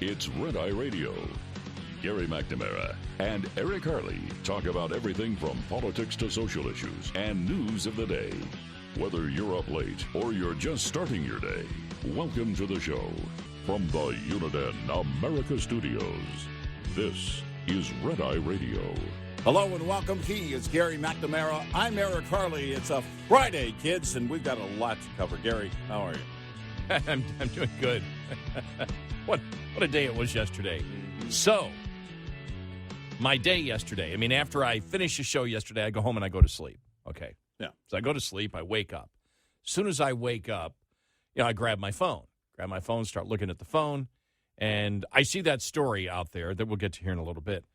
It's Red Eye Radio. Gary McNamara and Eric Harley talk about everything from politics to social issues and news of the day. Whether you're up late or you're just starting your day, welcome to the show. From the Uniden America Studios, this is Red Eye Radio. Hello and welcome. He is Gary McNamara. I'm Eric Harley. It's a Friday, kids, and we've got a lot to cover. Gary, how are you? I'm doing good. What a day it was yesterday. So, my day yesterday, I mean, after I finish the show yesterday, I go home and I go to sleep. Okay. Yeah. So I go to sleep, I wake up. As soon as I wake up, I grab my phone, start looking at the phone, and I see that story out there that we'll get to here in a little bit.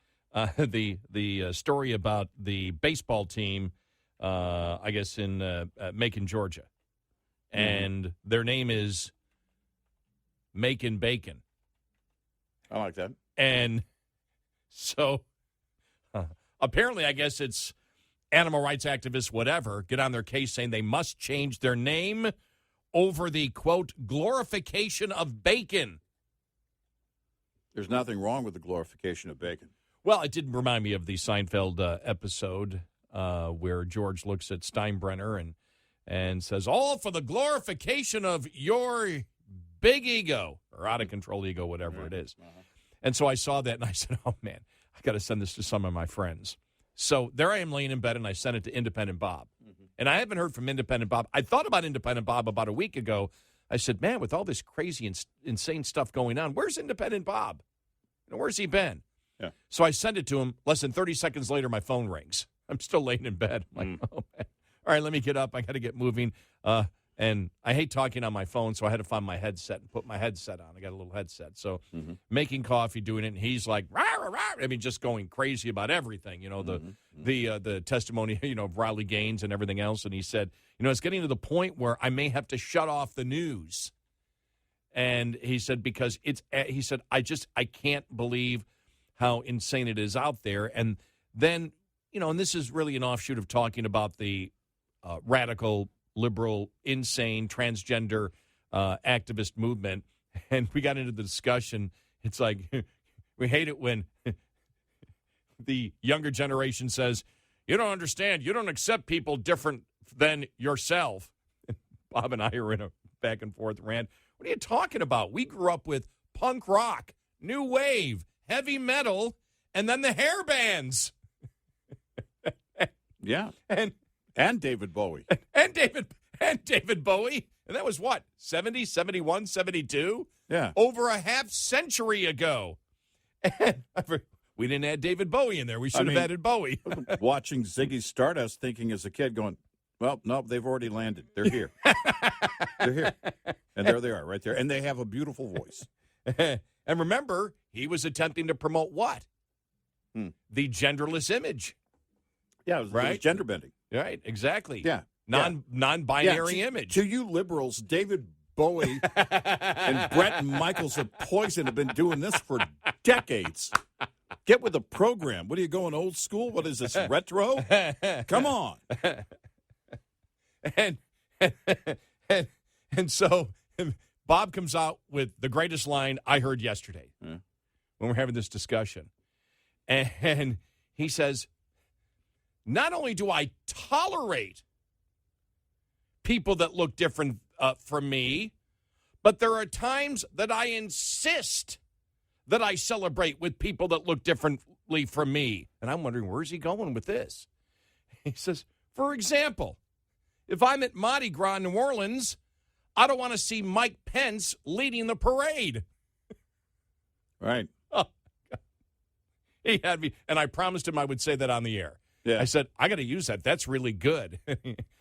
The story about the baseball team, I guess in Macon, Georgia. And their name is Macon Bacon. I like that. And so apparently, I guess it's animal rights activists, whatever, get on their case saying they must change their name over the, quote, glorification of bacon. There's nothing wrong with the glorification of bacon. Well, it did remind me of the Seinfeld episode where George looks at Steinbrenner and says, all for the glorification of your big ego, or out-of-control ego, whatever it is. Uh-huh. And so I saw that, and I said, oh, man, I got to send this to some of my friends. So there I am laying in bed, and I sent it to Independent Bob. Mm-hmm. And I haven't heard from Independent Bob. I thought about Independent Bob about a week ago. I said, man, with all this crazy and insane stuff going on, where's Independent Bob? Where's he been? Yeah. So I send it to him. Less than 30 seconds later, my phone rings. I'm still laying in bed. I'm like, oh, man. All right, let me get up. I got to get moving. And I hate talking on my phone, so I had to find my headset and put my headset on. I got a little headset. So making coffee, doing it, and he's like, rah, rah, rah. I mean, just going crazy about everything, the testimony, of Riley Gaines and everything else. And he said, it's getting to the point where I may have to shut off the news. And he said, because I can't believe how insane it is out there. And then, and this is really an offshoot of talking about the radical, liberal, insane, transgender activist movement. And we got into the discussion. It's like, we hate it when the younger generation says, you don't understand. You don't accept people different than yourself. Bob and I are in a back and forth rant. What are you talking about? We grew up with punk rock, new wave, heavy metal, and then the hair bands. Yeah. And David Bowie. And David Bowie. And that was what, 70, 71, 72? Yeah. Over a half century ago. And we didn't add David Bowie in there. We should have added Bowie. Watching Ziggy Stardust thinking as a kid going, well, no, they've already landed. They're here. They're here. And there they are right there. And they have a beautiful voice. And remember, he was attempting to promote what? The genderless image. Yeah, it was gender bending. Right, exactly. Yeah. Non-binary image. To you liberals, David Bowie and Brett Michaels of Poison have been doing this for decades. Get with the program. What are you going, old school? What is this, retro? Come on. And so Bob comes out with the greatest line I heard yesterday when we're having this discussion. And he says, not only do I tolerate people that look different from me, but there are times that I insist that I celebrate with people that look differently from me. And I'm wondering, where's he going with this? He says, for example, if I'm at Mardi Gras in New Orleans, I don't want to see Mike Pence leading the parade. Right. Oh, God. He had me, and I promised him I would say that on the air. Yeah. I said, I got to use that. That's really good.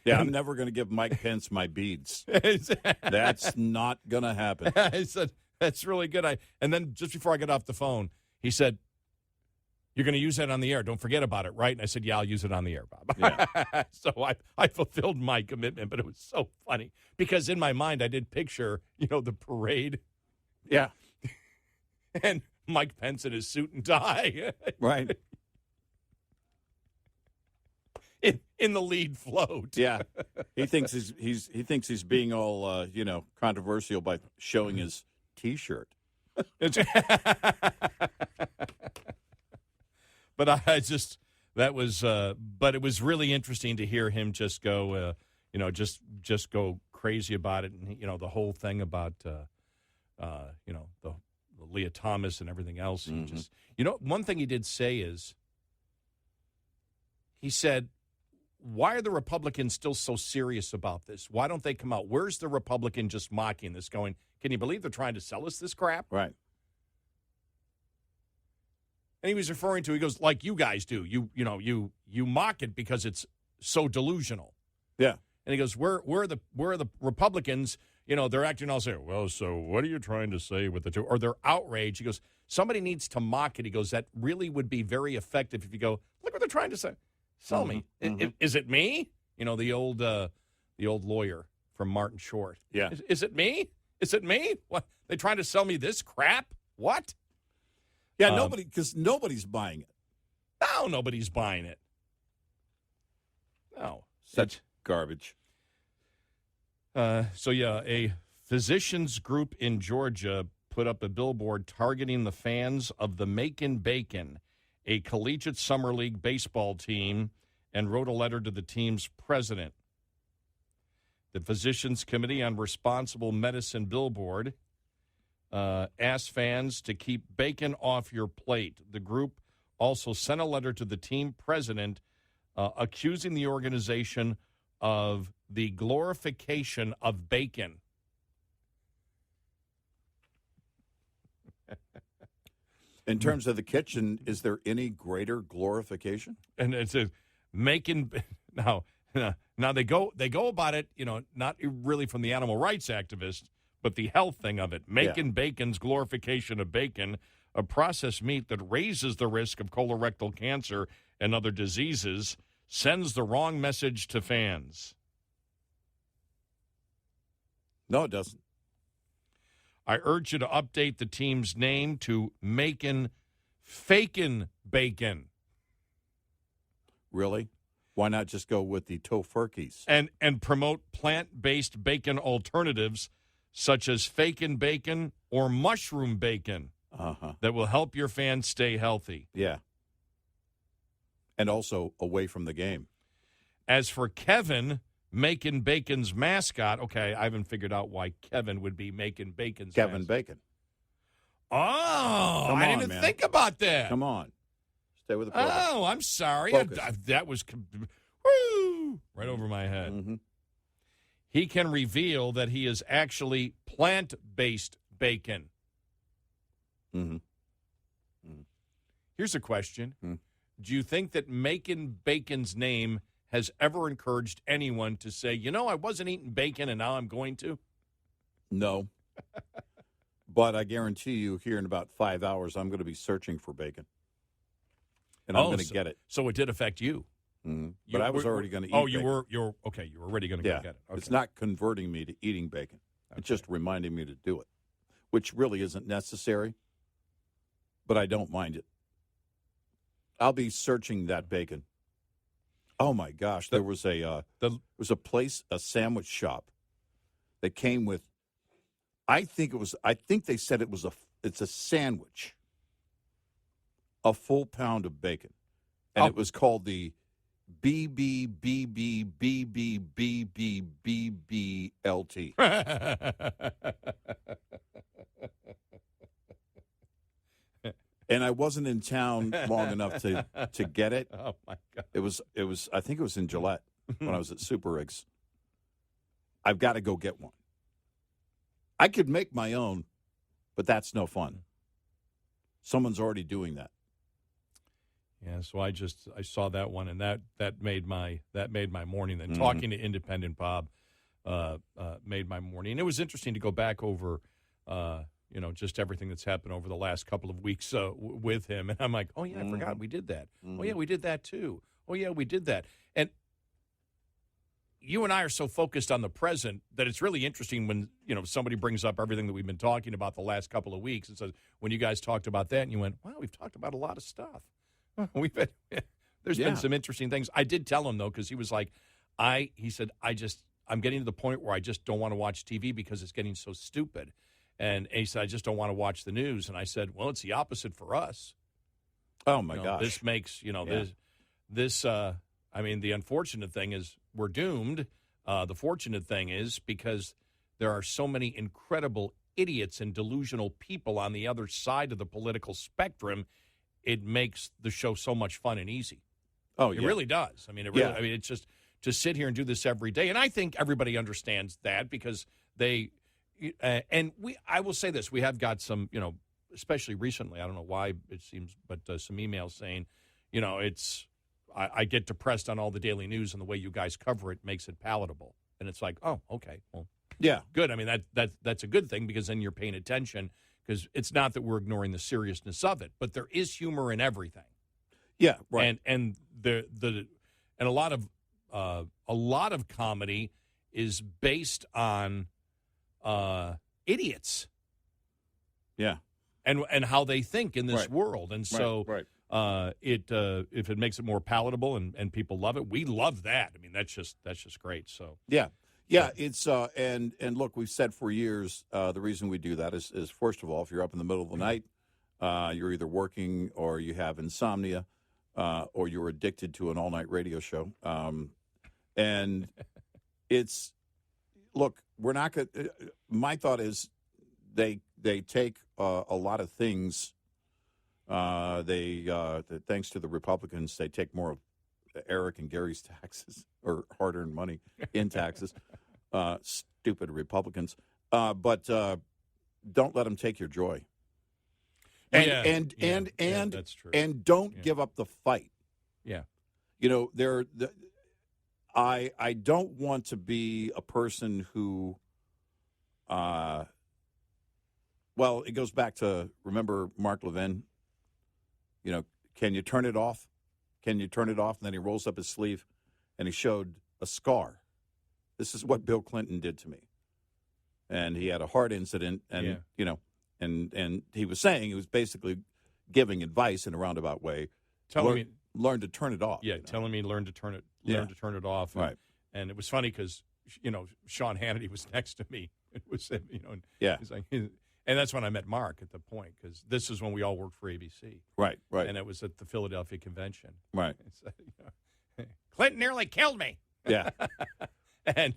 Yeah, I'm never going to give Mike Pence my beads. That's not going to happen. I said, that's really good. And then just before I got off the phone, he said, you're going to use that on the air. Don't forget about it, right? And I said, yeah, I'll use it on the air, Bob. Yeah. So I fulfilled my commitment, but it was so funny because in my mind I did picture, the parade. Yeah. And Mike Pence in his suit and tie. Right. In the lead float. Yeah. He thinks he's being all controversial by showing his T-shirt. But but it was really interesting to hear him just go, just go crazy about it. And, the whole thing about, the Leah Thomas and everything else. He one thing he did say is, he said, why are the Republicans still so serious about this? Why don't they come out? Where's the Republican just mocking this, going, can you believe they're trying to sell us this crap? Right. And he was referring to, he goes, like you guys do. You mock it because it's so delusional. Yeah. And he goes, where are the Republicans? They're acting all saying, well, so what are you trying to say with the two? Or they're outraged. He goes, somebody needs to mock it. He goes, that really would be very effective if you go, look what they're trying to say. Sell me. Is it me? The old lawyer from Martin Short. Yeah. Is it me? Is it me? What? They trying to sell me this crap? What? Yeah, because nobody's buying it. No, nobody's buying it. No. Such garbage. A physicians group in Georgia put up a billboard targeting the fans of the Macon Bacon, a collegiate summer league baseball team, and wrote a letter to the team's president. The Physicians Committee on Responsible Medicine billboard asked fans to keep bacon off your plate. The group also sent a letter to the team president accusing the organization of the glorification of bacon. In terms of the kitchen, is there any greater glorification? And it's making now they go about it, not really from the animal rights activists, but the health thing of it. Making bacon's glorification of bacon, a processed meat that raises the risk of colorectal cancer and other diseases, sends the wrong message to fans. No, it doesn't. I urge you to update the team's name to Macon Fakin' Bacon. Really? Why not just go with the Tofurkeys? And promote plant-based bacon alternatives such as Fakin' Bacon or mushroom bacon that will help your fans stay healthy. Yeah. And also away from the game. As for Kevin, Macon Bacon's mascot, okay, I haven't figured out why Kevin would be Macon Bacon's Kevin mascot. Bacon. Oh, I didn't even think about that. Come on. Stay with the program. Oh, I'm sorry. That was right over my head. Mm-hmm. He can reveal that he is actually plant-based bacon. Mm-hmm. Here's a question. Mm-hmm. Do you think that Macon Bacon's name has ever encouraged anyone to say, I wasn't eating bacon and now I'm going to? No. But I guarantee you here in about 5 hours, I'm going to be searching for bacon. And I'm going to get it. So it did affect you. Mm-hmm. But I was already going to eat bacon. you were already going to go get it. Okay. It's not converting me to eating bacon. Okay. It's just reminding me to do it, which really isn't necessary, but I don't mind it. I'll be searching that bacon. Oh my gosh, there was a sandwich shop that came with, I think they said it's a sandwich, a full pound of bacon, and it was called the BBBBBBBBBBLT. And I wasn't in town long enough to get it. Oh my God! It was. I think it was in Gillette when I was at Super Rigs. I've got to go get one. I could make my own, but that's no fun. Someone's already doing that. Yeah, so I saw that one, and that made my morning. Then talking to Independent Bob made my morning. And it was interesting to go back over. Just everything that's happened over the last couple of weeks with him. And I'm like, oh, yeah, I forgot we did that. Oh, yeah, we did that too. Oh, yeah, we did that. And you and I are so focused on the present that it's really interesting when, somebody brings up everything that we've been talking about the last couple of weeks. And says, when you guys talked about that, and you went, wow, we've talked about a lot of stuff. There's been some interesting things. I did tell him, though, because he was like, he said, I'm getting to the point where I just don't want to watch TV because it's getting so stupid. And he said, I just don't want to watch the news. And I said, well, it's the opposite for us. Oh, my gosh. This makes, I mean, the unfortunate thing is we're doomed. The fortunate thing is because there are so many incredible idiots and delusional people on the other side of the political spectrum, it makes the show so much fun and easy. Oh, It really does. I mean, it's just to sit here and do this every day. And I think everybody understands that because I will say this, we have got some, especially recently, I don't know why it seems, but some emails saying, I get depressed on all the daily news and the way you guys cover it makes it palatable. And it's like, oh, okay, well, yeah, good. I mean, that's a good thing because then you're paying attention because it's not that we're ignoring the seriousness of it, but there is humor in everything. Yeah, right. And a lot of comedy is based on idiots. Yeah. And how they think in this world. And so if it makes it more palatable and people love it, we love that. I mean, that's just great. So yeah, it's and look, we've said for years the reason we do that is first of all, if you're up in the middle of the night, you're either working or you have insomnia, or you're addicted to an all-night radio show, and it's look, we're not going. My thought is they take a lot of things. Thanks to the Republicans, they take more of Eric and Gary's taxes or hard-earned money in taxes. Stupid Republicans. But don't let them take your joy. And that's true. And don't give up the fight. Yeah. I don't want to be a person who well, it goes back to, remember Mark Levin? Can you turn it off? Can you turn it off? And then he rolls up his sleeve and he showed a scar. This is what Bill Clinton did to me. And he had a heart incident and, and he was saying, he was basically giving advice in a roundabout way. Learn to turn it off. Yeah, telling me learn to turn it off. Right. And it was funny because, Sean Hannity was next to me. It was, he's like, and that's when I met Mark at the point, because this is when we all worked for ABC. Right. And it was at the Philadelphia convention. Right. Clinton nearly killed me. Yeah. and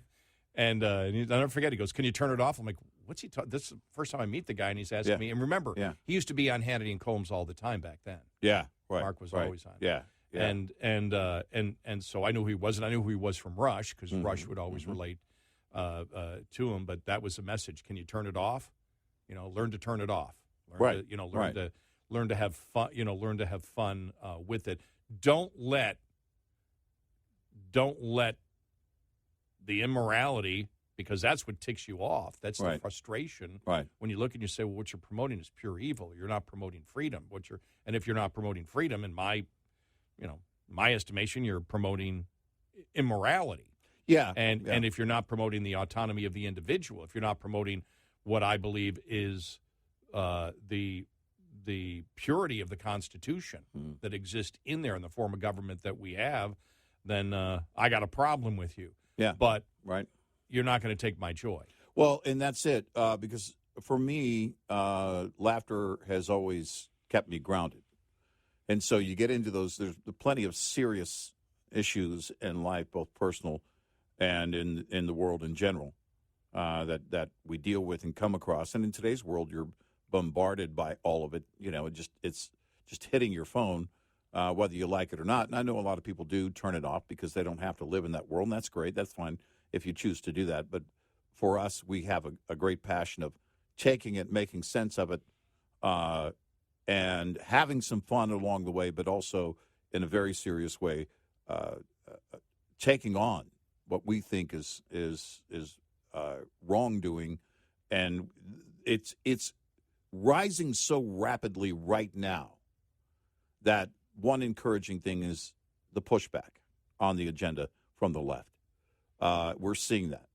I'll never forget, he goes, can you turn it off? I'm like, what's he talking? This is the first time I meet the guy, and he's asking me. And remember, he used to be on Hannity and Combs all the time back then. Yeah, right. Mark was always on. Yeah. And so I knew who he was, and I knew who he was from Rush, because Rush would always relate to him. But that was the message. Can you turn it off? Learn to turn it off. Learn to have fun. Learn to have fun with it. Don't let the immorality, because that's what ticks you off. That's the frustration. Right. When you look and you say, well, what you're promoting is pure evil. You're not promoting freedom. And if you're not promoting freedom, in my estimation, you're promoting immorality. Yeah. And if you're not promoting the autonomy of the individual, if you're not promoting what I believe is the purity of the Constitution that exists in there in the form of government that we have, then I got a problem with you. Yeah. But you're not going to take my joy. Well, and that's it. Because for me, laughter has always kept me grounded. And so you get into those, there's plenty of serious issues in life, both personal and in the world in general, that we deal with and come across. And in today's world, you're bombarded by all of it. It's just hitting your phone, whether you like it or not. And I know a lot of people do turn it off because they don't have to live in that world, and that's great. That's fine if you choose to do that. But for us, we have a great passion of taking it, making sense of it, and having some fun along the way, but also in a very serious way, taking on what we think is wrongdoing. And it's rising so rapidly right now that one encouraging thing is the pushback on the agenda from the left. We're seeing that.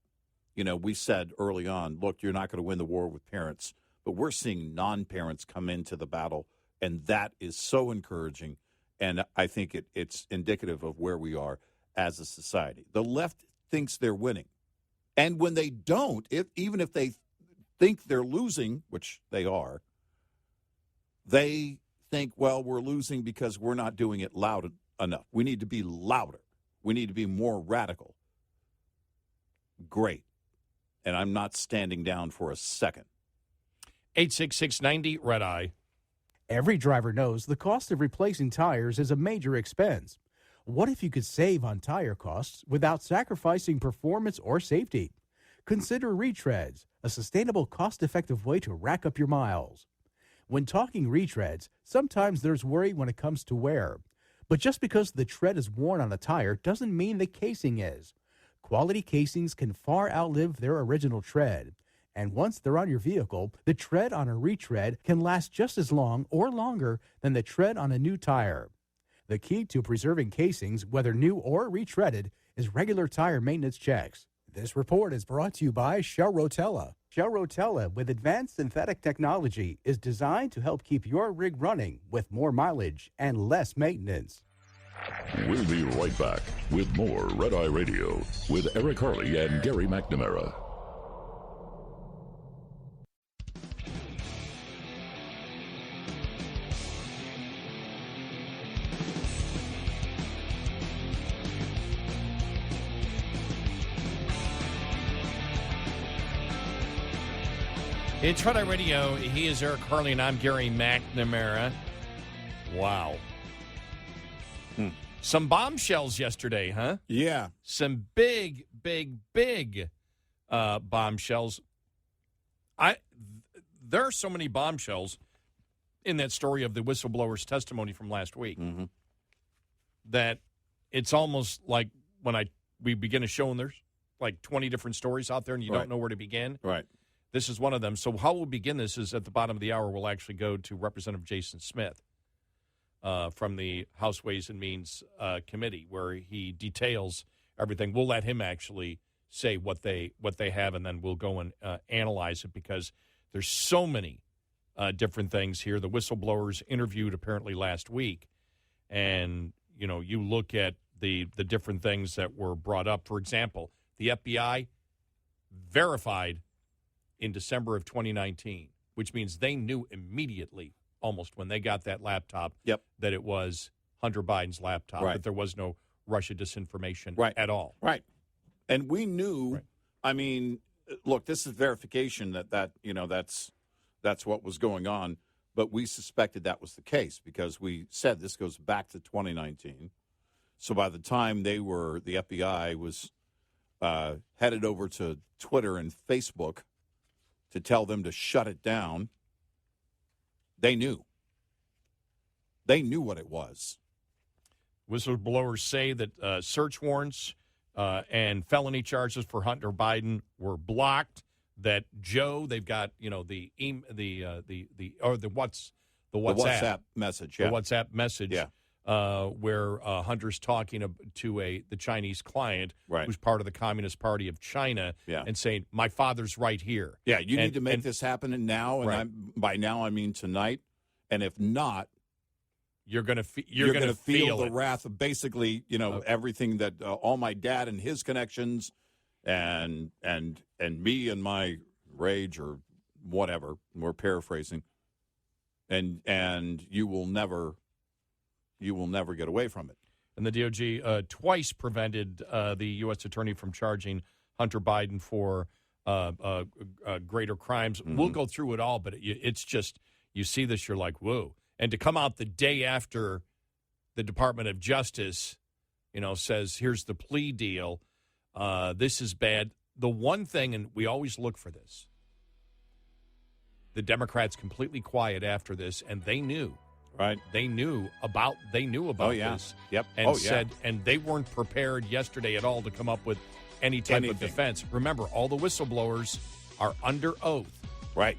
We said early on, look, you're not going to win the war with parents, but we're seeing non-parents come into the battle, and that is so encouraging. And I think it's indicative of where we are as a society. The left thinks they're winning. And when they don't, even if they think they're losing, which they are, they think, well, we're losing because we're not doing it loud enough. We need to be louder. We need to be more radical. Great. And I'm not standing down for a second. 86690 Red Eye. Every driver knows the cost of replacing tires is a major expense. What if you could save on tire costs without sacrificing performance or safety? Consider retreads, a sustainable, cost-effective way to rack up your miles. When talking retreads, sometimes there's worry when it comes to wear. But just because the tread is worn on a tire doesn't mean the casing is. Quality casings can far outlive their original tread. And once they're on your vehicle, the tread on a retread can last just as long or longer than the tread on a new tire. The key to preserving casings, whether new or retreaded, is regular tire maintenance checks. This report is brought to you by Shell Rotella. Shell Rotella, with advanced synthetic technology, is designed to help keep your rig running with more mileage and less maintenance. We'll be right back with more Red Eye Radio with Eric Harley and Gary McNamara. It's Red Eye Radio. He is Eric Harley, and I'm Gary McNamara. Wow. Some bombshells yesterday, huh? Yeah. Some big bombshells. There are so many bombshells in that story of the whistleblower's testimony from last week that it's almost like when we begin a show and there's like 20 different stories out there and you don't know where to begin. Right. This is one of them. So how we'll begin this is at the bottom of the hour, we'll actually go to Representative Jason Smith from the House Ways and Means Committee, where he details everything. We'll let him actually say what they have, and then we'll go and analyze it, because there's so many different things here. The whistleblowers interviewed apparently last week, and you look at the different things that were brought up. For example, the FBI verified in December of 2019, which means they knew immediately, almost when they got that laptop, that it was Hunter Biden's laptop, that there was no Russia disinformation at all. Right. And we knew, I mean, look, this is verification that's what was going on, but we suspected that was the case because we said this goes back to 2019. So by the time the FBI was headed over to Twitter and Facebook to tell them to shut it down, they knew. They knew what it was. Whistleblowers say that search warrants and felony charges for Hunter Biden were blocked. That Joe, they've got the WhatsApp message, the WhatsApp message, where Hunter's talking to the Chinese client who's part of the Communist Party of China, and saying, "My father's right here." Yeah, you need to make this happen now, and by now I mean tonight. And if not, you're going to feel the wrath of basically everything that all my dad and his connections, and me and my rage or whatever. We're paraphrasing, and you will never get away from it. And the DOJ twice prevented the U.S. attorney from charging Hunter Biden for greater crimes. We'll go through it all, but it's just, you see this, you're like, whoa. And to come out the day after the Department of Justice, says, here's the plea deal, this is bad. The one thing, and we always look for this, the Democrats completely quiet after this, and they knew. Right. They knew about this. Yep. And said, and they weren't prepared yesterday at all to come up with any type of defense. Remember, all the whistleblowers are under oath. Right.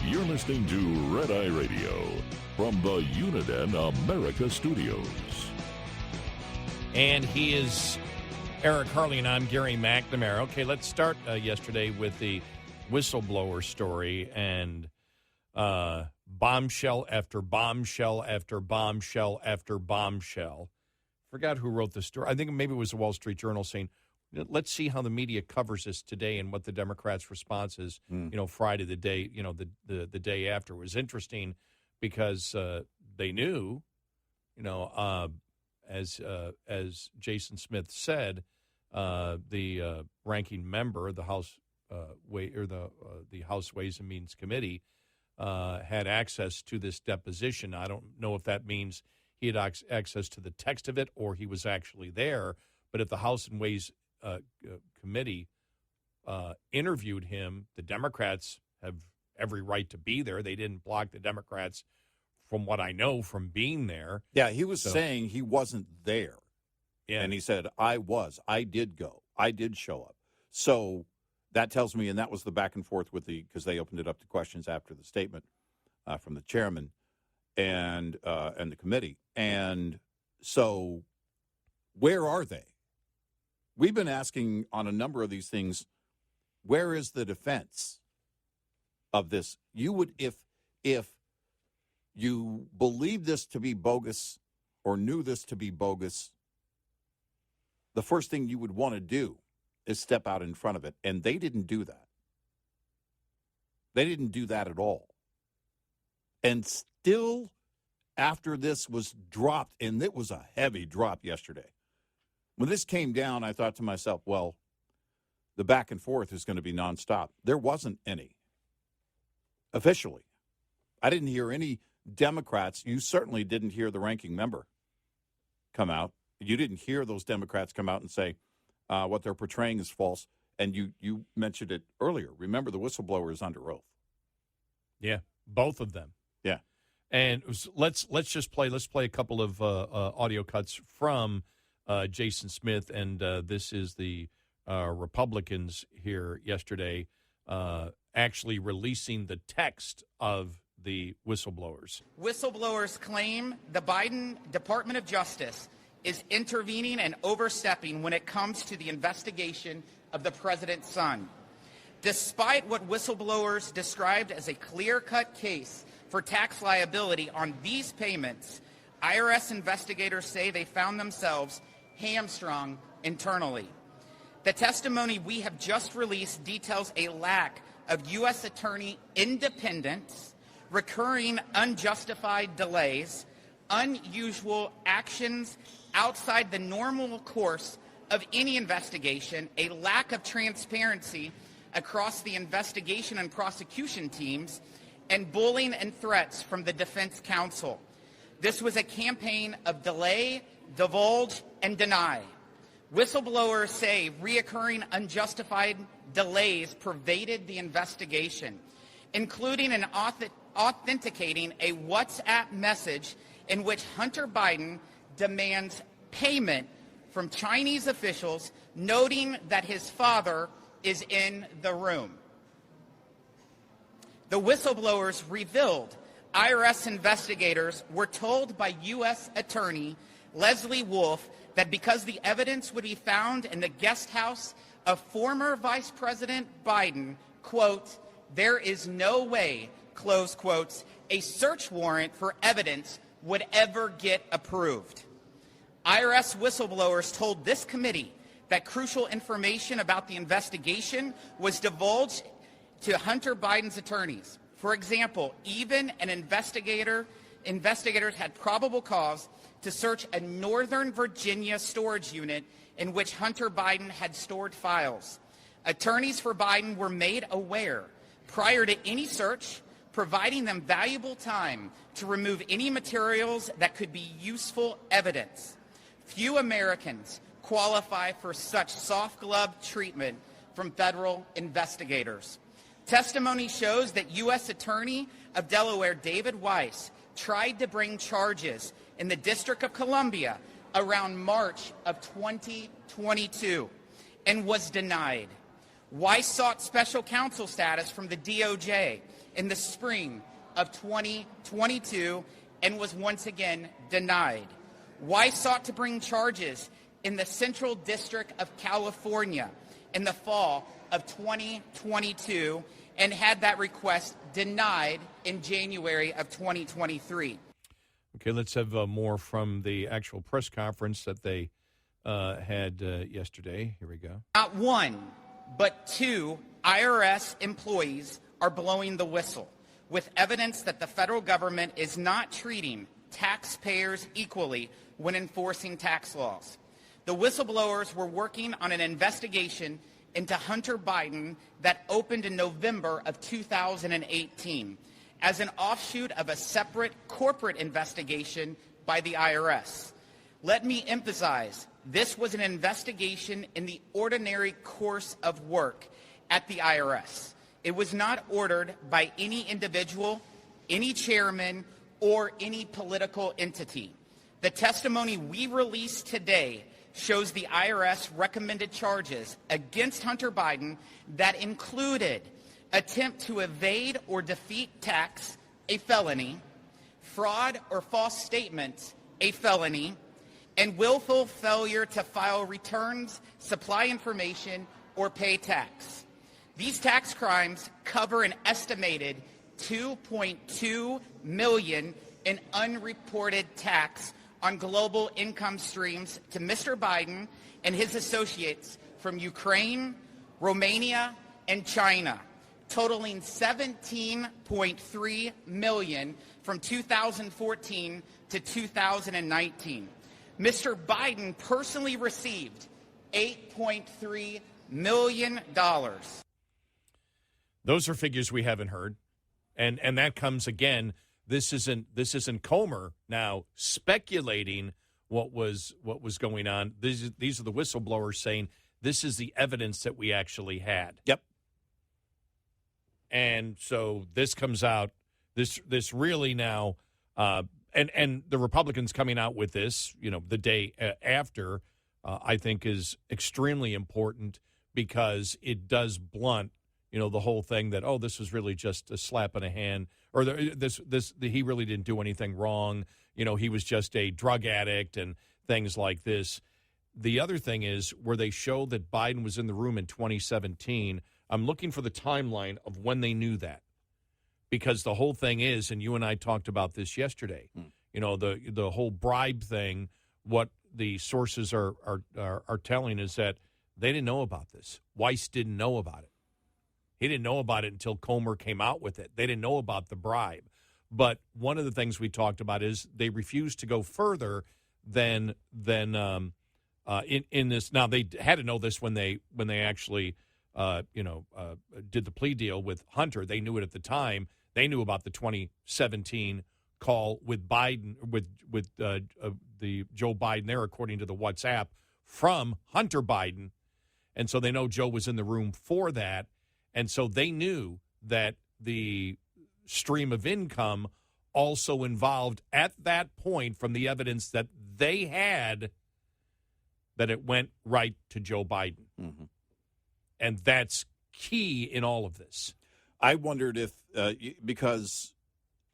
You're listening to Red Eye Radio from the Uniden America Studios. And he is Eric Harley, and I'm Gary McNamara. Okay, let's start yesterday with the whistleblower story and bombshell after bombshell after bombshell after bombshell. Forgot who wrote the story. I think maybe it was the Wall Street Journal saying, let's see how the media covers this today and what the Democrats' response is, Friday, the day, the day after. It was interesting because they knew, as Jason Smith said, the ranking member of the House the House Ways and Means Committee had access to this deposition. I don't know if that means he had access to the text of it or he was actually there. But if the House and Ways Committee interviewed him, the Democrats have every right to be there. They didn't block the Democrats, from what I know, from being there. Yeah, he was saying he wasn't there. Yeah. And he said, I was. I did go. I did show up. So that tells me, and that was the back and forth because they opened it up to questions after the statement from the chairman and the committee. And so where are they? We've been asking on a number of these things, where is the defense of this? You would, if you believe this to be bogus or knew this to be bogus, the first thing you would want to do is step out in front of it. And they didn't do that. They didn't do that at all. And still, after this was dropped, and it was a heavy drop yesterday, when this came down, I thought to myself, well, the back and forth is going to be nonstop. There wasn't any. Officially. I didn't hear any Democrats. You certainly didn't hear the ranking member come out. You didn't hear those Democrats come out and say what they're portraying is false. And you mentioned it earlier. Remember, the whistleblower is under oath. Yeah, both of them. Yeah. And let's play a couple of audio cuts from Jason Smith, and this is the Republicans here yesterday actually releasing the text of the whistleblowers. Whistleblowers claim the Biden Department of Justice is intervening and overstepping when it comes to the investigation of the president's son. Despite what whistleblowers described as a clear-cut case for tax liability on these payments, IRS investigators say they found themselves hamstrung internally. The testimony we have just released details a lack of U.S. attorney independence, recurring unjustified delays, unusual actions outside the normal course of any investigation, a lack of transparency across the investigation and prosecution teams, and bullying and threats from the defense counsel. This was a campaign of delay, divulge, and deny. Whistleblowers say reoccurring unjustified delays pervaded the investigation, including authenticating a WhatsApp message in which Hunter Biden demands payment from Chinese officials, noting that his father is in the room. The whistleblowers revealed IRS investigators were told by U.S. Attorney Leslie Wolf that because the evidence would be found in the guest house of former Vice President Biden, quote, there is no way, close quotes, a search warrant for evidence would ever get approved. IRS whistleblowers told this committee that crucial information about the investigation was divulged to Hunter Biden's attorneys. For example, even an investigators had probable cause to search a Northern Virginia storage unit in which Hunter Biden had stored files. Attorneys for Biden were made aware prior to any search, providing them valuable time to remove any materials that could be useful evidence. Few Americans qualify for such soft glove treatment from federal investigators. Testimony shows that U.S. Attorney of Delaware David Weiss tried to bring charges in the District of Columbia around March of 2022 and was denied. Weiss sought special counsel status from the DOJ in the spring of 2022 and was once again denied. Weiss sought to bring charges in the Central District of California in the fall of 2022 and had that request denied in January of 2023. Okay, let's have more from the actual press conference that they had yesterday. Here we go. Not one, but two IRS employees are blowing the whistle with evidence that the federal government is not treating taxpayers equally when enforcing tax laws. The whistleblowers were working on an investigation into Hunter Biden that opened in November of 2018 as an offshoot of a separate corporate investigation by the IRS. Let me emphasize, this was an investigation in the ordinary course of work at the IRS. It was not ordered by any individual, any chairman, or any political entity. The testimony we released today shows the IRS recommended charges against Hunter Biden that included attempt to evade or defeat tax, a felony, fraud or false statements, a felony, and willful failure to file returns, supply information, or pay tax. These tax crimes cover an estimated $2.2 million in unreported tax on global income streams to Mr. Biden and his associates from Ukraine, Romania, and China, totaling $17.3 million from 2014 to 2019. Mr. Biden personally received $8.3 million. Those are figures we haven't heard. And that comes again. This isn't Comer now speculating what was going on. These are the whistleblowers saying this is the evidence that we actually had. Yep. And so this comes out. This really now, and the Republicans coming out with this, the day after, I think is extremely important because it does blunt, the whole thing that this was really just a slap in a hand. Or he really didn't do anything wrong. He was just a drug addict and things like this. The other thing is where they show that Biden was in the room in 2017. I'm looking for the timeline of when they knew that, because the whole thing is, and you and I talked about this yesterday. The whole bribe thing. What the sources are telling is that they didn't know about this. Weiss didn't know about it. He didn't know about it until Comer came out with it. They didn't know about the bribe. But one of the things we talked about is they refused to go further than in this. Now, they had to know this when they actually, did the plea deal with Hunter. They knew it at the time. They knew about the 2017 call with Biden, with the Joe Biden there, according to the WhatsApp from Hunter Biden. And so they know Joe was in the room for that. And so they knew that the stream of income also involved at that point from the evidence that they had that it went right to Joe Biden. Mm-hmm. And that's key in all of this. I wondered if, because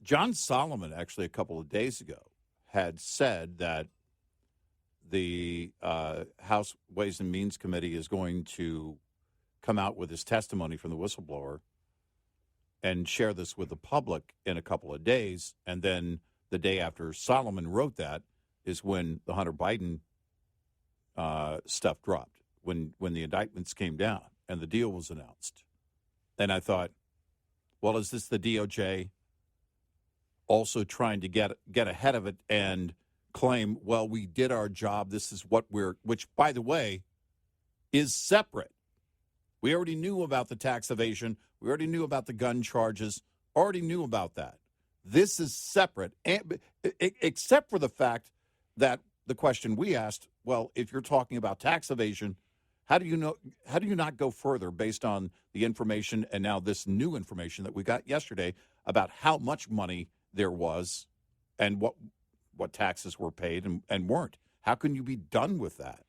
John Solomon actually a couple of days ago had said that the House Ways and Means Committee is going to come out with his testimony from the whistleblower and share this with the public in a couple of days. And then the day after Solomon wrote that is when the Hunter Biden stuff dropped, when the indictments came down and the deal was announced. And I thought, well, is this the DOJ also trying to get ahead of it and claim, well, we did our job, this is what which, by the way, is separate. We already knew about the tax evasion. We already knew about the gun charges. Already knew about that. This is separate, except for the fact that the question we asked, well, if you're talking about tax evasion, how do you not go further based on the information and now this new information that we got yesterday about how much money there was and what taxes were paid and weren't? How can you be done with that?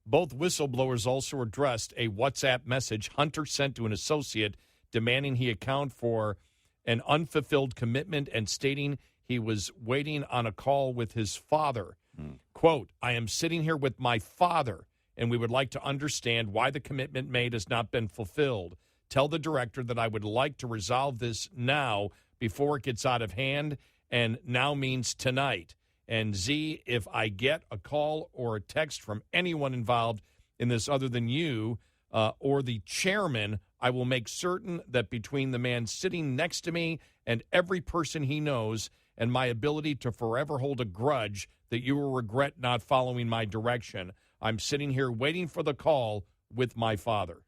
Both whistleblowers also addressed a WhatsApp message Hunter sent to an associate demanding he account for an unfulfilled commitment and stating he was waiting on a call with his father. Quote, I am sitting here with my father, and we would like to understand why the commitment made has not been fulfilled. Tell the director that I would like to resolve this now before it gets out of hand, and now means tonight. And Z, if I get a call or a text from anyone involved in this other than you or the chairman, I will make certain that between the man sitting next to me and every person he knows and my ability to forever hold a grudge that you will regret not following my direction, I'm sitting here waiting for the call with my father.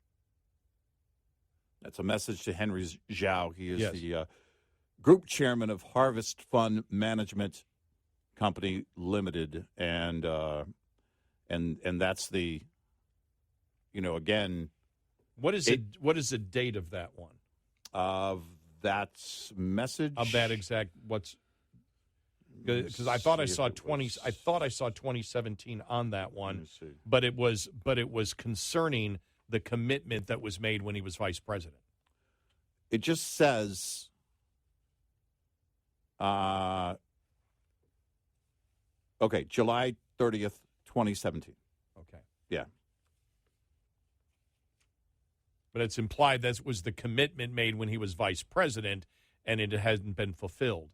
That's a message to Henry Zhao. He is Yes. the group chairman of Harvest Fund Management Company Limited, and that's the, again, What is the date of that one? of that message Of that exact because I thought I saw 2017 on that one, but it was concerning the commitment that was made when he was vice president. It just says, July 30th, 2017. Okay. Yeah. But it's implied that was the commitment made when he was vice president, and it hasn't been fulfilled.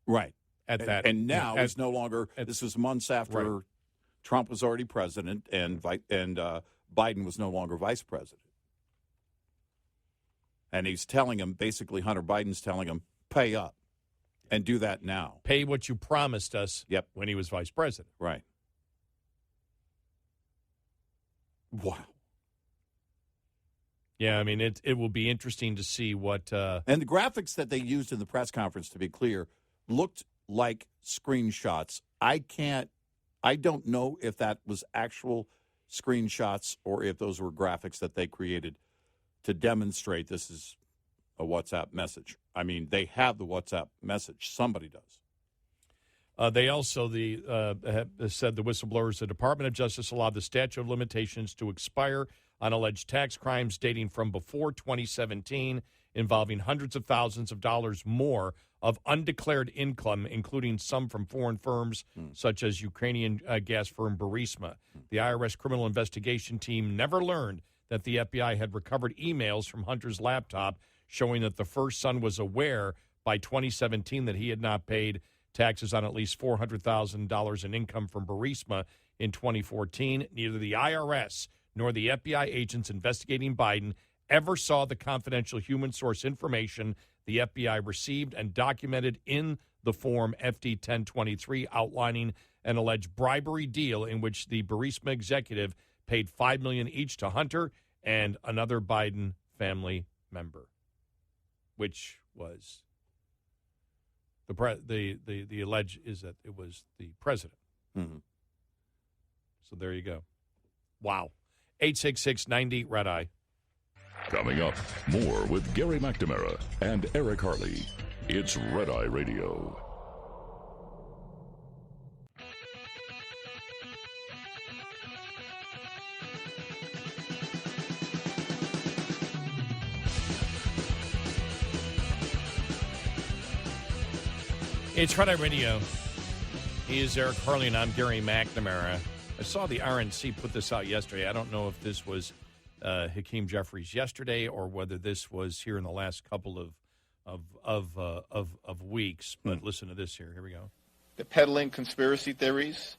Right. At that, and now it's no longer. This was months after Right. Trump was already president, and Biden was no longer vice president. And he's telling him, basically, Hunter Biden's telling him, pay up, and do that now. Pay what you promised us. Yep. When he was vice president. Right. Wow. Yeah, I mean, it will be interesting to see what. And the graphics that they used in the press conference, to be clear, looked like screenshots. I don't know if that was actual screenshots or if those were graphics that they created to demonstrate this is a WhatsApp message. I mean, they have the WhatsApp message. Somebody does. They also have said the whistleblowers, the Department of Justice allowed the statute of limitations to expire on alleged tax crimes dating from before 2017, involving hundreds of thousands of dollars more of undeclared income, including some from foreign firms such as Ukrainian gas firm Burisma. The IRS criminal investigation team never learned that the FBI had recovered emails from Hunter's laptop showing that the first son was aware by 2017 that he had not paid taxes on at least $400,000 in income from Burisma in 2014. Neither the IRS nor the FBI agents investigating Biden ever saw the confidential human source information the FBI received and documented in the form FD 1023 outlining an alleged bribery deal in which the Burisma executive paid $5 million each to Hunter and another Biden family member, which was the alleged is that it was the president. Mm-hmm. So there you go. Wow. 866-90 Red Eye. Coming up, more with Gary McNamara and Eric Harley. It's Red Eye Radio. It's Red Eye Radio. He is Eric Harley, and I'm Gary McNamara. I saw the RNC put this out yesterday. I don't know if this was Hakeem Jeffries yesterday or whether this was here in the last couple of weeks. But listen to this here. Here we go. The peddling conspiracy theories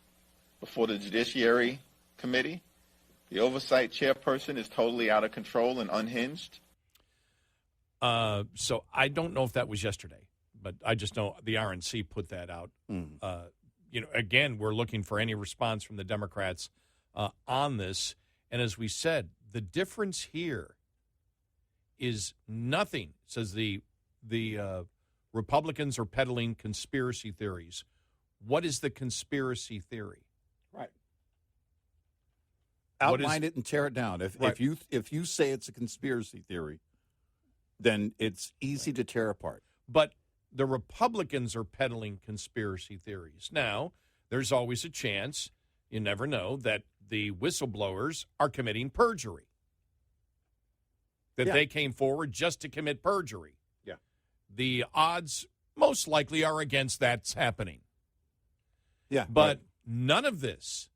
before the Judiciary Committee. The oversight chairperson is totally out of control and unhinged. So I don't know if that was yesterday, but I just know the RNC put that out. Again, we're looking for any response from the Democrats on this. And as we said, the difference here is nothing. It says the Republicans are peddling conspiracy theories. What is the conspiracy theory? Right. Outline it and tear it down. If you say it's a conspiracy theory, then it's easy to tear apart. But the Republicans are peddling conspiracy theories. Now, there's always a chance, you never know, that the whistleblowers are committing perjury. That they came forward just to commit perjury. Yeah. The odds most likely are against that's happening. Yeah. But none of this,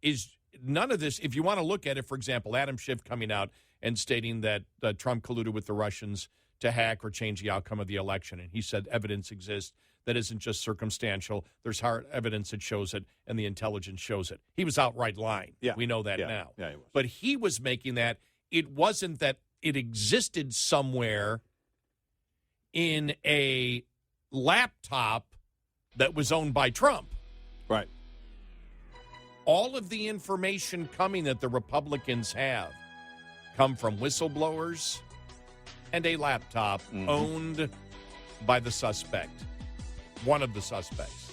if you want to look at it, for example, Adam Schiff coming out and stating that Trump colluded with the Russians to hack or change the outcome of the election. And he said evidence exists that isn't just circumstantial. There's hard evidence that shows it, and the intelligence shows it. He was outright lying. Yeah. We know that now. Yeah, he was. But he was making that. It wasn't that it existed somewhere in a laptop that was owned by Trump. Right. All of the information coming that the Republicans have come from whistleblowers and a laptop owned by the suspect, one of the suspects.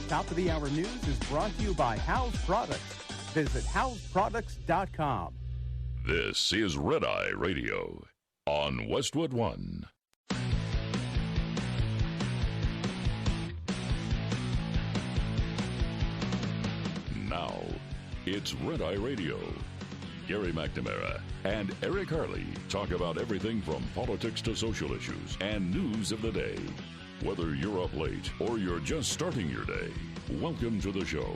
Top of the Hour News is brought to you by House Products. Visit houseproducts.com. This is Red Eye Radio on Westwood One. Now, it's Red Eye Radio. Gary McNamara and Eric Harley talk about everything from politics to social issues and news of the day. Whether you're up late or you're just starting your day, welcome to the show.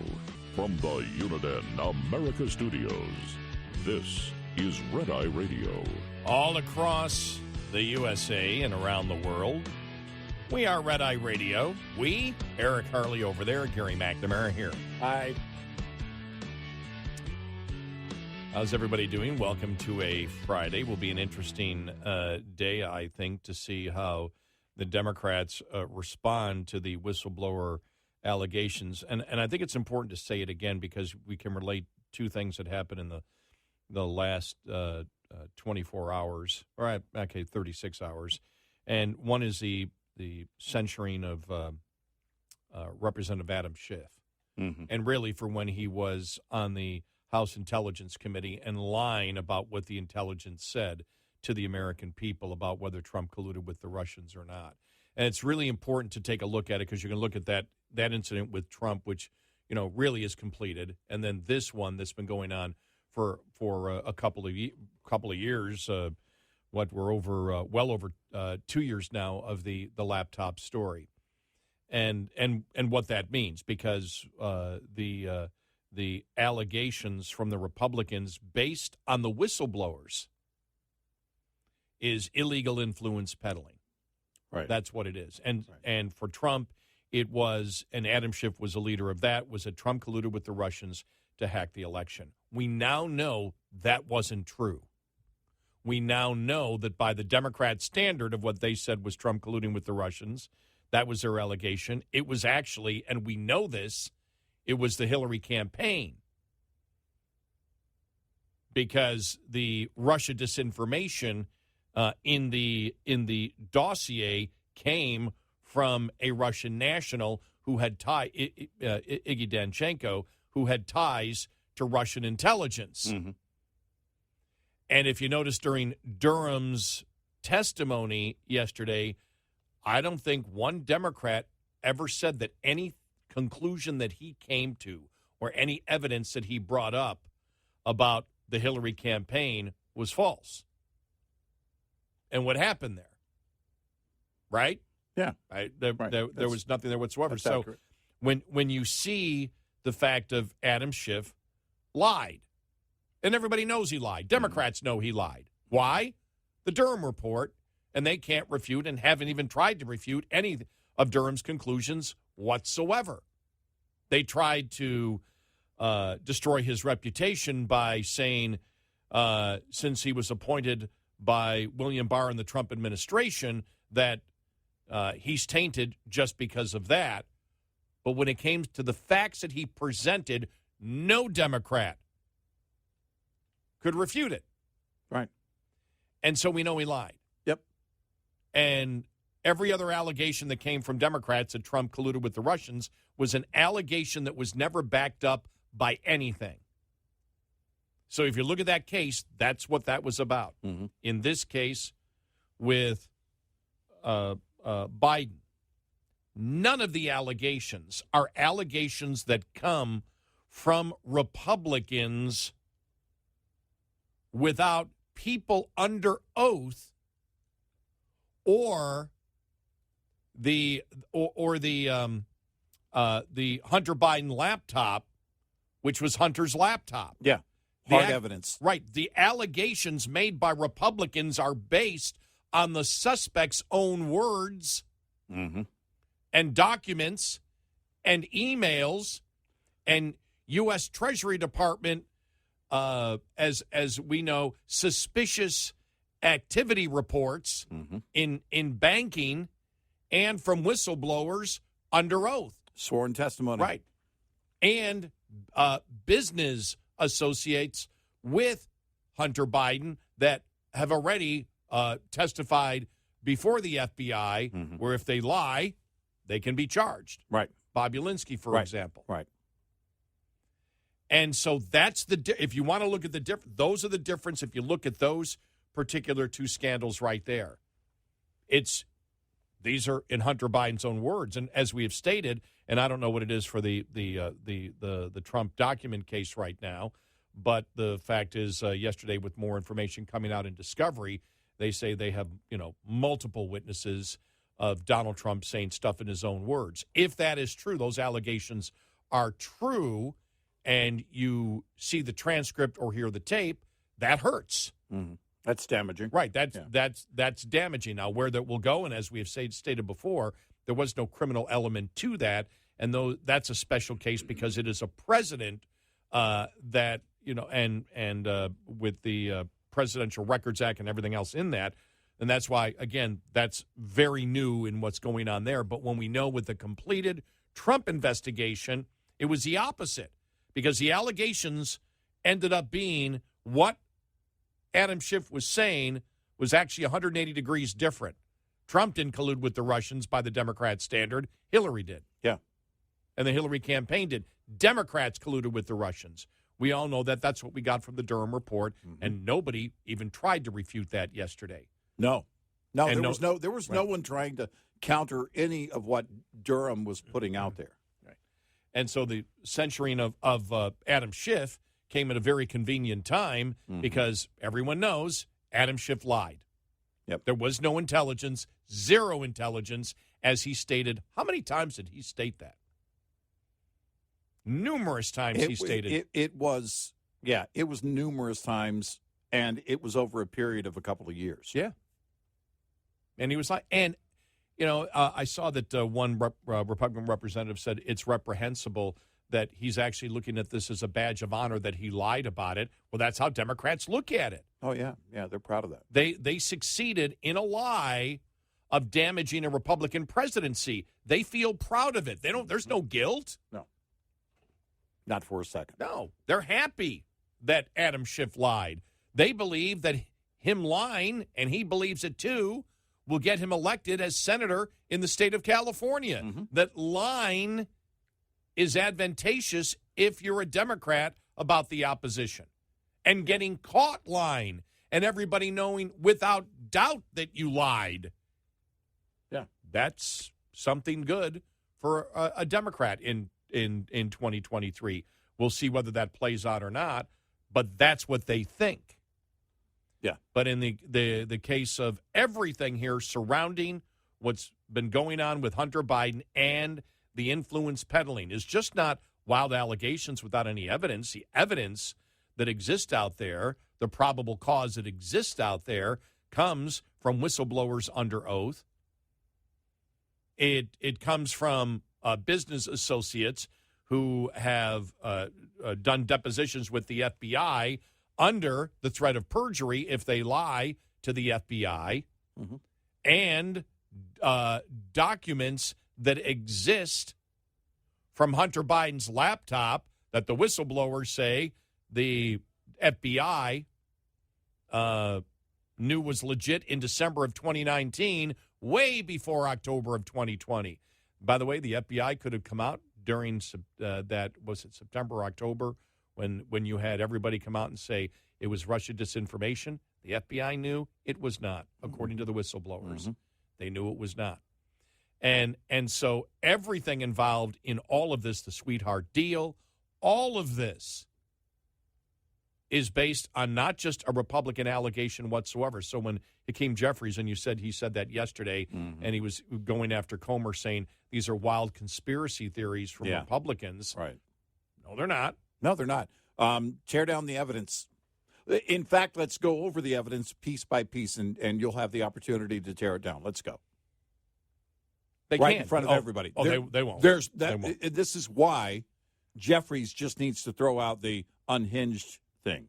From the Uniden America Studios, this is Red Eye Radio. All across the USA and around the world, we are Red Eye Radio. We, Eric Harley over there, Gary McNamara here. Hi. How's everybody doing? Welcome to a Friday. Will be an interesting day, I think, to see how the Democrats respond to the whistleblower allegations. And I think it's important to say it again because we can relate two things that happened in the last 24 hours, or 36 hours. And one is the censuring of Representative Adam Schiff. Mm-hmm. And really for when he was on the House Intelligence Committee and lying about what the intelligence said to the American people about whether Trump colluded with the Russians or not. And it's really important to take a look at it because you can look at that incident with Trump, which, really is completed. And then this one that's been going on for a couple of years, we're over well over 2 years now of the laptop story. And what that means, because the allegations from the Republicans based on the whistleblowers is illegal influence peddling. Right. That's what it is. And for Trump, it was, and Adam Schiff was a leader of that, was that Trump colluded with the Russians to hack the election. We now know that wasn't true. We now know that by the Democrat standard of what they said was Trump colluding with the Russians, that was their allegation. It was actually, and we know this, it was the Hillary campaign, because the Russia disinformation in the dossier came from a Russian national who had Iggy Danchenko, who had ties to Russian intelligence. Mm-hmm. And if you notice during Durham's testimony yesterday, I don't think one Democrat ever said that any conclusion that he came to or any evidence that he brought up about the Hillary campaign was false. And what happened there? Right? Yeah. Right? There was nothing there whatsoever. So accurate. when you see the fact of Adam Schiff lied, and everybody knows he lied. Democrats know he lied. Why? The Durham report, and they can't refute and haven't even tried to refute any of Durham's conclusions whatsoever. They tried to destroy his reputation by saying, since he was appointed by William Barr and the Trump administration, that he's tainted just because of that. But when it came to the facts that he presented, no Democrat could refute it. Right. And so we know he lied. Yep. And every other allegation that came from Democrats that Trump colluded with the Russians was an allegation that was never backed up by anything. So if you look at that case, that's what that was about. Mm-hmm. In this case, with Biden, none of the allegations are allegations that come from Republicans without people under oath or the Hunter Biden laptop, which was Hunter's laptop. Yeah. Hard evidence. Right. The allegations made by Republicans are based on the suspect's own words and documents and emails and U.S. Treasury Department, as we know, suspicious activity reports in banking and from whistleblowers under oath. Sworn testimony. Right. And business associates with Hunter Biden that have already testified before the FBI, where if they lie, they can be charged. Right. Bob Ulinsky, for example. Right. And so that's if you want to look at the difference, those are the difference. If you look at those particular two scandals right there, these are in Hunter Biden's own words. And as we have stated, and I don't know what it is for the Trump document case right now, but the fact is, yesterday with more information coming out in discovery, they say they have multiple witnesses of Donald Trump saying stuff in his own words. If that is true, those allegations are true, and you see the transcript or hear the tape, that hurts. That's damaging. Right. That's damaging. Now, where that will go, and as we have stated before, there was no criminal element to that, and though that's a special case because it is a president that with the Presidential Records Act and everything else in that, and that's why, again, that's very new in what's going on there. But when we know with the completed Trump investigation, it was the opposite, because the allegations ended up being what Adam Schiff was saying was actually 180 degrees different. Trump didn't collude with the Russians by the Democrat standard. Hillary did. Yeah. And the Hillary campaign did. Democrats colluded with the Russians. We all know that. That's what we got from the Durham report, and nobody even tried to refute that yesterday. No, there was no one trying to counter any of what Durham was putting out there. Right. And so the censuring of Adam Schiff came at a very convenient time because everyone knows Adam Schiff lied. Yep. There was no intelligence, zero intelligence, as he stated. How many times did he state that? Numerous times he stated. It was numerous times, and it was over a period of a couple of years. Yeah. And he was like, I saw that one Republican representative said it's reprehensible that he's actually looking at this as a badge of honor that he lied about it. Well, that's how Democrats look at it. Oh, yeah. Yeah, they're proud of that. They succeeded in a lie of damaging a Republican presidency. They feel proud of it. There's no guilt. No. Not for a second. No. They're happy that Adam Schiff lied. They believe that him lying, and he believes it too, will get him elected as senator in the state of California. That lying is advantageous if you're a Democrat about the opposition. And getting caught lying and everybody knowing without doubt that you lied. Yeah. That's something good for a Democrat in 2023. We'll see whether that plays out or not, but that's what they think. Yeah. But in the case of everything here surrounding what's been going on with Hunter Biden and the influence peddling is just not wild allegations without any evidence. The evidence that exists out there, the probable cause that exists out there, comes from whistleblowers under oath. It comes from business associates who have done depositions with the FBI under the threat of perjury if they lie to the FBI, and documents that exist from Hunter Biden's laptop that the whistleblowers say the FBI knew was legit in December of 2019, way before October of 2020. By the way, the FBI could have come out during September or October when you had everybody come out and say it was Russia disinformation. The FBI knew it was not, according to the whistleblowers. They knew it was not. And so everything involved in all of this, the sweetheart deal, all of this is based on not just a Republican allegation whatsoever. So when Hakeem Jeffries, and he said that yesterday, and he was going after Comer saying these are wild conspiracy theories from Republicans. Right. No, they're not. No, they're not. Tear down the evidence. In fact, let's go over the evidence piece by piece, and you'll have the opportunity to tear it down. Let's go. They right can't. in front of everybody. Oh, they won't. They won't. This is why Jeffries just needs to throw out the unhinged thing.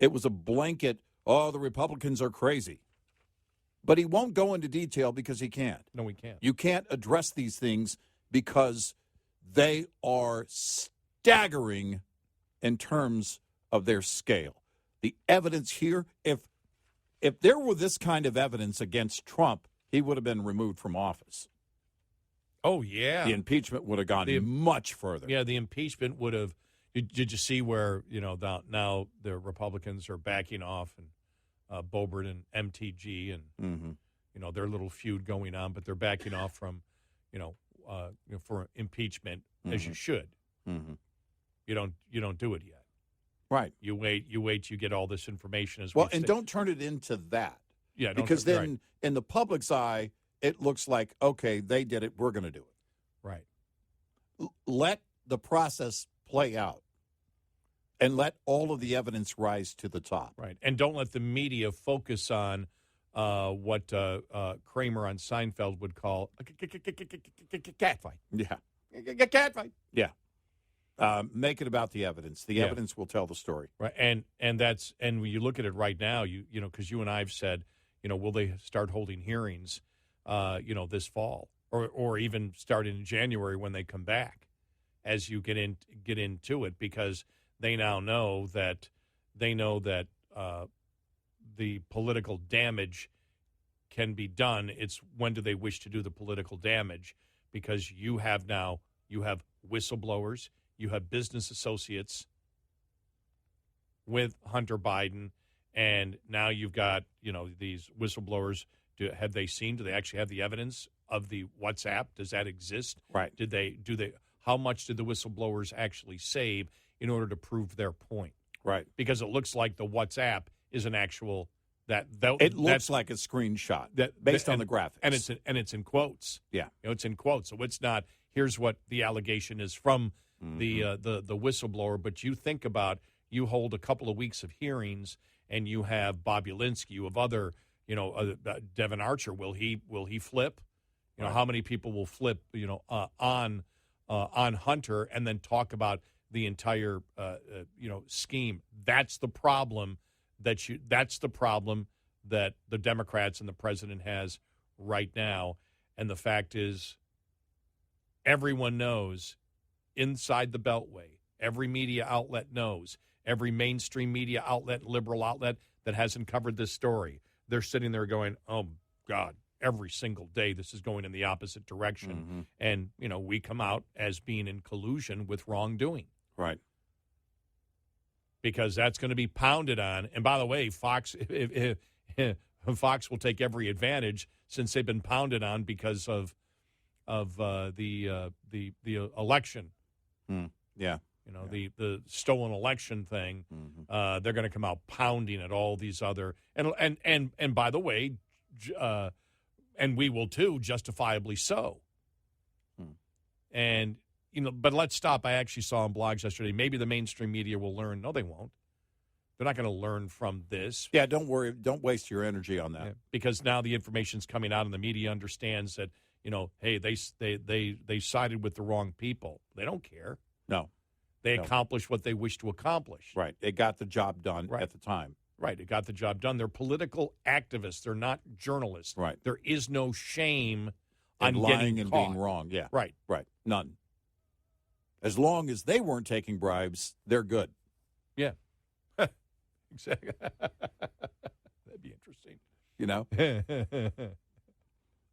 It was a blanket, the Republicans are crazy. But he won't go into detail because he can't. No, we can't. You can't address these things because they are staggering in terms of their scale. The evidence here, if there were this kind of evidence against Trump, he would have been removed from office. Oh, yeah. The impeachment would have gone much further. Yeah, the impeachment would have. Did you see where, now the Republicans are backing off, and Boebert and MTG and, their little feud going on, but they're backing off from, for impeachment, as you should. You don't do it yet. Right. You wait, you get all this information as well. And don't turn it into that. Yeah, because then in the public's eye, it looks like, okay, they did it, we're going to do it. Right. Let the process play out and let all of the evidence rise to the top. Right. And don't let the media focus on what Kramer on Seinfeld would call a catfight. Yeah. Catfight. Yeah. Make it about the evidence. The evidence will tell the story. Right. And when you look at it right now, because you and I have said, will they start holding hearings, this fall or even start in January when they come back as you get into it, because they now know that the political damage can be done. It's when do they wish to do the political damage, because you have whistleblowers, you have business associates with Hunter Biden, and now you've got, these whistleblowers. Do they actually have the evidence of the WhatsApp? Does that exist? Right. How much did the whistleblowers actually save in order to prove their point? Right. Because it looks like the WhatsApp is an actual it looks like a screenshot based on the graphics. And it's in quotes. Yeah. It's in quotes. So it's not, here's what the allegation is from the whistleblower, but you think about, you hold a couple of weeks of hearings and you have Bob Ulinsky, you have other, Devin Archer, will he flip? Right. How many people will flip, on Hunter and then talk about the entire, scheme? That's the problem that the Democrats and the president has right now. And the fact is, everyone knows inside the Beltway, every media outlet knows, every mainstream media outlet, liberal outlet that hasn't covered this story, they're sitting there going, oh, God, every single day this is going in the opposite direction. And, we come out as being in collusion with wrongdoing. Right. Because that's going to be pounded on. And by the way, Fox Fox will take every advantage, since they've been pounded on because of the election. Yeah. The stolen election thing. They're going to come out pounding at all these other and by the way, and we will too, justifiably so. And but let's stop. I actually saw on blogs yesterday, maybe the mainstream media will learn. No, they won't. They're not going to learn from this. Yeah, don't worry. Don't waste your energy on that. Yeah, because now the information's coming out and the media understands that, hey, they sided with the wrong people. They don't care. No. They accomplished what they wish to accomplish. Right. They got the job done at the time. Right. They got the job done. They're political activists. They're not journalists. Right. There is no shame on on lying getting and caught. being wrong. Yeah. Right. Right. None. As long as they weren't taking bribes, they're good. Yeah. Exactly. That'd be interesting.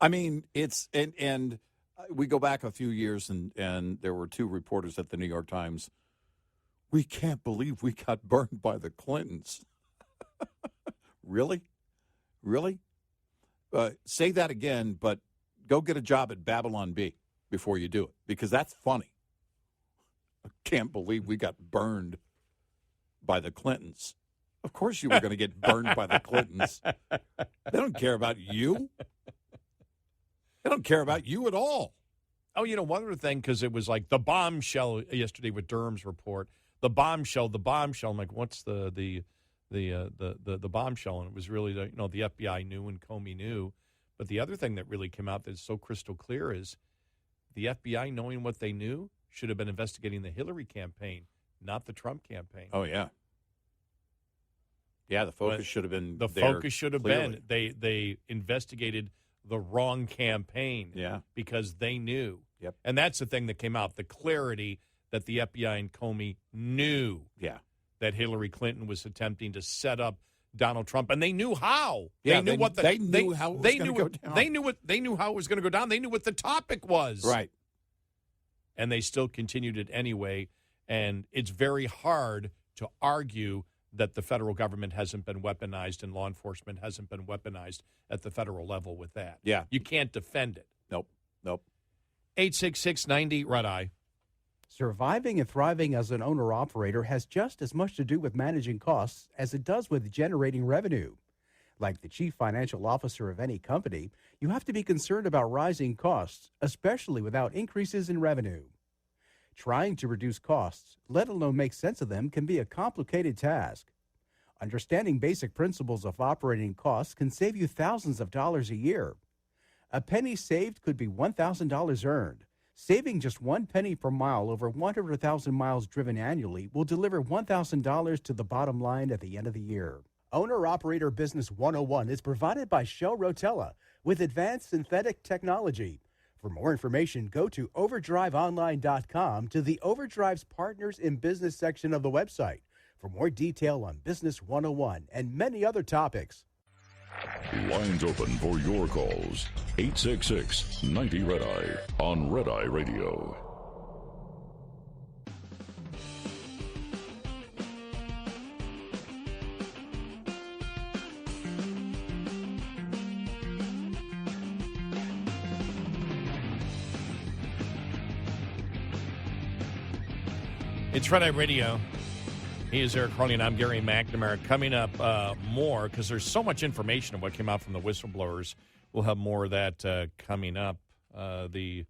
I mean, it's and we go back a few years and there were two reporters at the New York Times. We can't believe we got burned by the Clintons. Really? Say that again, but go get a job at Babylon Bee before you do it, because that's funny. I can't believe we got burned by the Clintons. Of course you were going to get burned by the Clintons. They don't care about you. They don't care about you at all. Oh, one other thing, because it was like the bombshell yesterday with Durham's report. The bombshell. I'm like, what's the bombshell? And it was really the FBI knew and Comey knew. But the other thing that really came out that is so crystal clear is the FBI, knowing what they knew, should have been investigating the Hillary campaign, not the Trump campaign. Oh, yeah. Yeah, the focus should have been the there focus should have clearly. been they investigated the wrong campaign. Yeah. Because they knew. Yep. And that's the thing that came out, the clarity that the FBI and Comey knew that Hillary Clinton was attempting to set up Donald Trump, and they knew how. Yeah, they knew how it was going to go down. They knew how it was going to go down. They knew what the topic was. Right. And they still continued it anyway. And it's very hard to argue that the federal government hasn't been weaponized and law enforcement hasn't been weaponized at the federal level with that. Yeah. You can't defend it. Nope. 866-90 Red Eye. Surviving and thriving as an owner-operator has just as much to do with managing costs as it does with generating revenue. Like the chief financial officer of any company, you have to be concerned about rising costs, especially without increases in revenue. Trying to reduce costs, let alone make sense of them, can be a complicated task. Understanding basic principles of operating costs can save you thousands of dollars a year. A penny saved could be $1,000 earned. Saving just 1 penny per mile over 100,000 miles driven annually will deliver $1,000 to the bottom line at the end of the year. Owner-Operator Business 101 is provided by Shell Rotella with advanced synthetic technology. For more information, go to overdriveonline.com to the Overdrive's Partners in Business section of the website for more detail on Business 101 and many other topics. Lines open for your calls. 866-90 Red Eye on Red Eye Radio. It's Red Eye Radio. He is Eric Carly, and I'm Gary McNamara. Coming up more, because there's so much information of what came out from the whistleblowers. We'll have more of that coming up. The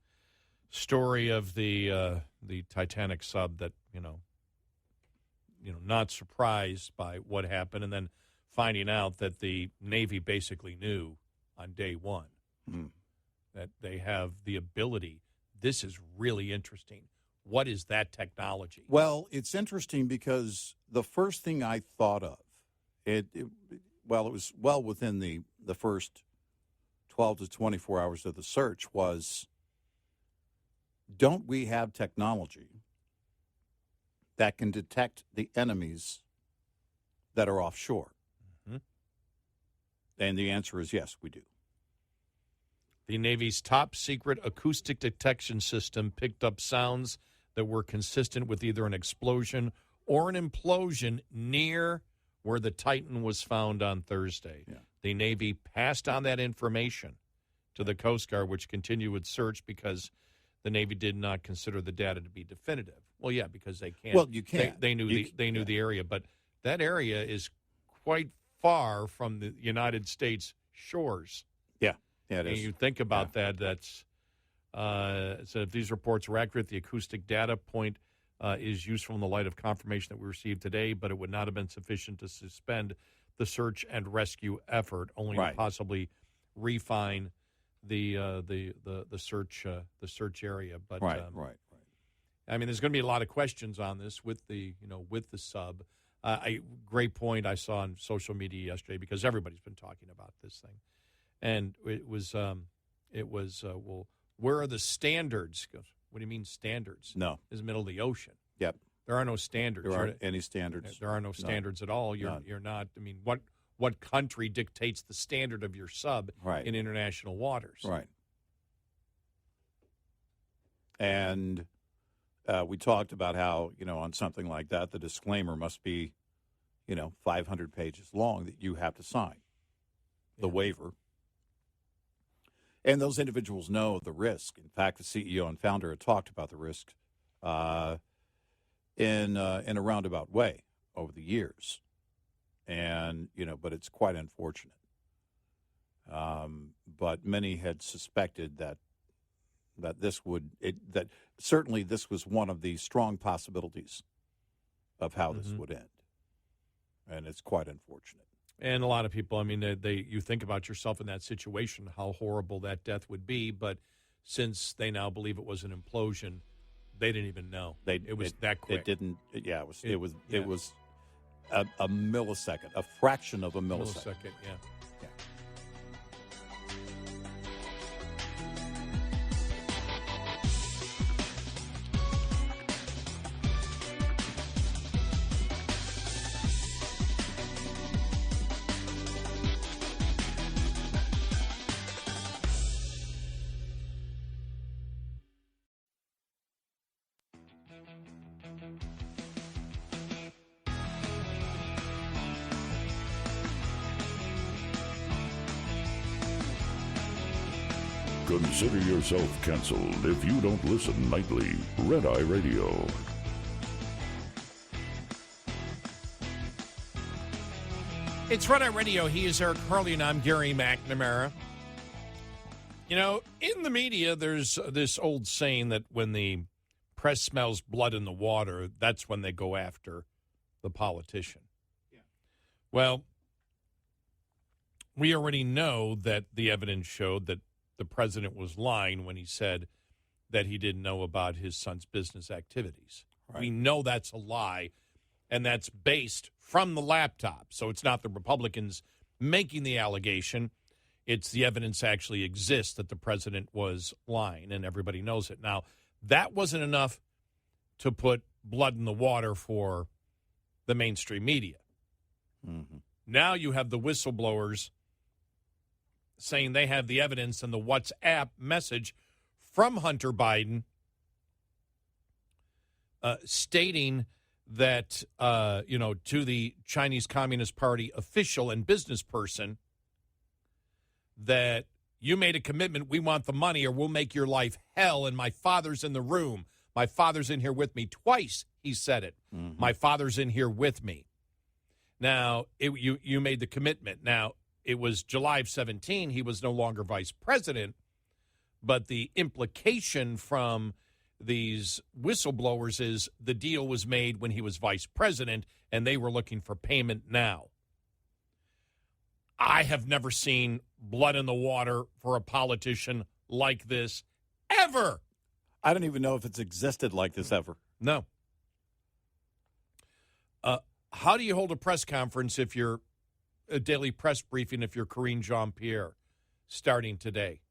story of the Titanic sub that, not surprised by what happened, and then finding out that the Navy basically knew on day one that they have the ability. This is really interesting. What is that technology? Well, it's interesting because the first thing I thought of, it was well within the first 12 to 24 hours of the search, was, don't we have technology that can detect the enemies that are offshore? Mm-hmm. And the answer is yes, we do. The Navy's top secret acoustic detection system picked up sounds that were consistent with either an explosion or an implosion near where the Titan was found on Thursday. Yeah. The Navy passed on that information to the Coast Guard, which continued its search because the Navy did not consider the data to be definitive. Well, yeah, because they can't. Well, you can't. They knew the area, but that area is quite far from the United States shores. Yeah, it and is. You think about that. That's so if these reports are accurate, the acoustic data point is useful in the light of confirmation that we received today, but it would not have been sufficient to suspend the search and rescue effort, only to possibly refine the search area. But right. I mean, there's going to be a lot of questions on this with the sub. Great point I saw on social media yesterday, because everybody's been talking about this thing, and it was well, where are the standards? Goes, what do you mean standards? No, it's the middle of the ocean. Yep, there are no standards. There aren't any standards. There are no standards at all. You're not. I mean, what country dictates the standard of your sub in international waters? Right. And we talked about how, on something like that, the disclaimer must be, 500 pages long that you have to sign, the waiver. And those individuals know the risk. In fact, the CEO and founder had talked about the risk in a roundabout way over the years. And, but it's quite unfortunate. But many had suspected that certainly this was one of the strong possibilities of how this would end. And it's quite unfortunate. And a lot of people, I mean, you think about yourself in that situation, how horrible that death would be. But since they now believe it was an implosion, they didn't even know. It was that quick. It didn't. Yeah, it was a millisecond, a fraction of a millisecond. Yeah. Consider yourself canceled if you don't listen nightly. Red Eye Radio. It's Red Eye Radio. He is Eric Harley, and I'm Gary McNamara. In the media, there's this old saying that when the press smells blood in the water, that's when they go after the politician. Yeah. Well, we already know that the evidence showed that the president was lying when he said that he didn't know about his son's business activities. Right. We know that's a lie, and that's based from the laptop. So it's not the Republicans making the allegation. It's the evidence actually exists that the president was lying, and everybody knows it. Now, that wasn't enough to put blood in the water for the mainstream media. Mm-hmm. Now you have the whistleblowers saying they have the evidence and the WhatsApp message from Hunter Biden stating that, to the Chinese Communist Party official and business person, that you made a commitment, we want the money or we'll make your life hell, and my father's in the room. My father's in here with me. Twice he said it. Mm-hmm. My father's in here with me. Now, you made the commitment. Now, it was July of 17. He was no longer vice president. But the implication from these whistleblowers is the deal was made when he was vice president, and they were looking for payment now. I have never seen blood in the water for a politician like this ever. I don't even know if it's existed like this ever. No. How do you hold a press conference if you're a daily press briefing if you're Karine Jean-Pierre starting today?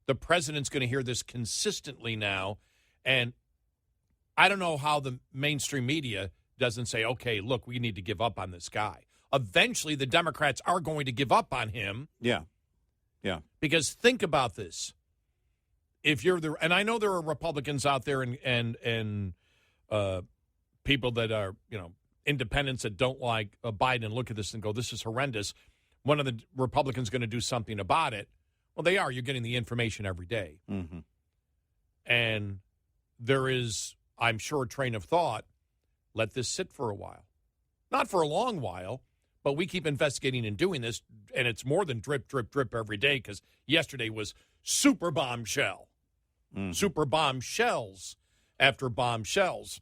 The president's going to hear this consistently now, and I don't know how the mainstream media doesn't say, okay, look, we need to give up on this guy. Eventually, the Democrats are going to give up on him. Yeah. Because think about this. If you're and I know there are Republicans out there and people that are, independents that don't like Biden and look at this and go, this is horrendous. One of the Republicans going to do something about it. Well, they are. You're getting the information every day. Mm-hmm. And there is, I'm sure, a train of thought, let this sit for a while. Not for a long while, but we keep investigating and doing this, and it's more than drip, drip, drip every day because yesterday was super bombshell. Mm-hmm. Super bombshells after bombshells.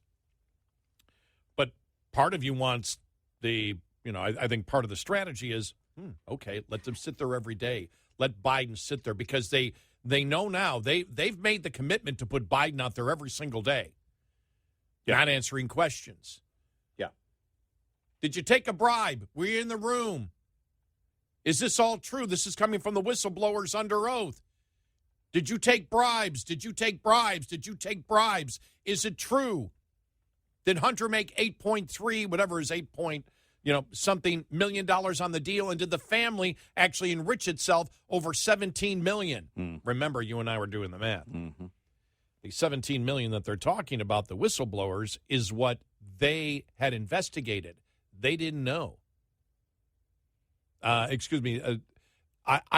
But part of you wants I think part of the strategy is, okay, let them sit there every day. Let Biden sit there because they know now they've made the commitment to put Biden out there every single day, not answering questions. Yeah. Did you take a bribe? Were you in the room? Is this all true? This is coming from the whistleblowers under oath. Did you take bribes? Did you take bribes? Did you take bribes? Is it true? Did Hunter make 8.3, whatever is 8 point, something $1 million on the deal? And did the family actually enrich itself over $17 million? Mm. Remember, you and I were doing the math. Mm-hmm. The $17 million that they're talking about, the whistleblowers, is what they had investigated. They didn't know. I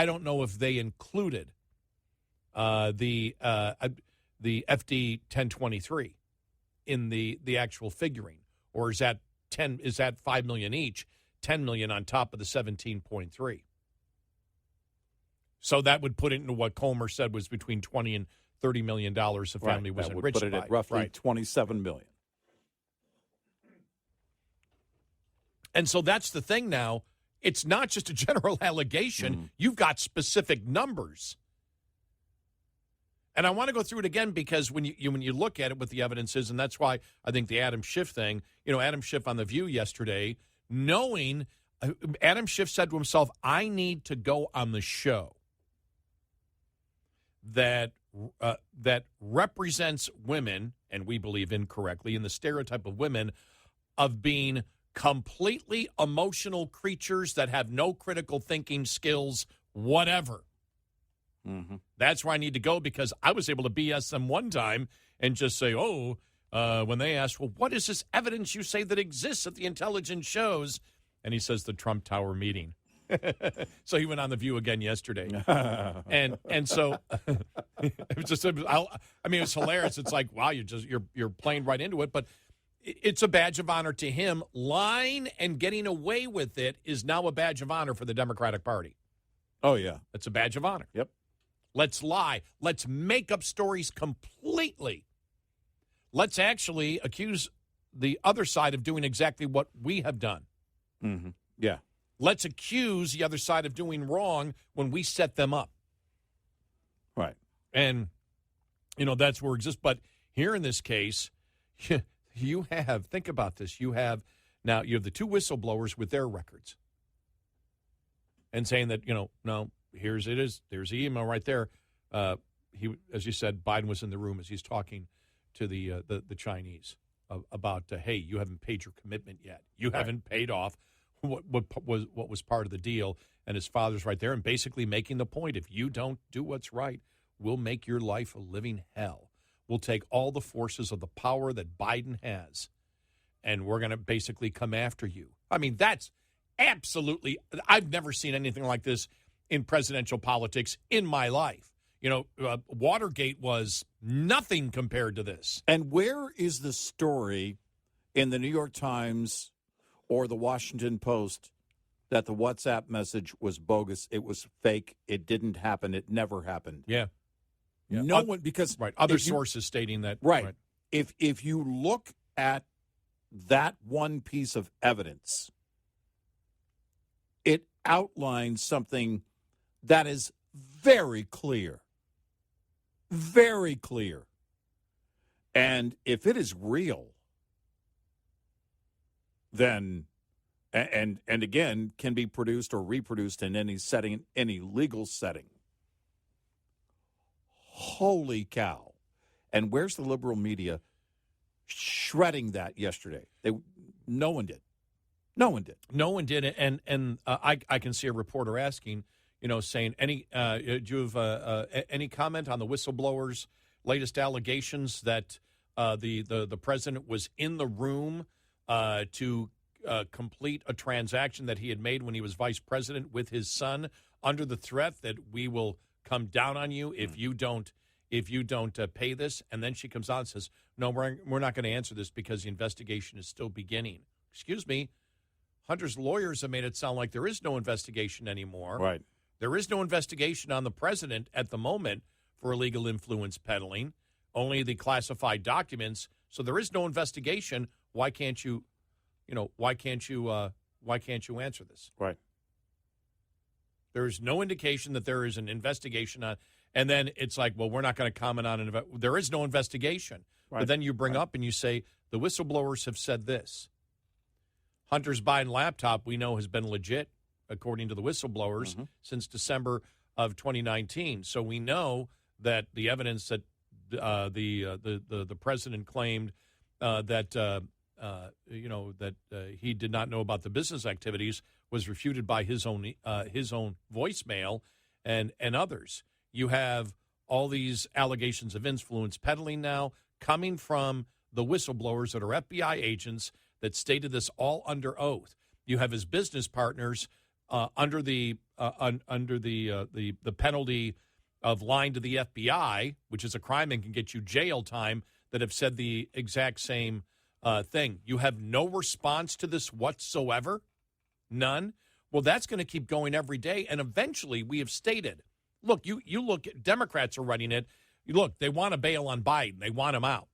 don't know if they included the FD 1023 in the actual figuring, or is that at $5 million each, $10 million on top of the 17.3. So that would put it into what Comer said was between $20 and $30 million the family was that would enriched put it by. at roughly $27 million. And so that's the thing now. It's not just a general allegation. You've got specific numbers. And I want to go through it again because when you look at it, what the evidence is, and that's why I think the Adam Schiff thing, Adam Schiff on The View yesterday, knowing Adam Schiff said to himself, I need to go on the show that represents women, and we believe incorrectly, in the stereotype of women of being completely emotional creatures that have no critical thinking skills, whatever. That's where I need to go because I was able to BS them one time and just say, when they asked, well, what is this evidence you say that exists at the intelligence shows? And he says the Trump Tower meeting. So he went on The View again yesterday. and so it was just, it was hilarious. It's like, wow, you're playing right into it. But it's a badge of honor to him. Lying and getting away with it is now a badge of honor for the Democratic Party. Oh, yeah. It's a badge of honor. Yep. Let's lie. Let's make up stories completely. Let's actually accuse the other side of doing exactly what we have done. Yeah. Let's accuse the other side of doing wrong when we set them up. Right. And, that's where it exists. But here in this case, you have, think about this, you have the two whistleblowers with their records and saying that, no, there's the email right there. As you said, Biden was in the room as he's talking to the Chinese about, hey, you haven't paid your commitment yet. You haven't paid off what was part of the deal. And his father's right there and basically making the point, if you don't do what's right, we'll make your life a living hell. We'll take all the forces of the power that Biden has, and we're going to basically come after you. I mean, that's absolutely – I've never seen anything like this in presidential politics in my life. Watergate was nothing compared to this. And where is the story in the New York Times or the Washington Post that the WhatsApp message was bogus, it was fake, it didn't happen, it never happened? Yeah. No one, because other sources stating that. Right. If you look at that one piece of evidence, it outlines something that is very clear. Very clear. And if it is real, then and again can be produced or reproduced in any setting, any legal setting. Holy cow. And where's the liberal media shredding that yesterday? No one did. No one did. No one did. And I can see a reporter asking, saying, do you have any comment on the whistleblowers' latest allegations that the president was in the room to complete a transaction that he had made when he was vice president with his son under the threat that we will come down on you if you don't pay this? And then she comes out and says, no, we're not going to answer this because the investigation is still beginning. Excuse me. Hunter's lawyers have made it sound like there is no investigation anymore. Right. There is no investigation on the president at the moment for illegal influence peddling, only the classified documents. So there is no investigation. Why can't you answer this? Right. There is no indication that there is an investigation on, and then it's like, well, we're not going to comment on it. There is no investigation. Right. But then you bring up and you say, the whistleblowers have said this. Hunter's Biden laptop, we know, has been legit, according to the whistleblowers, since December of 2019. So we know that the evidence that the president claimed that he did not know about the business activities was refuted by his own voicemail and others. You have all these allegations of influence peddling now coming from the whistleblowers that are FBI agents that stated this all under oath. You have his business partners under the penalty of lying to the FBI, which is a crime and can get you jail time, that have said the exact same thing. You have no response to this whatsoever? None? Well, that's going to keep going every day. And eventually, we have stated, look, you look at Democrats are running it. Look, they want to bail on Biden. They want him out.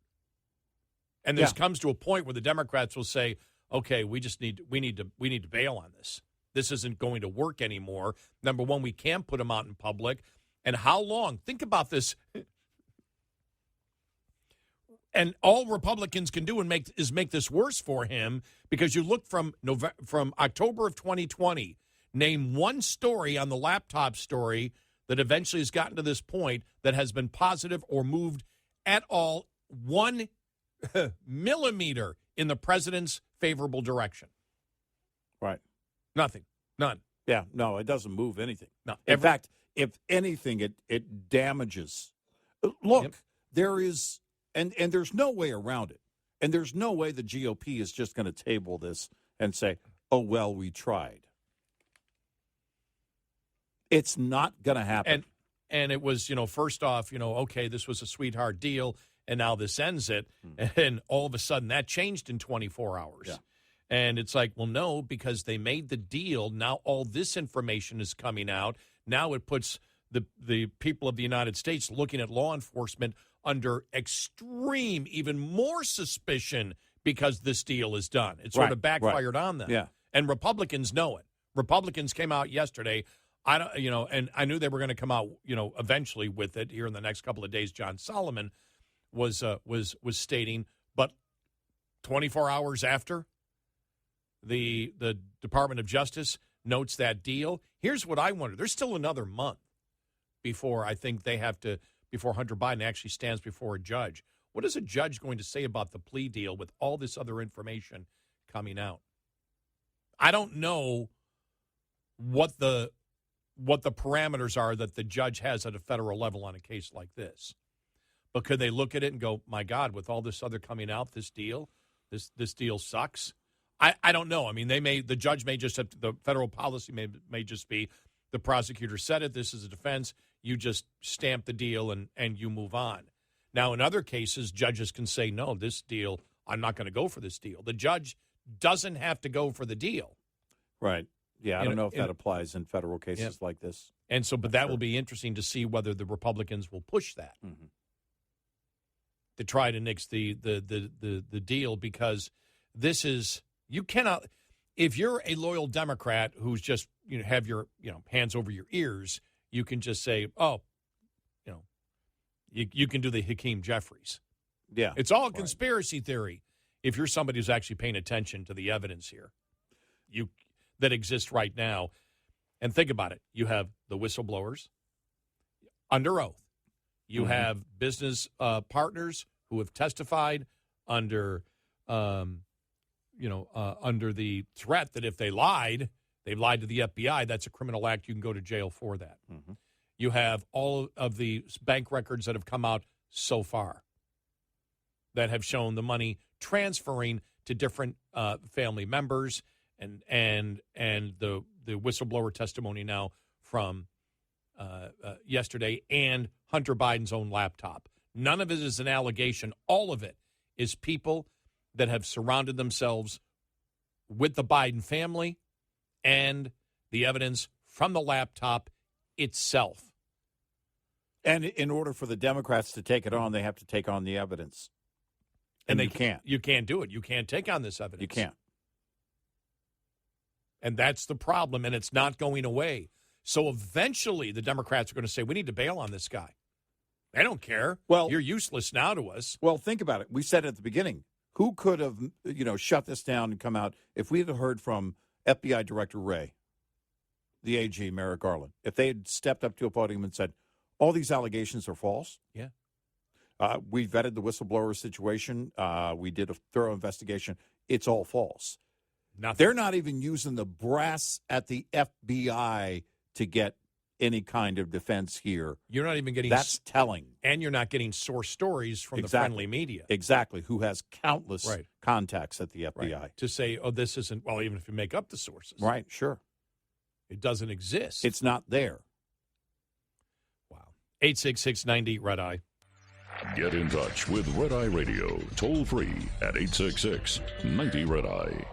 And this comes to a point where the Democrats will say, okay, we need to bail on this. This isn't going to work anymore. Number one, we can't put him out in public. And how long? Think about this. And all Republicans can do is make this worse for him, because you look from October of 2020, name one story on the laptop story that eventually has gotten to this point that has been positive or moved at all 1 millimeter in the president's favorable direction. Right. Nothing. None. Yeah, no, it doesn't move anything. No. In fact, if anything, it damages. Look, there is, and there's no way around it. And there's no way the GOP is just going to table this and say, oh, well, we tried. It's not going to happen. And it was, first off, okay, this was a sweetheart deal, and now this ends it. And all of a sudden that changed in 24 hours. Yeah. And it's like, well, no, because they made the deal. Now all this information is coming out. Now it puts the people of the United States looking at law enforcement under extreme, even more suspicion because this deal is done. It sort of backfired on them. Yeah. And Republicans know it. Republicans came out yesterday. And I knew they were going to come out, eventually with it here in the next couple of days. John Solomon was stating, but 24 hours after the Department of Justice notes that deal. Here's what I wonder: there's still another month before I think before Hunter Biden actually stands before a judge. What is a judge going to say about the plea deal with all this other information coming out? I don't know what the parameters are that the judge has at a federal level on a case like this. But could they look at it and go, my God, with all this other coming out, this deal sucks? I don't know. I mean, the judge may just have, the federal policy may just be, the prosecutor said it, this is a defense, you just stamp the deal and you move on. Now, in other cases, judges can say, no, this deal, I'm not going to go for this deal. The judge doesn't have to go for the deal. Right. Yeah, I don't know if that applies in federal cases like this. And so, but that will be interesting to see whether the Republicans will push that to try to nix the deal, because this is, you cannot, if you're a loyal Democrat who's just, have your, hands over your ears, you can just say, oh, you can do the Hakeem Jeffries. Yeah. It's all a conspiracy theory. If you're somebody who's actually paying attention to the evidence here, that exists right now. And think about it. You have the whistleblowers under oath. You have business partners who have testified under, under the threat that if they've lied to the FBI. That's a criminal act. You can go to jail for that. You have all of the bank records that have come out so far that have shown the money transferring to different family members. And the whistleblower testimony now from yesterday, and Hunter Biden's own laptop. None of it is an allegation. All of it is people that have surrounded themselves with the Biden family and the evidence from the laptop itself. And in order for the Democrats to take it on, they have to take on the evidence. And they can't. You can't do it. You can't take on this evidence. You can't. And that's the problem, and it's not going away. So eventually the Democrats are going to say, we need to bail on this guy. They don't care. Well, you're useless now to us. Well, think about it. We said at the beginning, who could have, shut this down and come out if we had heard from FBI Director Wray, the AG, Merrick Garland, if they had stepped up to a podium and said, all these allegations are false? Yeah. We vetted the whistleblower situation. We did a thorough investigation. It's all false. Nothing. They're not even using the brass at the FBI to get any kind of defense here. You're not even getting... That's telling. And you're not getting source stories from the friendly media. Exactly, who has countless contacts at the FBI. Right. To say, oh, this isn't... Well, even if you make up the sources. Right, sure. It doesn't exist. It's not there. Wow. 866-90 Red Eye. Get in touch with Red Eye Radio, toll free at 866-90-RED-EYE.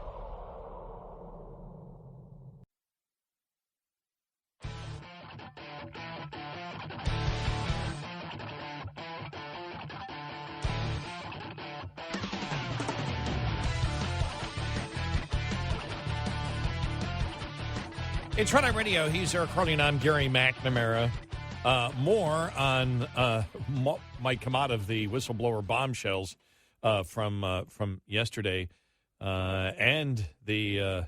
It's Red Eye Radio. He's Eric Carly, and I'm Gary McNamara. More on might come out of the whistleblower bombshells from yesterday, and the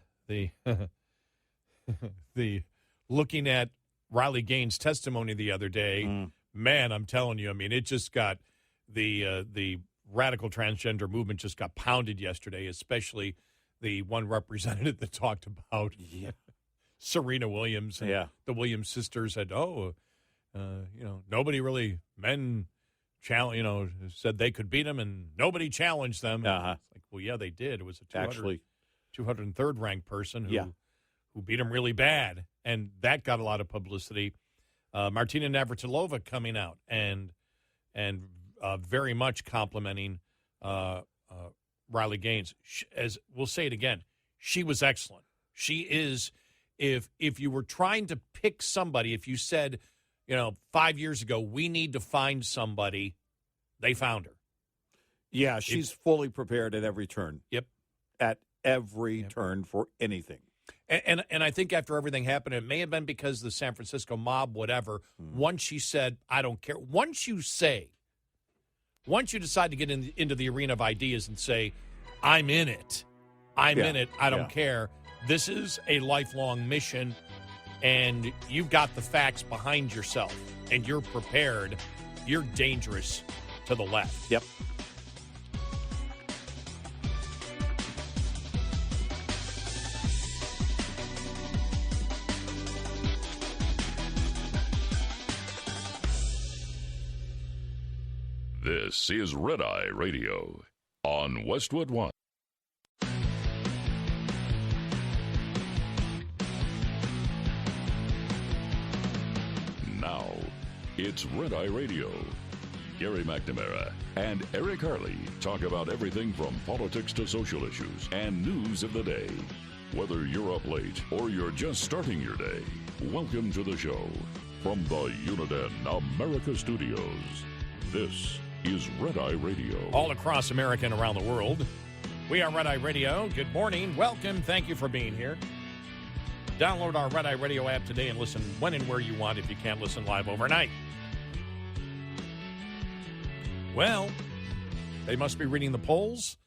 the looking at Riley Gaines' testimony the other day. Man, I'm telling you, I mean, it just got the radical transgender movement just got pounded yesterday, especially the one representative that talked about Serena Williams and the Williams sisters said, nobody really, men said they could beat them and nobody challenged them. It's like, well, yeah, they did. It was a 203rd ranked person who beat them really bad. And that got a lot of publicity. Martina Navratilova coming out and very much complimenting Riley Gaines. As we'll say it again, she was excellent. She is. If you were trying to pick somebody, if you said, 5 years ago, we need to find somebody, they found her. Yeah, she's fully prepared at every turn. Yep. At every turn for anything. And I think after everything happened, it may have been because the San Francisco mob, whatever, once she said, I don't care. Once you decide to get into the arena of ideas and say, I'm in it. I'm in it. I don't care. This is a lifelong mission, and you've got the facts behind yourself, and you're prepared. You're dangerous to the left. Yep. This is Red Eye Radio on Westwood One. Now, it's Red Eye Radio. Gary McNamara and Eric Harley talk about everything from politics to social issues and news of the day. Whether you're up late or you're just starting your day, welcome to the show. From the Uniden America Studios, this is Red Eye Radio. All across America and around the world, we are Red Eye Radio. Good morning. Welcome. Thank you for being here. Download our Red Eye Radio app today and listen when and where you want if you can't listen live overnight. Well, they must be reading the polls.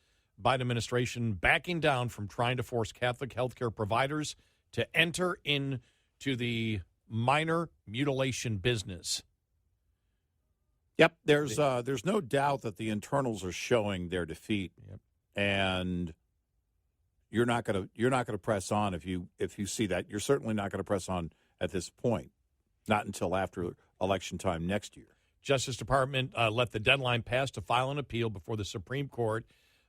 Biden administration backing down from trying to force Catholic healthcare providers to enter into the minor mutilation business. Yep, there's no doubt that the internals are showing their defeat, and you're not gonna press on if you see that. You're certainly not going to press on at this point, not until after election time next year. Justice Department let the deadline pass to file an appeal before the Supreme Court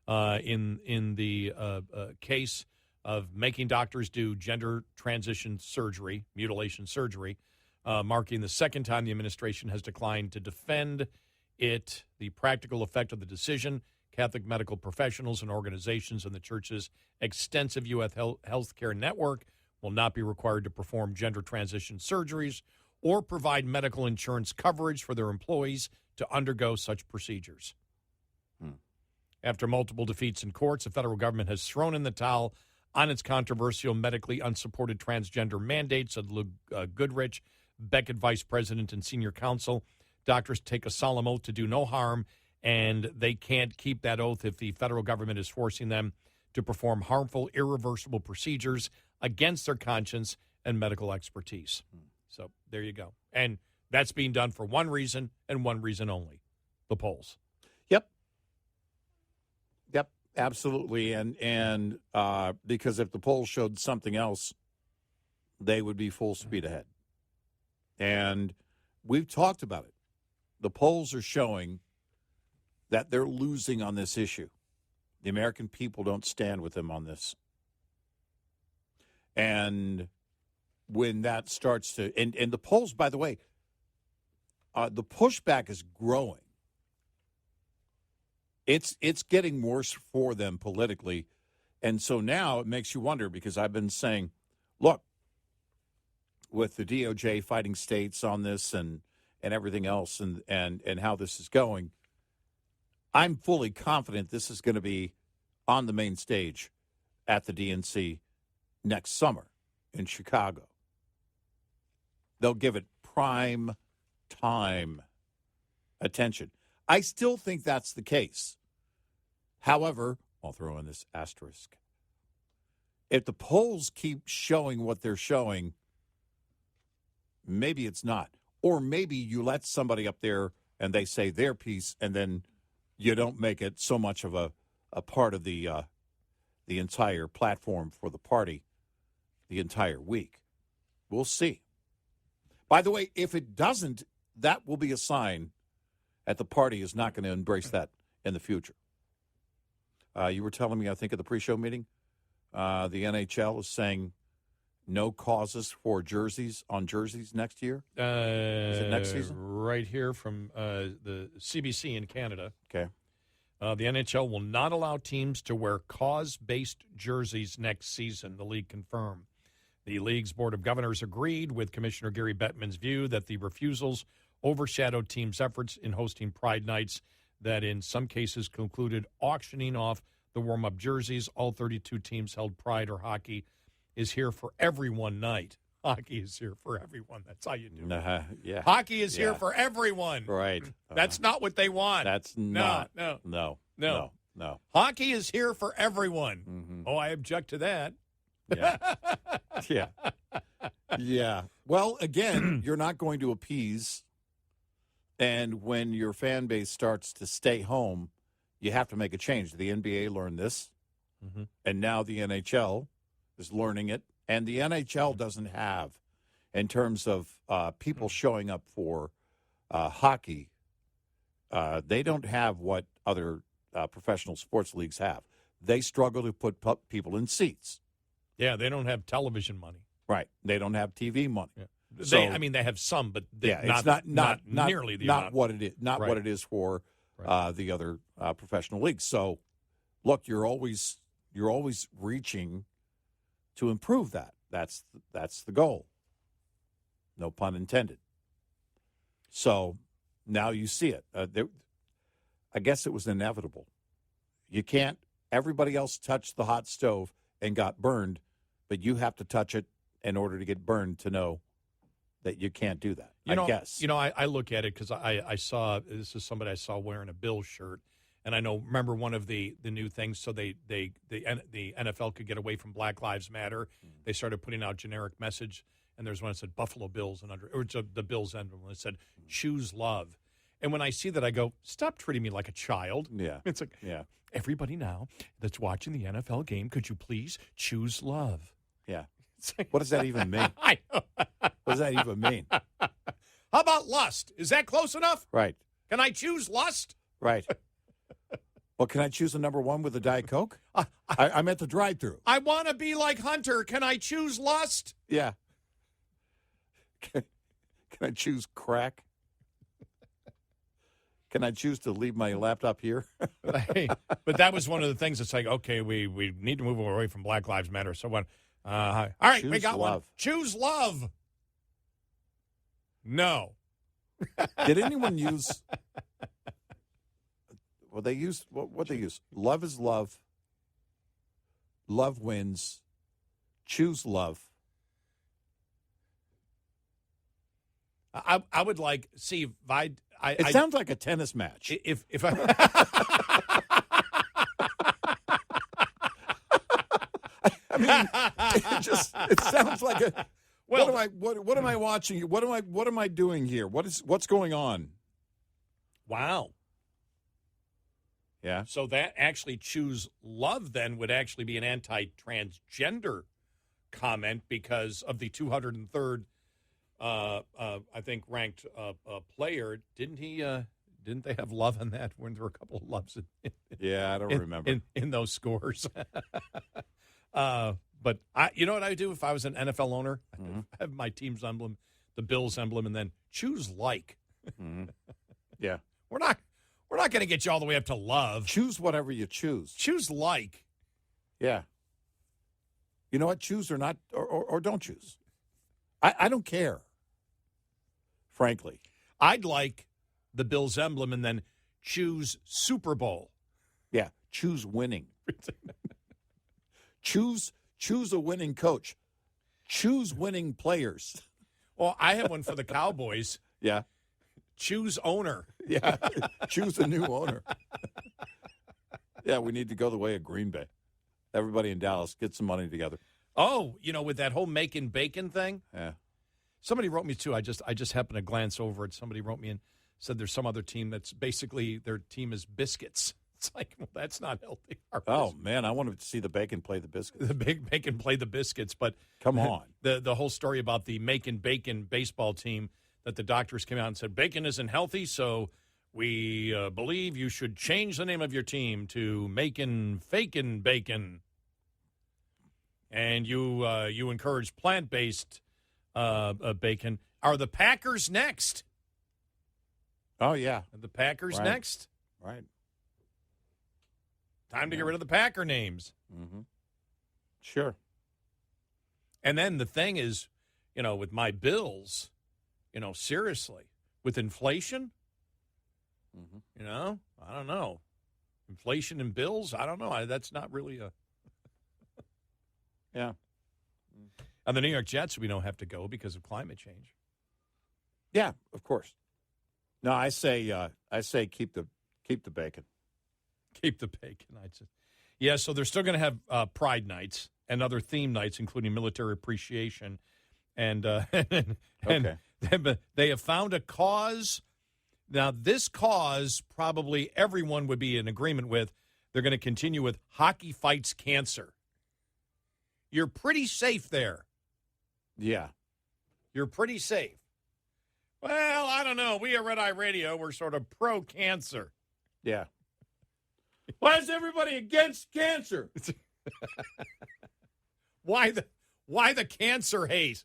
in the case of making doctors do gender transition surgery, mutilation surgery, marking the second time the administration has declined to defend it. The practical effect of the decision, Catholic medical professionals and organizations in the Church's extensive U.S. healthcare network will not be required to perform gender transition surgeries or provide medical insurance coverage for their employees to undergo such procedures. After multiple defeats in courts, the federal government has thrown in the towel on its controversial medically unsupported transgender mandate, said Lou Goodrich, Beckett vice president and senior counsel. Doctors take a solemn oath to do no harm, and they can't keep that oath if the federal government is forcing them to perform harmful, irreversible procedures against their conscience and medical expertise. So there you go. And that's being done for one reason and one reason only, the polls. Yep, absolutely. And because if the polls showed something else, they would be full speed ahead. And we've talked about it. The polls are showing that they're losing on this issue. The American people don't stand with them on this. And when that starts to, and the polls, by the way, the pushback is growing It's getting worse for them politically. And so now it makes you wonder, because I've been saying, look, with the DOJ fighting states on this and everything else and how this is going, I'm fully confident this is going to be on the main stage at the DNC next summer in Chicago. They'll give it prime time attention. I still think that's the case. However, I'll throw in this asterisk. If the polls keep showing what they're showing, maybe it's not. Or maybe you let somebody up there and they say their piece, and then you don't make it so much of a part of the entire platform for the party the entire week. We'll see. By the way, if it doesn't, that will be a sign that the party is not going to embrace that in the future. You were telling me, I think, at the pre-show meeting, the NHL is saying no causes for jerseys next year? Is it next season? Right here from the CBC in Canada. Okay. The NHL will not allow teams to wear cause-based jerseys next season, the league confirmed. The league's Board of Governors agreed with Commissioner Gary Bettman's view that the refusals overshadowed teams' efforts in hosting Pride Nights that in some cases concluded auctioning off the warm-up jerseys. All 32 teams held Pride or Hockey is Here for Everyone night. Hockey is here for everyone. That's how you do it. Yeah. Hockey is here for everyone. Right. That's not what they want. That's not. No. Hockey is here for everyone. Mm-hmm. Oh, I object to that. Yeah. Yeah. Yeah. Well, again, you're not going to appease. And when your fan base starts to stay home, you have to make a change. The NBA learned this, and now the NHL is learning it. And the NHL doesn't have, in terms of people showing up for hockey, they don't have what other professional sports leagues have. They struggle to put people in seats. Yeah, they don't have television money. Right. They don't have TV money. Yeah. So, they have some, but it's not nearly the not amount. what it is. Not Right. what it is for Right. the other professional leagues. So, look, you're always reaching to improve that. That's the goal. No pun intended. So now you see it. I guess it was inevitable. You can't. Everybody else touched the hot stove and got burned, but you have to touch it in order to get burned to know that you can't do that. I guess. I look at it because I saw, this is somebody I saw wearing a Bills shirt, and I remember one of the new things, so the NFL could get away from Black Lives Matter. They started putting out generic message, and there's one that said Buffalo Bills, or it's the Bills emblem, and it said, choose love. And when I see that, I go, stop treating me like a child. Yeah. It's like, yeah. Everybody now that's watching the NFL game, could you please choose love? Yeah. What does that even mean? I know. What does that even mean? How about lust? Is that close enough? Right. Can I choose lust? Right. Well, can I choose a number one with a Diet Coke? I'm at the drive-thru. I want to be like Hunter. Can I choose lust? Yeah. Can I choose crack? Can I choose to leave my laptop here? But that was one of the things that's like, okay, we need to move away from Black Lives Matter. So what? All right, we got love. one. Choose love. No. Did anyone use? Well, they used what they use. Love is love. Love wins. Choose love. I would like see if It sounds like a tennis match. If I. I mean, it sounds like a. Well, what am I watching? What am I doing here? What's going on? Wow. Yeah. So that actually choose love then would actually be an anti-transgender comment because of the 203rd, I think, ranked player. Didn't he? Didn't they have love in that? Weren't there a couple of loves? Yeah, I don't remember in those scores. But you know what I would do if I was an NFL owner? Mm-hmm. I'd have my team's emblem, the Bills emblem, and then choose like. Mm-hmm. Yeah. We're We're not going to get you all the way up to love. Choose whatever you choose. Choose like. Yeah. You know what? Choose or not, or don't choose. I don't care, frankly. I'd like the Bills emblem and then choose Super Bowl. Yeah, choose winning. choose a winning coach. Choose winning players. Well, I have one for the Cowboys. Yeah. Choose owner. Yeah, choose a new owner. Yeah, we need to go the way of Green Bay. Everybody in Dallas, get some money together. Oh, with that whole making bacon thing? Yeah. Somebody wrote me, too. I just happened to glance over it. Somebody wrote me and said there's some other team that's basically their team is biscuits. It's like, well, that's not healthy. Oh, man, I wanted to see the bacon play the biscuits. The big bacon play the biscuits, but come on. The whole story about the making bacon baseball team that the doctors came out and said bacon isn't healthy, so we believe you should change the name of your team to Making Fakin' Bacon. And you encourage plant-based bacon. Are the Packers next? Oh, yeah. Are the Packers Right. next? Right. Time to get rid of the Packer names. Mm-hmm. Sure. And then the thing is, with my bills, seriously, with inflation, Mm-hmm. I don't know. Inflation and bills, I don't know. That's not really a... Yeah. And the New York Jets, we don't have to go because of climate change. Yeah, of course. No, I say keep the bacon. Keep the bacon. Yeah, so they're still going to have Pride nights and other theme nights, including military appreciation. And, Okay. they have found a cause. Now, this cause probably everyone would be in agreement with. They're going to continue with Hockey Fights Cancer. You're pretty safe there. Yeah. You're pretty safe. Well, I don't know. We at Red Eye Radio, we're sort of pro-cancer. Yeah. Why is everybody against cancer? Why the cancer hate?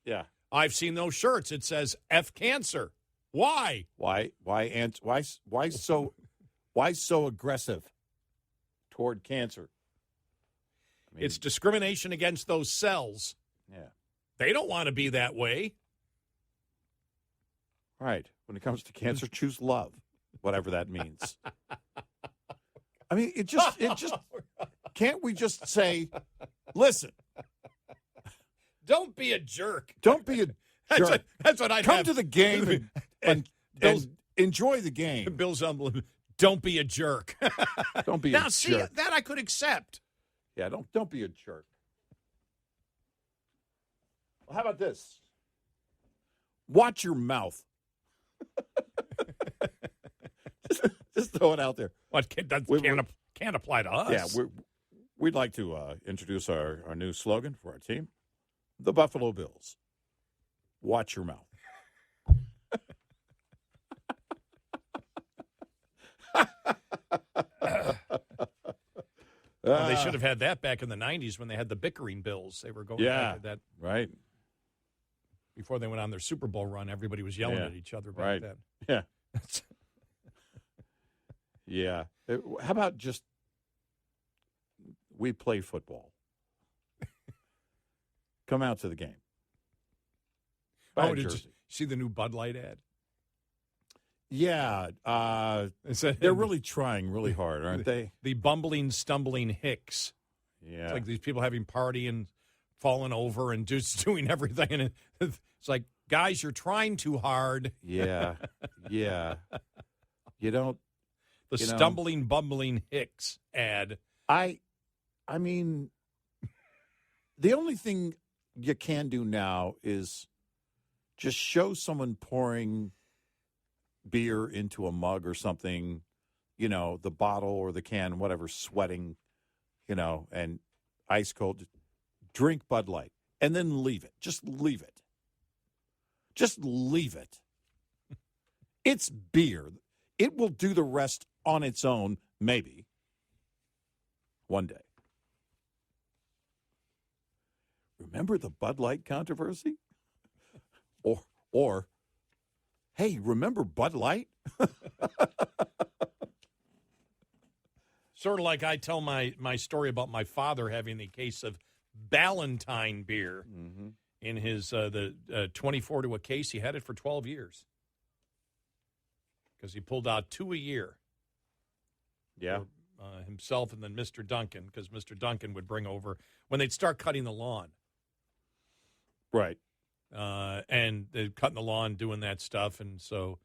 Yeah. I've seen those shirts. It says F cancer. Why? Why so aggressive toward cancer? I mean, It's discrimination against those cells. yeah. They don't want to be that way. Right. When it comes to cancer, choose love, whatever that means. I mean, it just can't we just say, listen, Don't be a jerk. don't be a jerk. That's what I'd Come have. to the game and enjoy the game. Bill's emblem. Don't be a jerk. Don't be now, a see, jerk. that I could accept. Yeah, don't be a jerk. Well, how about this? Watch your mouth. just throw it out there. What can't apply to us. Yeah, we'd like to introduce our new slogan for our team, the Buffalo Bills. Watch your mouth. Well, they should have had that back in the 90s when they had the bickering Bills. They were going back to that. Right. Before they went on their Super Bowl run, everybody was yelling at each other back Right. then. Yeah. Yeah. How about just we play football? Come out to the game. Buy a Did you jersey. see the new Bud Light ad? Yeah. They're really trying really hard, aren't they? The bumbling, stumbling hicks. Yeah. It's like these people having party and falling over and just doing everything. And it's like, guys, you're trying too hard. Yeah. Yeah. You don't. The You know. stumbling, bumbling hicks ad. I mean, the only thing you can do now is just show someone pouring beer into a mug or something, the bottle or the can, whatever, sweating, and ice cold. Drink Bud Light and then leave it. Just leave it. Just leave it. It's beer. It will do the rest on its own, maybe, one day. Remember the Bud Light controversy? Or hey, remember Bud Light? Sort of like I tell my story about my father having the case of Ballantine beer in his the 24 to a case. He had it for 12 years because he pulled out 2 a year. Yeah. For, himself and then Mr. Duncan, because Mr. Duncan would bring over when they'd start cutting the lawn. Right. And they're cutting the lawn, doing that stuff. And so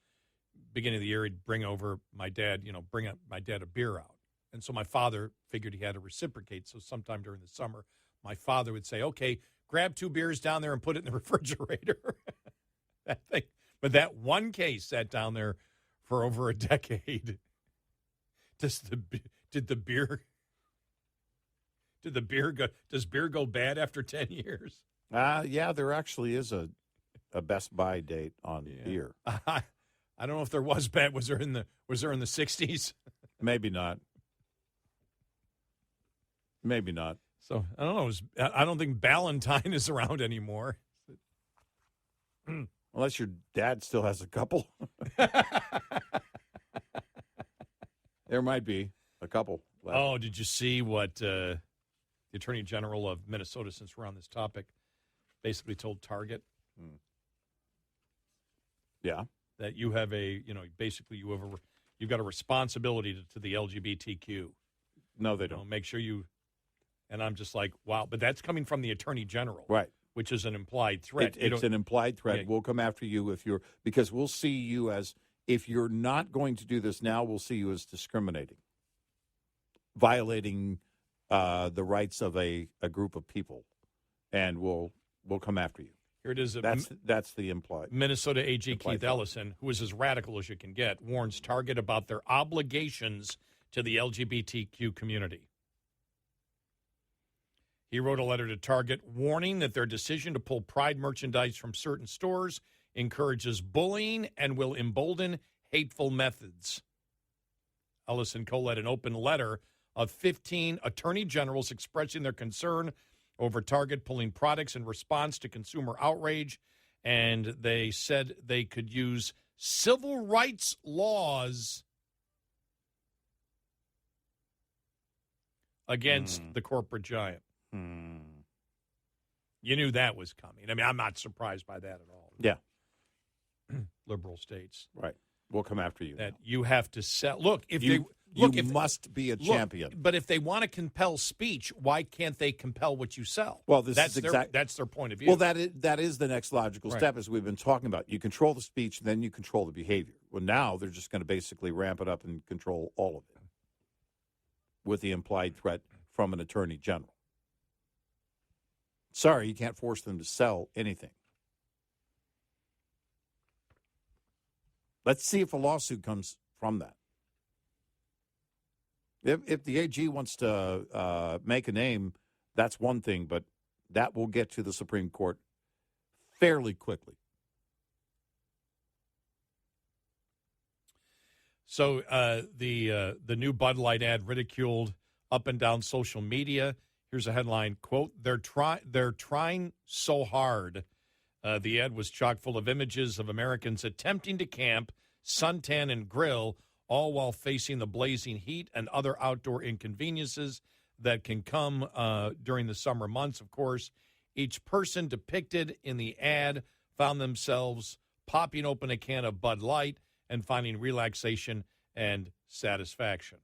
beginning of the year, he'd bring over my dad, bring up my dad a beer out. And so my father figured he had to reciprocate. So sometime during the summer, my father would say, okay, grab 2 beers down there and put it in the refrigerator. That thing. But that one case sat down there for over a decade. Does beer go bad after 10 years? Yeah, there actually is a Best Buy date on beer. I don't know if there was bad. Was there in the 60s? Maybe not. Maybe not. So I don't know. I don't think Ballantine is around anymore. Unless your dad still has a couple. There might be a couple left. Oh, did you see what the Attorney General of Minnesota, since we're on this topic, basically told Target? Yeah. That you have you've got a responsibility to the LGBTQ. No, they don't. Make sure you, and I'm just like, wow, but that's coming from the Attorney General. Right. Which is an implied threat. It's an implied threat. Yeah. We'll come after you because we'll see you as, if you're not going to do this now, we'll see you as discriminating, violating the rights of a group of people, and we'll come after you. Here it is. That's the implied. Minnesota AG Keith Ellison, who is as radical as you can get, warns Target about their obligations to the LGBTQ community. He wrote a letter to Target warning that their decision to pull Pride merchandise from certain stores encourages bullying and will embolden hateful methods. Ellison co-led an open letter of 15 attorney generals expressing their concern over Target pulling products in response to consumer outrage, and they said they could use civil rights laws against the corporate giant. You knew that was coming. I mean, I'm not surprised by that at all. Yeah. Liberal states. Right. We'll come after you. That you have to sell. Look, if you if must be a champion. But if they want to compel speech, why can't they compel what you sell? Well, that's their point of view. Well, that is the next logical step, as we've been talking about. You control the speech, then you control the behavior. Well, now they're just going to basically ramp it up and control all of it with the implied threat from an attorney general. Sorry, you can't force them to sell anything. Let's see if a lawsuit comes from that. If the AG wants to make a name, that's one thing, but that will get to the Supreme Court fairly quickly. So the new Bud Light ad ridiculed up and down social media. Here's a headline, quote, they're trying so hard. The ad was chock full of images of Americans attempting to camp, suntan, and grill, all while facing the blazing heat and other outdoor inconveniences that can come during the summer months, of course. Each person depicted in the ad found themselves popping open a can of Bud Light and finding relaxation and satisfaction.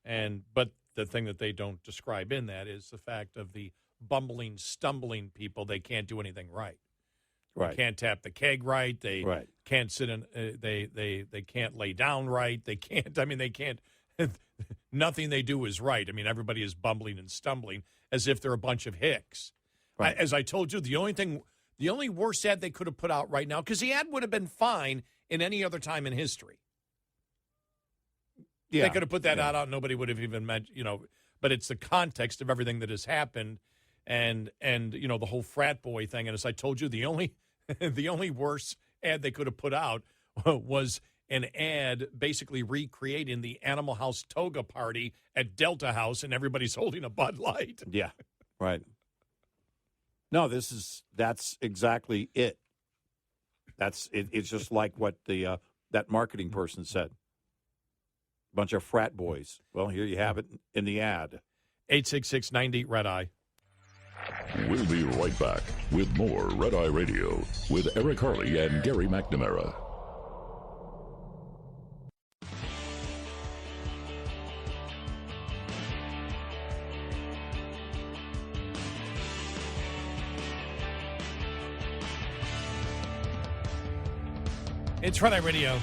But the thing that they don't describe in that is the fact of the bumbling, stumbling people. They can't do anything right. Right. They can't tap the keg right. They can't sit in. They can't lay down right. They can't. I mean, they can't. Nothing they do is right. I mean, everybody is bumbling and stumbling as if they're a bunch of hicks. Right. As I told you, the only worst ad they could have put out right now, because the ad would have been fine in any other time in history. Yeah, they could have put that out. Nobody would have even mentioned, but it's the context of everything that has happened and the whole frat boy thing. And as I told you, the only worse ad they could have put out was an ad basically recreating the Animal House toga party at Delta House, and everybody's holding a Bud Light. Yeah, right. No, that's exactly it. That's it. It's just like what that marketing person said. Bunch of frat boys. Well, here you have it in the ad. 866-90 Red Eye. We'll be right back with more Red Eye Radio with Eric Harley and Gary McNamara. It's Red Eye Radio.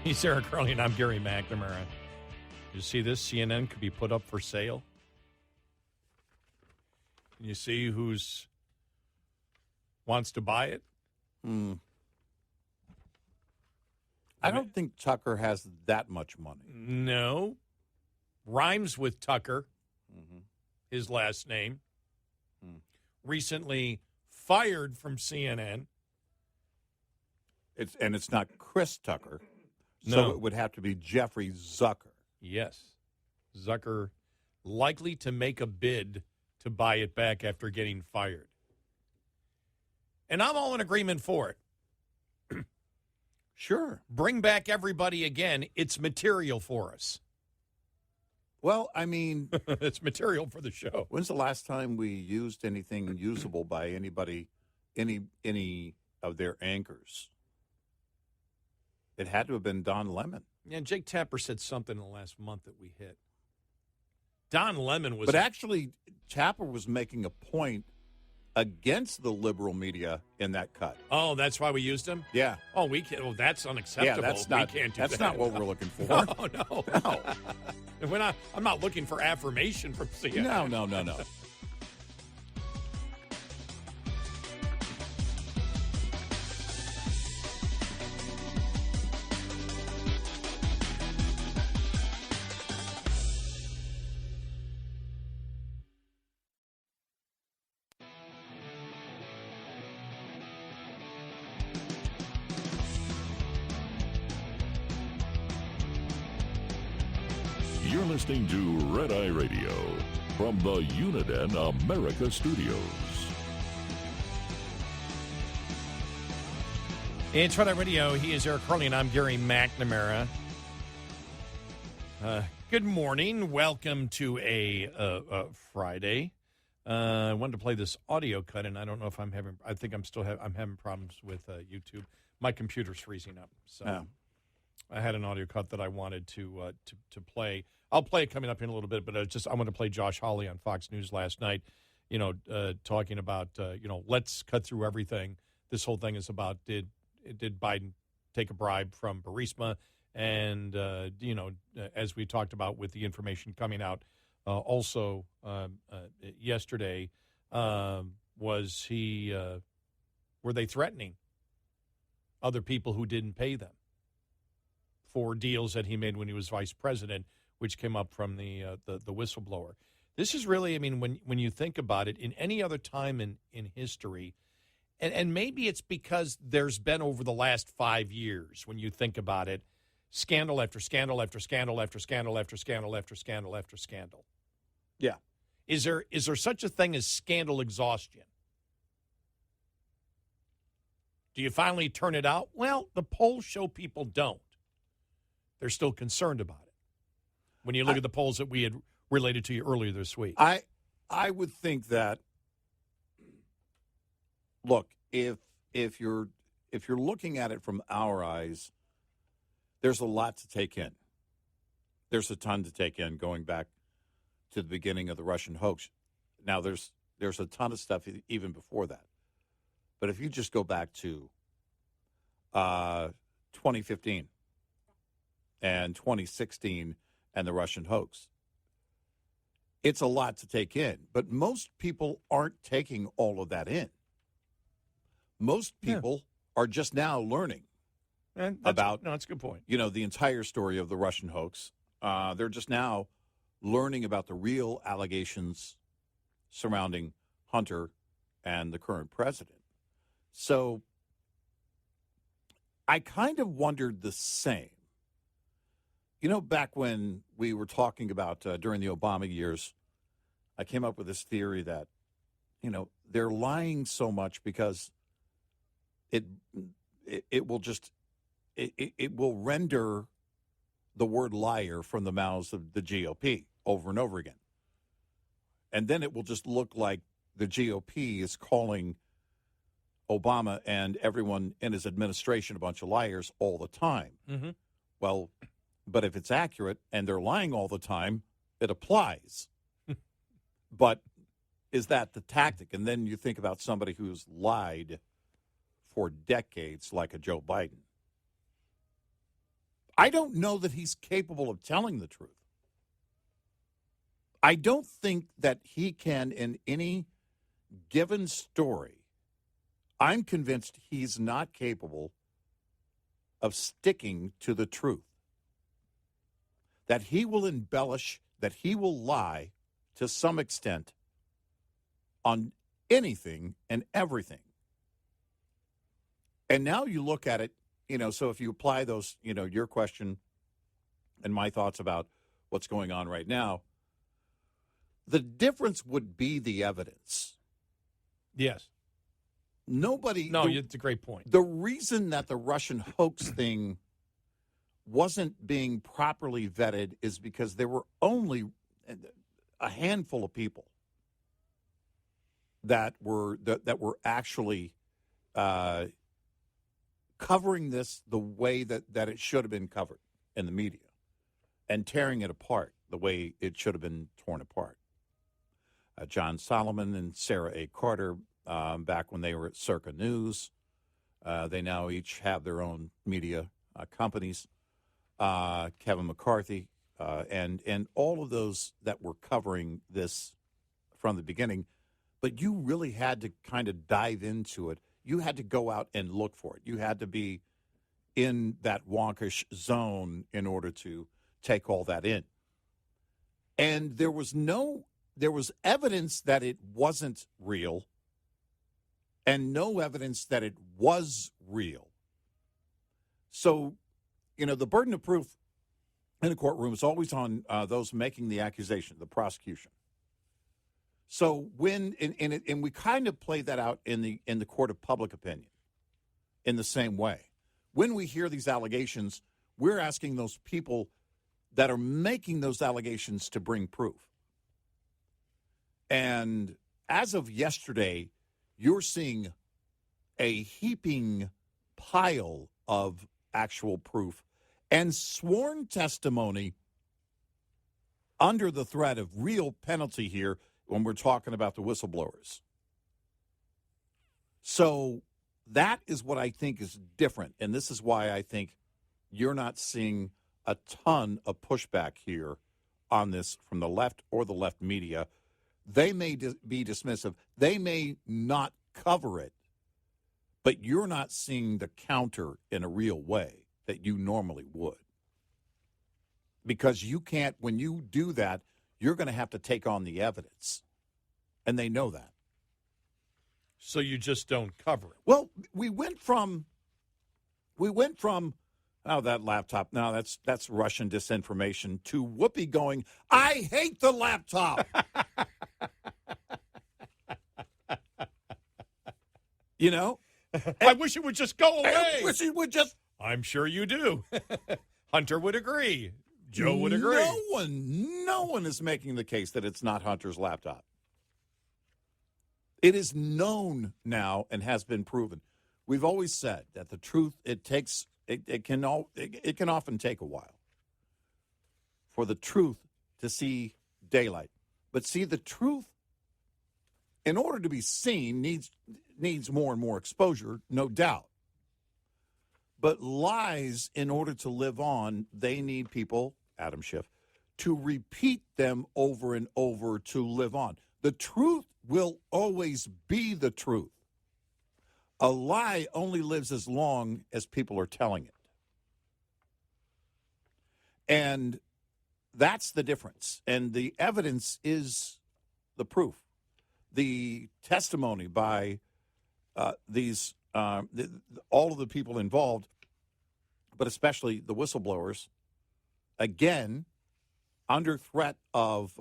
He's Eric Harley, and I'm Gary McNamara. You see this? CNN could be put up for sale. Can you see who's wants to buy it? I don't think Tucker has that much money. No. Rhymes with Tucker, his last name. Recently fired from CNN. It's not Chris Tucker, so No. it would have to be Jeffrey Zucker. Yes. Zucker likely to make a bid to buy it back after getting fired. And I'm all in agreement for it. Sure. Bring back everybody again. It's material for us. Well, I mean, It's material for the show. when's the last time we used anything usable by anybody, any of their anchors? It had to have been Don Lemon. Yeah, Jake Tapper said something in the last month that we hit. Don Lemon was... But actually, Tapper was making a point against the liberal media in that cut. Oh, that's why we used him? Yeah. Oh, we can't. Well, that's unacceptable. Yeah, that's not, we can't do that's that. not what we're looking for. No. No. I'm not looking for affirmation from CNN. No. You're listening to Red Eye Radio from the Uniden America Studios. It's Red Eye Radio. He is Eric Harley, and I'm Gary McNamara. Good morning. Welcome to a Friday. I wanted to play this audio cut, and I don't know if I'm having. I think I'm having problems with YouTube. My computer's freezing up, so Yeah. I had an audio cut that I wanted to play. I'll play it coming up in a little bit, but I want to play Josh Hawley on Fox News last night. Talking about let's cut through everything. This whole thing is about did Biden take a bribe from Burisma, and as we talked about with the information coming out also yesterday, were they threatening other people who didn't pay them for deals that he made when he was vice president, which came up from the whistleblower. This is really, I mean, when you think about it, in any other time in history, and maybe it's because there's been over the last 5 years, when you think about it, scandal after scandal after scandal after scandal after scandal after scandal after scandal. Yeah. Is there such a thing as scandal exhaustion? Do you finally turn it out? Well, the polls show people don't. They're still concerned about it. When you look at the polls that we had related to you earlier this week. I would think that, look, if you're looking at it from our eyes, there's a lot to take in. There's a ton to take in going back to the beginning of the Russian hoax. Now, there's a ton of stuff even before that. But if you just go back to 2015 and 2016 and the Russian hoax, it's a lot to take in. But most people aren't taking all of that in. Most people are just now learning about that's a good point. The entire story of the Russian hoax. They're just now learning about the real allegations surrounding Hunter and the current president. So I kind of wondered the same. Back when we were talking about during the Obama years, I came up with this theory that, they're lying so much because it will just it will render the word liar from the mouths of the GOP over and over again. And then it will just look like the GOP is calling Obama and everyone in his administration a bunch of liars all the time. Mm-hmm. Well, but if it's accurate and they're lying all the time, it applies. But is that the tactic? And then you think about somebody who's lied for decades, like a Joe Biden. I don't know that he's capable of telling the truth. I don't think that he can, in any given story, I'm convinced he's not capable of sticking to the truth. That he will embellish, that he will lie to some extent on anything and everything. And now you look at it, so if you apply those, your question and my thoughts about what's going on right now, the difference would be the evidence. Yes. No, it's a great point. The reason that the Russian hoax thing wasn't being properly vetted is because there were only a handful of people that were actually covering this the way that it should have been covered in the media and tearing it apart the way it should have been torn apart. John Solomon and Sarah A. Carter, back when they were at Circa News, they now each have their own media companies. Kevin McCarthy, and all of those that were covering this from the beginning. But you really had to kind of dive into it. You had to go out and look for it. You had to be in that wonkish zone in order to take all that in. And there was evidence that it wasn't real and no evidence that it was real. So, the burden of proof in a courtroom is always on those making the accusation, the prosecution. So when and we kind of play that out in the court of public opinion in the same way. When we hear these allegations, we're asking those people that are making those allegations to bring proof. And as of yesterday, you're seeing a heaping pile of actual proof and sworn testimony under the threat of real penalty here when we're talking about the whistleblowers. So that is what I think is different, and this is why I think you're not seeing a ton of pushback here on this from the left or the left media. They may be dismissive. They may not cover it, but you're not seeing the counter in a real way that you normally would. Because you can't, when you do that, you're going to have to take on the evidence. And they know that. So you just don't cover it. Well, we went from that laptop, no, that's Russian disinformation, to Whoopi going, I hate the laptop. I wish it would just go away. I wish it would just. I'm sure you do. Hunter would agree. Joe would agree. No one is making the case that it's not Hunter's laptop. It is known now and has been proven. We've always said that the truth, it can often take a while for the truth to see daylight. But see, the truth, in order to be seen, needs more and more exposure, no doubt. But lies, in order to live on, they need people, Adam Schiff, to repeat them over and over to live on. The truth will always be the truth. A lie only lives as long as people are telling it. And that's the difference. And the evidence is the proof. The testimony by all of the people involved, but especially the whistleblowers, again, under threat of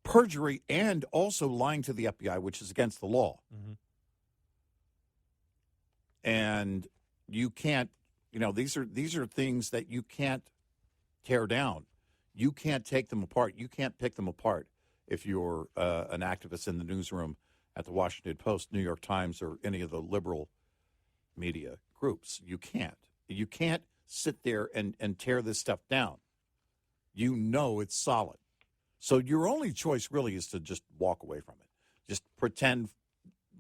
perjury and also lying to the FBI, which is against the law. Mm-hmm. And you can't You know, these are things that you can't tear down. You can't take them apart. You can't pick them apart if you're an activist in the newsroom at the Washington Post, New York Times, or any of the liberal media groups. You can't. You can't sit there and tear this stuff down. You know it's solid. So your only choice really is to just walk away from it. Just pretend,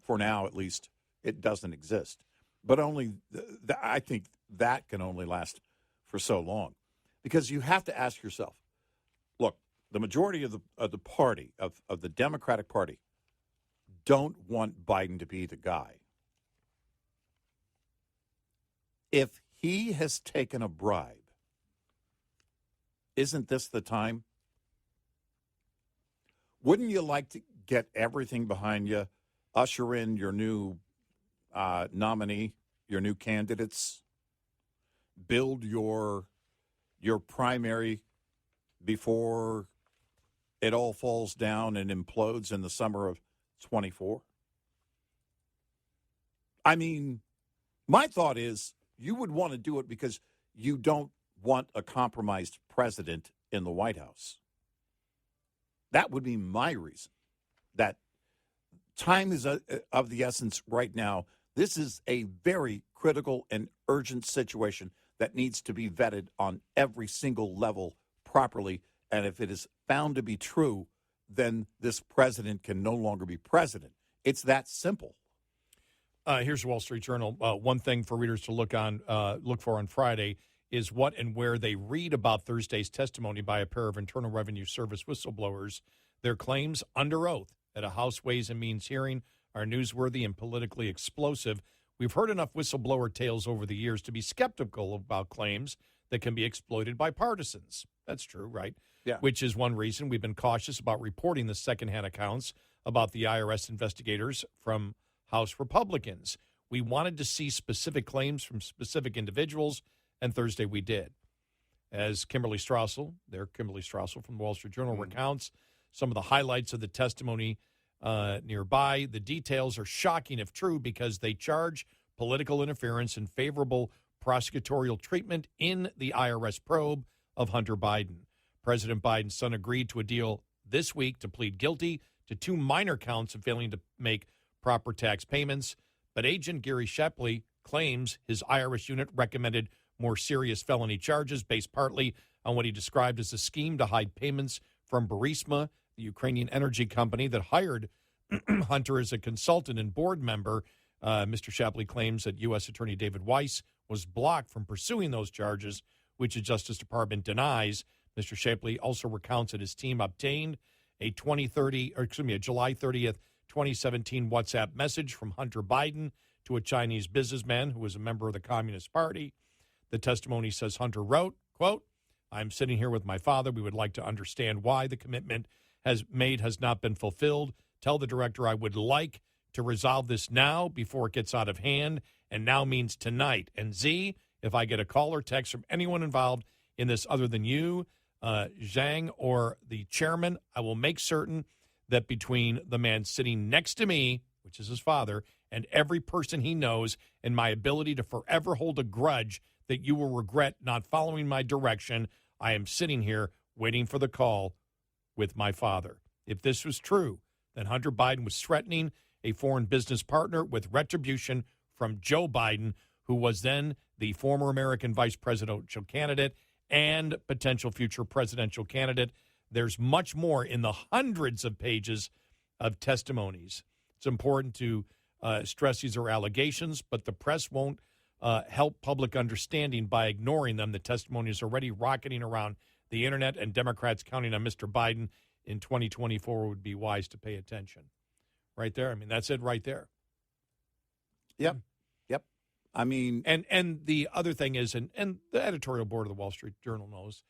for now at least, it doesn't exist. But I think that can only last for so long. Because you have to ask yourself, look, the majority of the party, of the Democratic Party, don't want Biden to be the guy. If he has taken a bribe, isn't this the time? Wouldn't you like to get everything behind you, usher in your new nominee, your new candidates, build your primary before it all falls down and implodes in the summer of 24? I mean, my thought is you would want to do it because you don't want a compromised president in the White House. That would be my reason. That time is of the essence right now. This is a very critical and urgent situation that needs to be vetted on every single level properly. And if it is found to be true, then this president can no longer be president. It's that simple. Here's the Wall Street Journal. One thing for readers to look for on Friday is what and where they read about Thursday's testimony by a pair of Internal Revenue Service whistleblowers. Their claims under oath at a House Ways and Means hearing are newsworthy and politically explosive. We've heard enough whistleblower tales over the years to be skeptical about claims that can be exploited by partisans. That's true, right? Yeah. Which is one reason we've been cautious about reporting the secondhand accounts about the IRS investigators from House Republicans. We wanted to see specific claims from specific individuals, and Thursday we did. As Kimberly Strassel from the Wall Street Journal recounts some of the highlights of the testimony nearby, the details are shocking if true because they charge political interference and favorable prosecutorial treatment in the IRS probe of Hunter Biden. President Biden's son agreed to a deal this week to plead guilty to 2 minor counts of failing to make proper tax payments, but Agent Gary Shepley claims his IRS unit recommended more serious felony charges based partly on what he described as a scheme to hide payments from Burisma, the Ukrainian energy company that hired Hunter as a consultant and board member. Mr. Shapley claims that U.S. Attorney David Weiss was blocked from pursuing those charges, which the Justice Department denies. Mr. Shapley also recounts that his team obtained a July 30th, 2017 WhatsApp message from Hunter Biden to a Chinese businessman who was a member of the Communist Party. The testimony says Hunter wrote, quote, "I'm sitting here with my father. We would like to understand why the commitment has not been fulfilled. Tell the director I would like to resolve this now before it gets out of hand, and now means tonight. And Z, if I get a call or text from anyone involved in this other than you, Zhang, or the chairman, I will make certain that between the man sitting next to me, which is his father, and every person he knows, and my ability to forever hold a grudge that you will regret not following my direction, I am sitting here waiting for the call with my father." If this was true, then Hunter Biden was threatening a foreign business partner with retribution from Joe Biden, who was then the former American vice presidential candidate and potential future presidential candidate. There's much more in the hundreds of pages of testimonies. It's important to stress these are allegations, but the press won't help public understanding by ignoring them. The testimony is already rocketing around the internet, and Democrats counting on Mr. Biden in 2024 would be wise to pay attention. Right there. I mean, that's it right there. Yep. I mean, and the other thing is, and the editorial board of the Wall Street Journal knows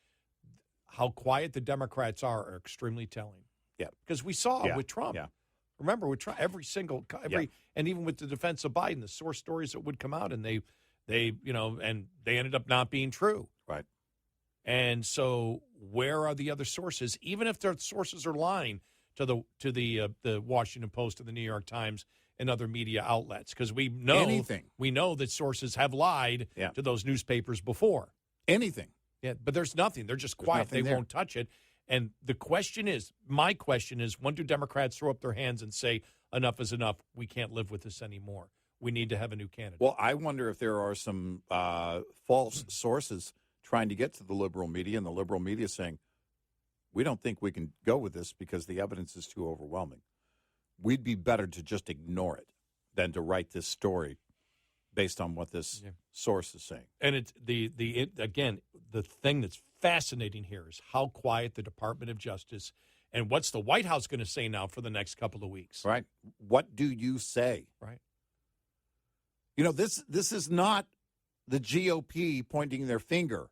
how quiet the Democrats are extremely telling. Yeah, because we saw with Trump. Yeah. Remember, with Trump, and even with the defense of Biden, the source stories that would come out, and they ended up not being true. Right. And so, where are the other sources? Even if their sources are lying to the Washington Post or the New York Times, and other media outlets, because we know that sources have lied to those newspapers before. Anything. Yeah, but there's nothing. They're just quiet. They won't touch it. And my question is, when do Democrats throw up their hands and say, enough is enough, we can't live with this anymore? We need to have a new candidate. Well, I wonder if there are some false sources trying to get to the liberal media, and the liberal media saying, we don't think we can go with this because the evidence is too overwhelming. We'd be better to just ignore it than to write this story based on what this source is saying. And it's again, the thing that's fascinating here is how quiet the Department of Justice and what's the White House going to say now for the next couple of weeks. Right. What do you say? Right. You know, this is not the GOP pointing their finger.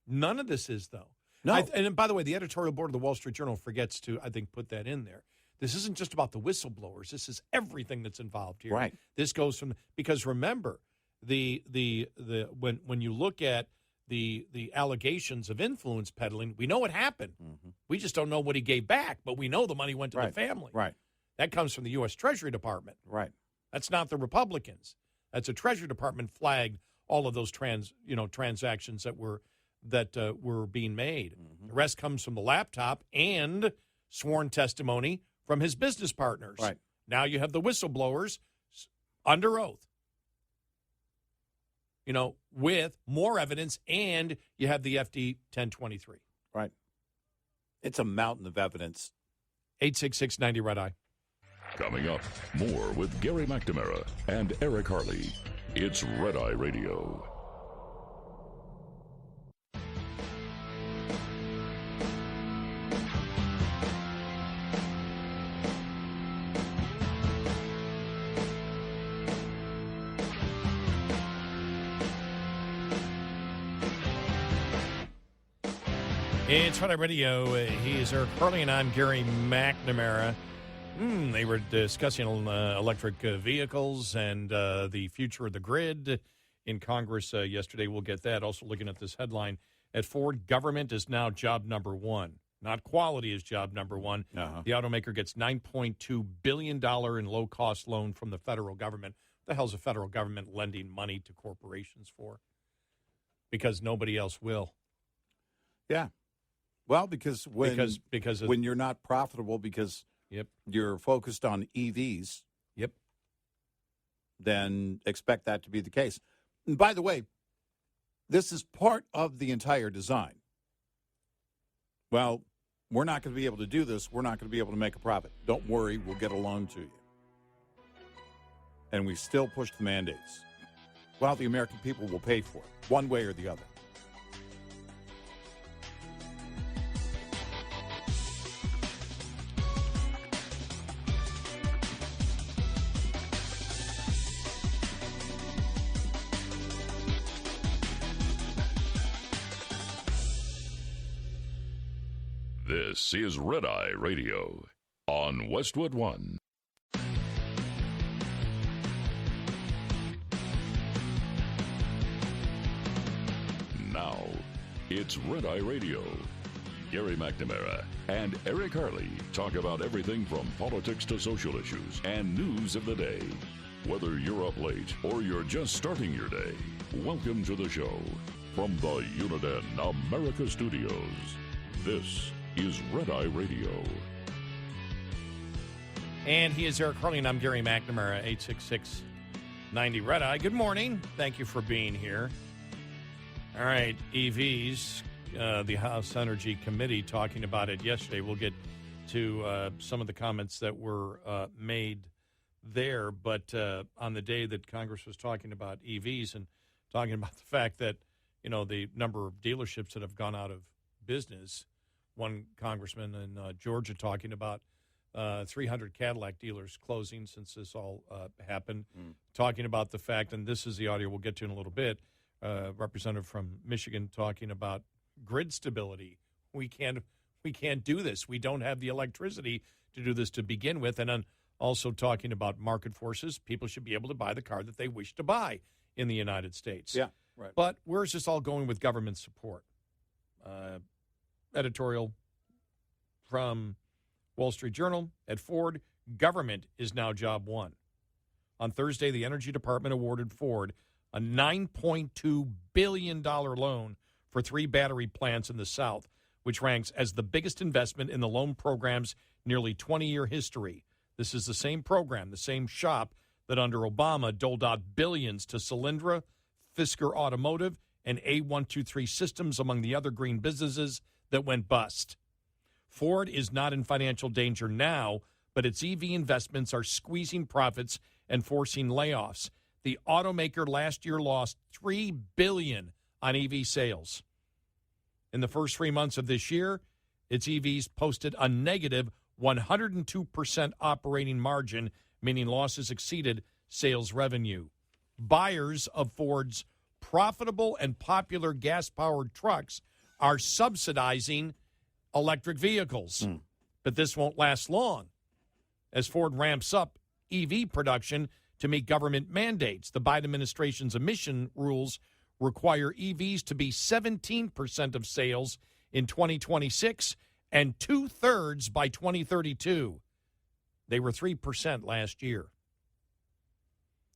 None of this is, though. No. And by the way, the editorial board of the Wall Street Journal forgets to, I think, put that in there. This isn't just about the whistleblowers. This is everything that's involved here. Right. This goes from, because remember, when you look at the allegations of influence peddling, we know what happened. Mm-hmm. We just don't know what he gave back, but we know the money went to the family. Right. That comes from the U.S. Treasury Department. Right. That's not the Republicans. That's a Treasury Department flagged all of those transactions that were being made. Mm-hmm. The rest comes from the laptop and sworn testimony from his business partners. Right. Now you have the whistleblowers under oath, with more evidence, and you have the FD 1023. Right. It's a mountain of evidence. 866-90 Red Eye. Coming up, more with Gary McNamara and Eric Harley. It's Red Eye Radio. It's Red Eye Radio. He's Eric Harley, and I'm Gary McNamara. They were discussing electric vehicles and the future of the grid in Congress yesterday. We'll get that. Also looking at this headline, at Ford, government is now job number one. Not quality is job number one. Uh-huh. The automaker gets $9.2 billion in low-cost loan from the federal government. What the hell's the federal government lending money to corporations for? Because nobody else will. Yeah. Well, because when you're not profitable because you're focused on EVs, then expect that to be the case. And by the way, this is part of the entire design. Well, we're not going to be able to do this. We're not going to be able to make a profit. Don't worry, we'll get a loan to you. And we still push the mandates. Well, the American people will pay for it, one way or the other. This is Red Eye Radio on Westwood One. Now, it's Red Eye Radio. Gary McNamara and Eric Harley talk about everything from politics to social issues and news of the day. Whether you're up late or you're just starting your day, welcome to the show. From the Uniden America Studios, this is Red Eye Radio. And he is Eric Harley, and I'm Gary McNamara, 866-90 Red Eye. Good morning. Thank you for being here. All right, EVs, the House Energy Committee talking about it yesterday. We'll get to some of the comments that were made there. But on the day that Congress was talking about EVs and talking about the fact that, the number of dealerships that have gone out of business, one congressman in Georgia talking about 300 Cadillac dealers closing since this all happened, talking about the fact, and this is the audio we'll get to in a little bit, representative from Michigan talking about grid stability. We can't do this. We don't have the electricity to do this to begin with. And then also talking about market forces. People should be able to buy the car that they wish to buy in the United States. Yeah, right. But where's this all going with government support? Editorial from Wall Street Journal, at Ford, Government is now job one. On Thursday, the Energy Department awarded Ford a $9.2 billion loan for 3 battery plants in the South, which ranks as the biggest investment in the loan program's nearly 20-year history. This is the same program, the same shop that under Obama doled out billions to Solyndra, Fisker Automotive, and A123 Systems, among the other green businesses that went bust. Ford is not in financial danger now, but its EV investments are squeezing profits and forcing layoffs. The automaker last year lost $3 billion on EV sales. In the first 3 months of this year, its EVs posted a negative 102% operating margin, meaning losses exceeded sales revenue. Buyers of Ford's profitable and popular gas-powered trucks are subsidizing electric vehicles. But this won't last long as Ford ramps up EV production to meet government mandates. The Biden administration's emission rules require EVs to be 17% of sales in 2026 and 2/3 by 2032. They were 3% last year.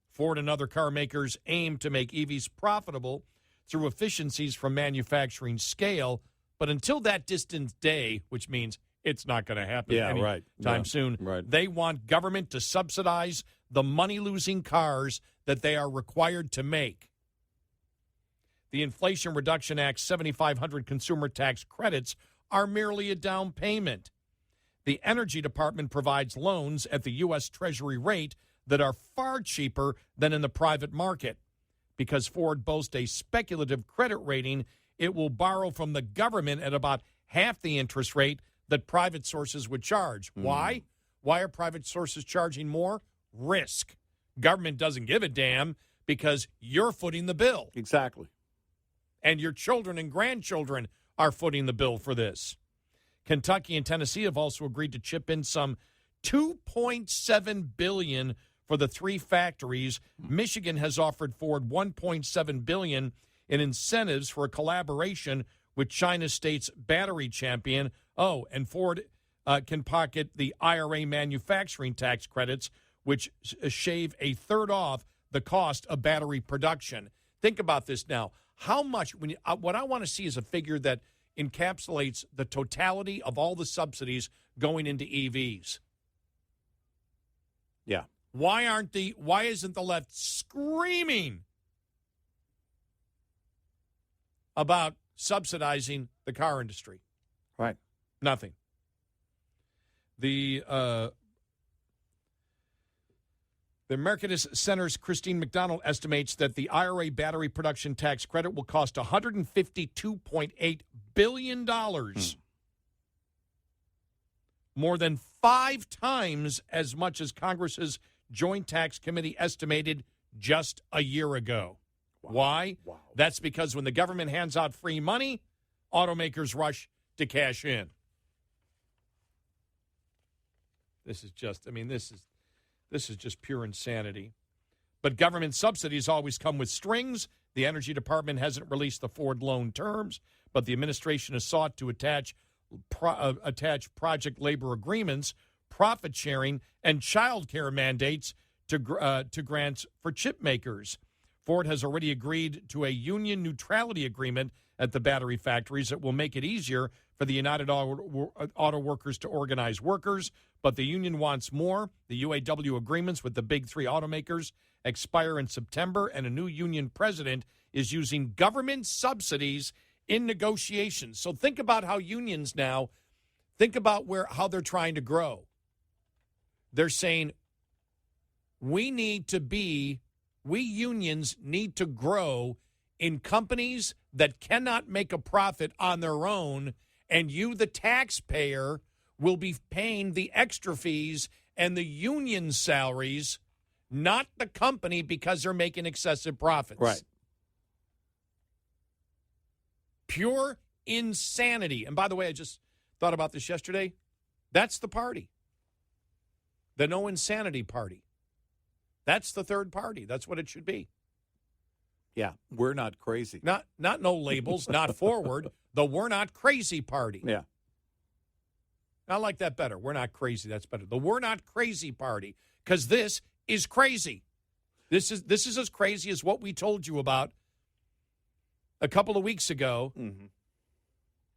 Ford and other car makers aim to make EVs profitable through efficiencies from manufacturing scale, but until that distant day, which means it's not going to happen anytime soon, they want government to subsidize the money-losing cars that they are required to make. The Inflation Reduction Act's 7,500 consumer tax credits are merely a down payment. The Energy Department provides loans at the U.S. Treasury rate that are far cheaper than in the private market. Because Ford boasts a speculative credit rating, it will borrow from the government at about half the interest rate that private sources would charge. Why? Why are private sources charging more? Risk. Government doesn't give a damn because you're footing the bill. Exactly. And your children and grandchildren are footing the bill for this. Kentucky and Tennessee have also agreed to chip in some $2.7 billion for the 3 factories. Michigan has offered Ford $1.7 billion in incentives for a collaboration with China State's battery champion. Oh, and Ford can pocket the IRA manufacturing tax credits, which shave 1/3 off the cost of battery production. Think about this now. How much, what I want to see is a figure that encapsulates the totality of all the subsidies going into EVs. Yeah. Why isn't the left screaming about subsidizing the car industry? Right. Nothing. The American Center's Christine McDonald estimates that the IRA battery production tax credit will cost $152.8 billion. More than 5 times as much as Congress's Joint Tax Committee estimated just a year ago. Wow. Why? Wow. That's because when the government hands out free money, automakers rush to cash in. This is just, this is just pure insanity. But government subsidies always come with strings. The Energy Department hasn't released the Ford loan terms, but the administration has sought to attach project labor agreements, profit sharing, and child care mandates to grants for chip makers. Ford has already agreed to a union neutrality agreement at the battery factories that will make it easier for the United Auto Workers to organize workers, but the union wants more. The UAW agreements with the big 3 automakers expire in September, and a new union president is using government subsidies in negotiations. So think about how unions now, think about how they're trying to grow. They're saying, we unions need to grow in companies that cannot make a profit on their own, and you, the taxpayer, will be paying the extra fees and the union salaries, not the company, because they're making excessive profits. Right. Pure insanity. And by the way, I just thought about this yesterday. That's the party. The no insanity party. That's the third party. That's what it should be. Yeah, we're not crazy. Not no labels, not forward. The we're not crazy party. Yeah. I like that better. We're not crazy. That's better. The We're Not Crazy Party, because this is crazy. This is as crazy as what we told you about a couple of weeks ago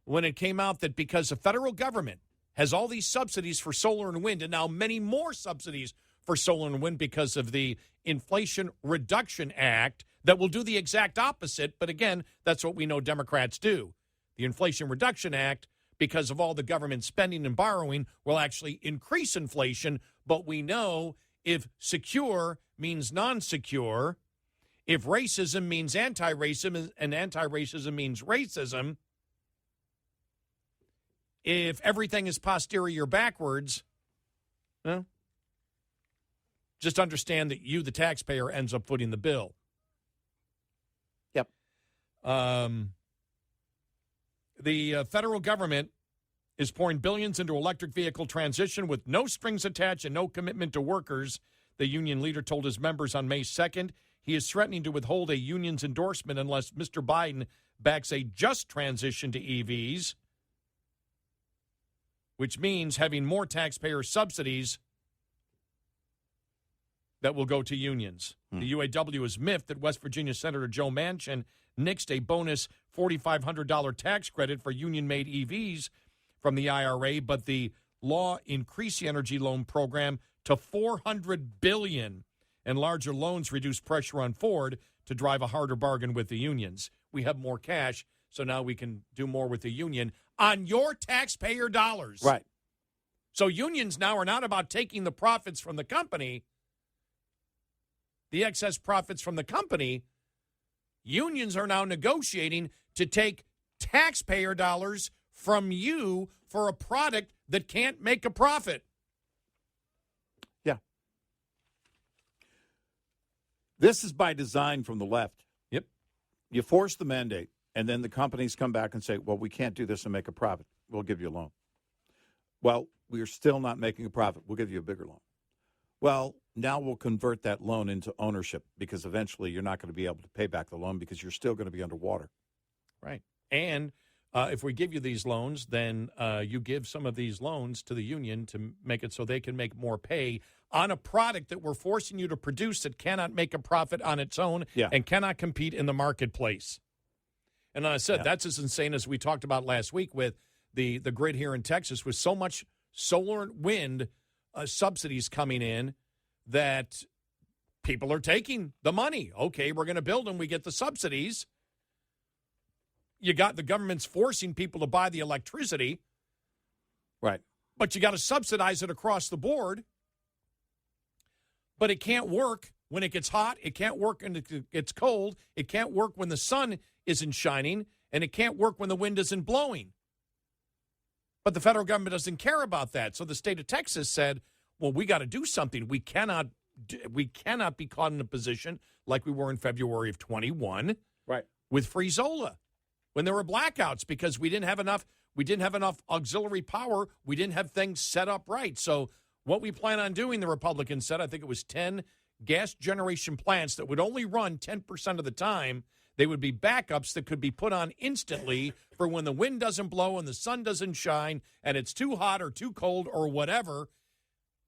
when it came out that because the federal government has all these subsidies for solar and wind, and now many more subsidies for solar and wind because of the Inflation Reduction Act that will do the exact opposite. But again, that's what we know Democrats do. The Inflation Reduction Act, because of all the government spending and borrowing, will actually increase inflation. But we know if secure means non-secure, if racism means anti-racism and anti-racism means racism, if everything is posterior backwards, well, just understand that you, the taxpayer, ends up footing the bill. Yep. The federal government is pouring billions into electric vehicle transition with no strings attached and no commitment to workers, the union leader told his members on May 2nd. He is threatening to withhold a union's endorsement unless Mr. Biden backs a just transition to EVs, which means having more taxpayer subsidies that will go to unions. The UAW is miffed that West Virginia Senator Joe Manchin nixed a bonus $4,500 tax credit for union-made EVs from the IRA, but the law increased the energy loan program to $400 billion, and larger loans reduce pressure on Ford to drive a harder bargain with the unions. We have more cash, so now we can do more with the union on your taxpayer dollars. Right. So unions now are not about taking the profits from the company, the excess profits from the company. Unions are now negotiating to take taxpayer dollars from you for a product that can't make a profit. Yeah. This is by design from the left. Yep. You force the mandate, and then the companies come back and say, well, we can't do this and make a profit. We'll give you a loan. Well, we're still not making a profit. We'll give you a bigger loan. Well, now we'll convert that loan into ownership because eventually you're not going to be able to pay back the loan because you're still going to be underwater. Right. And if we give you these loans, then you give some of these loans to the union to make it so they can make more pay on a product that we're forcing you to produce that cannot make a profit on its own and cannot compete in the marketplace. And I said, that's as insane as we talked about last week with the grid here in Texas with so much solar and wind subsidies coming in that people are taking the money. Okay, we're going to build them. We get the subsidies. You got the government's forcing people to buy the electricity. Right. But you got to subsidize it across the board. But it can't work when it gets hot. It can't work when it gets cold. It can't work when the sun isn't shining. And it can't work when the wind isn't blowing. But the federal government doesn't care about that. So the state of Texas said, well, we got to do something. We cannot be caught in a position like we were in February of 21 with Frizola when there were blackouts because we didn't have enough auxiliary power. We didn't have things set up right. So what we plan on doing, the Republicans said, I think it was 10 gas generation plants that would only run 10% of the time. They would be backups that could be put on instantly for when the wind doesn't blow and the sun doesn't shine and it's too hot or too cold or whatever.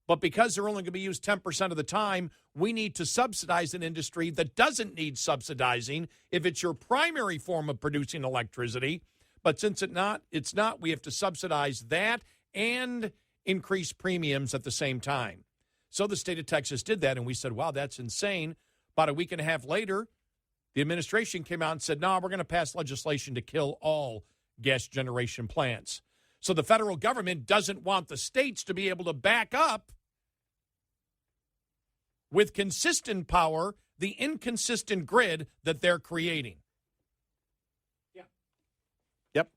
But because they're only going to be used 10% of the time, we need to subsidize an industry that doesn't need subsidizing if it's your primary form of producing electricity. But since it's not, we have to subsidize that and increase premiums at the same time. So the state of Texas did that, and we said, wow, that's insane. About a week and a half later, the administration came out and said, no, we're going to pass legislation to kill all gas generation plants. So the federal government doesn't want the states to be able to back up with consistent power the inconsistent grid that they're creating. Yeah. Yep.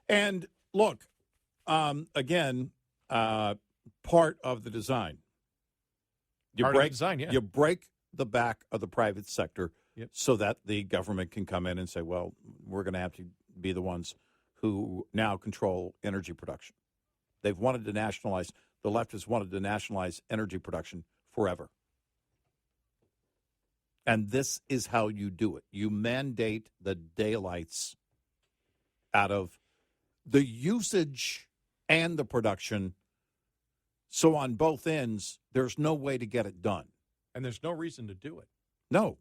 And look, again, part of the design. You break the back of the private sector so that the government can come in and say, well, we're going to have to be the ones who now control energy production. They've wanted to nationalize, the left has wanted to nationalize energy production forever. And this is how you do it. You mandate the daylights out of the usage and the production. So on both ends, there's no way to get it done. And there's no reason to do it. No.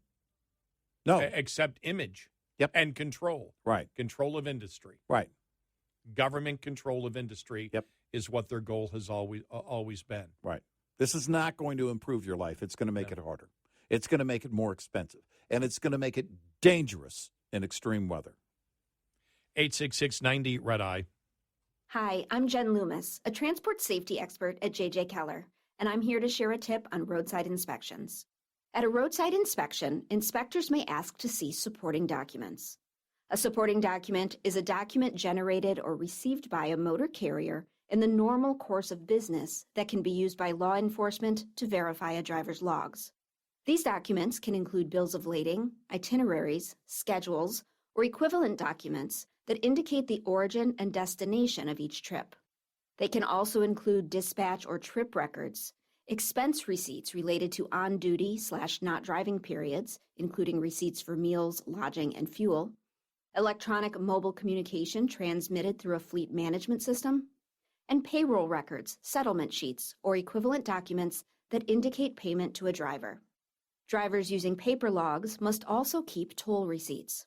Except image and control. Right. Control of industry. Right. Government control of industry is what their goal has always been. Right. This is not going to improve your life. It's going to make it harder. It's going to make it more expensive. And it's going to make it dangerous in extreme weather. 866-90 Red Eye. Hi, I'm Jen Loomis, a transport safety expert at J.J. Keller, and I'm here to share a tip on roadside inspections. At a roadside inspection, inspectors may ask to see supporting documents. A supporting document is a document generated or received by a motor carrier in the normal course of business that can be used by law enforcement to verify a driver's logs. These documents can include bills of lading, itineraries, schedules, or equivalent documents that indicate the origin and destination of each trip. They can also include dispatch or trip records, expense receipts related to on-duty/not driving periods, including receipts for meals, lodging, and fuel, electronic mobile communication transmitted through a fleet management system, and payroll records, settlement sheets, or equivalent documents that indicate payment to a driver. Drivers using paper logs must also keep toll receipts.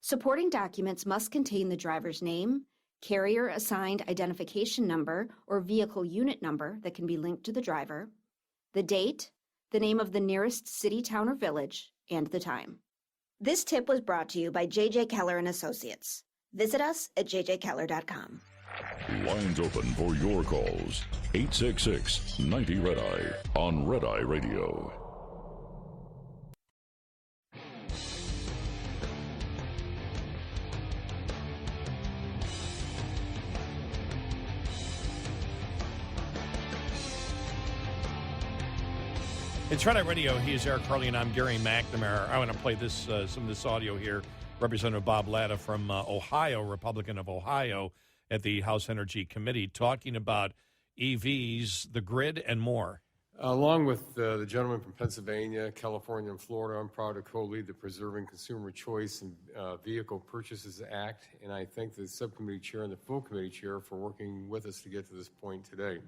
Supporting documents must contain the driver's name, carrier-assigned identification number or vehicle unit number that can be linked to the driver, the date, the name of the nearest city, town, or village, and the time. This tip was brought to you by J.J. Keller & Associates. Visit us at jjkeller.com. Lines open for your calls. 866-90 Red Eye on Red Eye Radio. It's Red Eye Radio. He is Eric Carly, and I'm Gary McNamara. I want to play this some of this audio here. Representative Bob Latta from Ohio, Republican of Ohio, at the House Energy Committee, talking about EVs, the grid, and more. Along with the gentleman from Pennsylvania, California, and Florida, I'm proud to co-lead the Preserving Consumer Choice and Vehicle Purchases Act, and I thank the subcommittee chair and the full committee chair for working with us to get to this point today.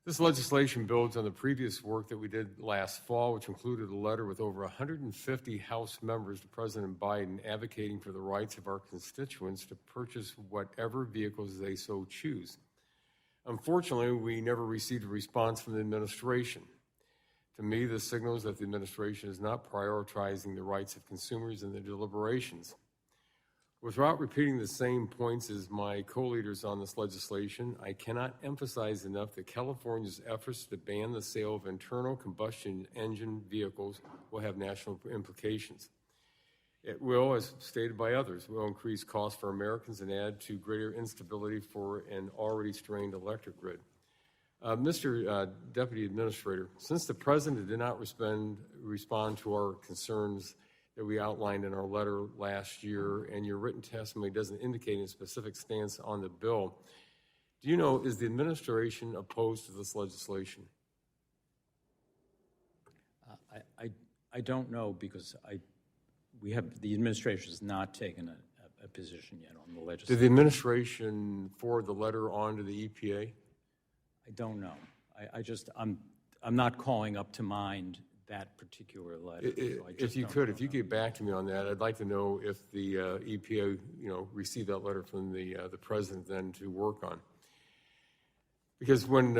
This legislation builds on the previous work that we did last fall, which included a letter with over 150 House members to President Biden advocating for the rights of our constituents to purchase whatever vehicles they so choose. Unfortunately, we never received a response from the administration. To me, this signals that the administration is not prioritizing the rights of consumers in the deliberations. Without repeating the same points as my co-leaders on this legislation, I cannot emphasize enough that California's efforts to ban the sale of internal combustion engine vehicles will have national implications. It will, as stated by others, will increase costs for Americans and add to greater instability for an already strained electric grid. Mr. Deputy Administrator, since the President did not respond to our concerns that we outlined in our letter last year, and your written testimony doesn't indicate a specific stance on the bill, do you know, is the administration opposed to this legislation? I don't know, because the administration has not taken a position yet on the legislation. Did the administration forward the letter on to the EPA? I don't know. I'm not calling up to mind that particular letter. If you get back to me on that, I'd like to know if the EPA, received that letter from the president then to work on. Because when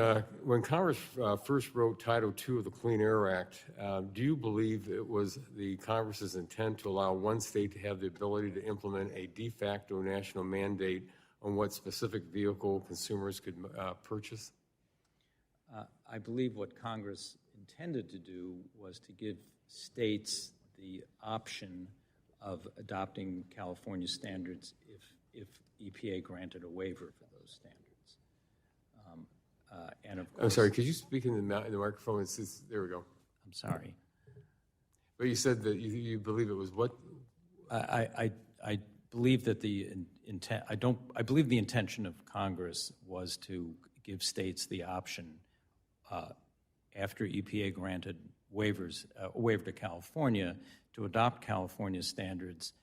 Congress first wrote Title II of the Clean Air Act, do you believe it was the Congress's intent to allow one state to have the ability to implement a de facto national mandate on what specific vehicle consumers could purchase? I believe what Congress intended to do was to give states the option of adopting California standards if EPA granted a waiver for those standards. And of course, I'm sorry, could you speak in the microphone? There we go. I'm sorry. But you said that you believe it was what? I believe that the intent. I believe the intention of Congress was to give states the option after EPA granted waivers, a waiver to California, to adopt California standards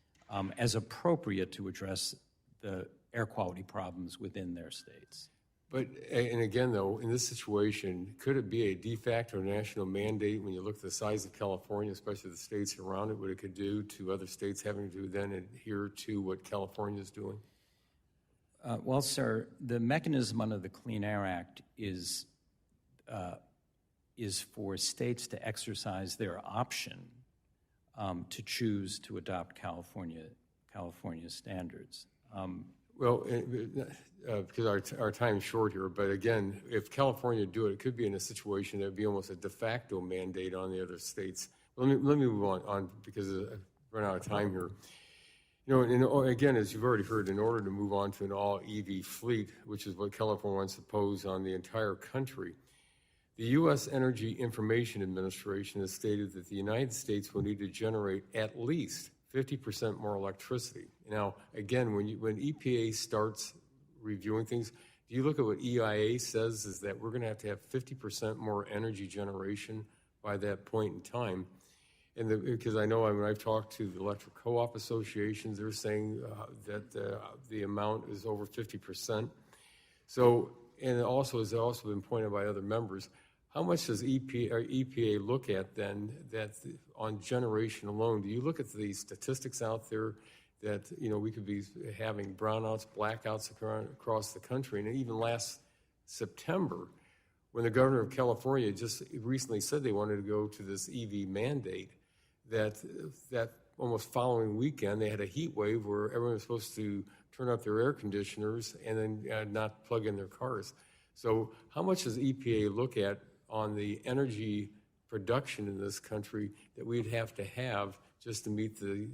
as appropriate to address the air quality problems within their states. But, and again, though, in this situation, could it be a de facto national mandate when you look at the size of California, especially the states around it, what it could do to other states having to then adhere to what California is doing? Well, sir, the mechanism under the Clean Air Act is for states to exercise their option to choose to adopt California standards. Well, because our time's short here, but again, if California do it, it could be in a situation that would be almost a de facto mandate on the other states. Let me move on because I've run out of time here. Again, as you've already heard, in order to move on to an all-EV fleet, which is what California wants to pose on the entire country, the U.S. Energy Information Administration has stated that the United States will need to generate at least 50% more electricity. Now, again, when EPA starts reviewing things, do you look at what EIA says is that we're going to have 50% more energy generation by that point in time? And because I know when I've talked to the electric co-op associations, they're saying that the amount is over 50%. So, and it has also been pointed out by other members, how much does EPA look at then that on generation alone? Do you look at the statistics out there that we could be having brownouts, blackouts across the country? And even last September, when the governor of California just recently said they wanted to go to this EV mandate, that almost following weekend they had a heat wave where everyone was supposed to turn up their air conditioners and then not plug in their cars. So how much does EPA look at on the energy production in this country that we'd have to have just to meet the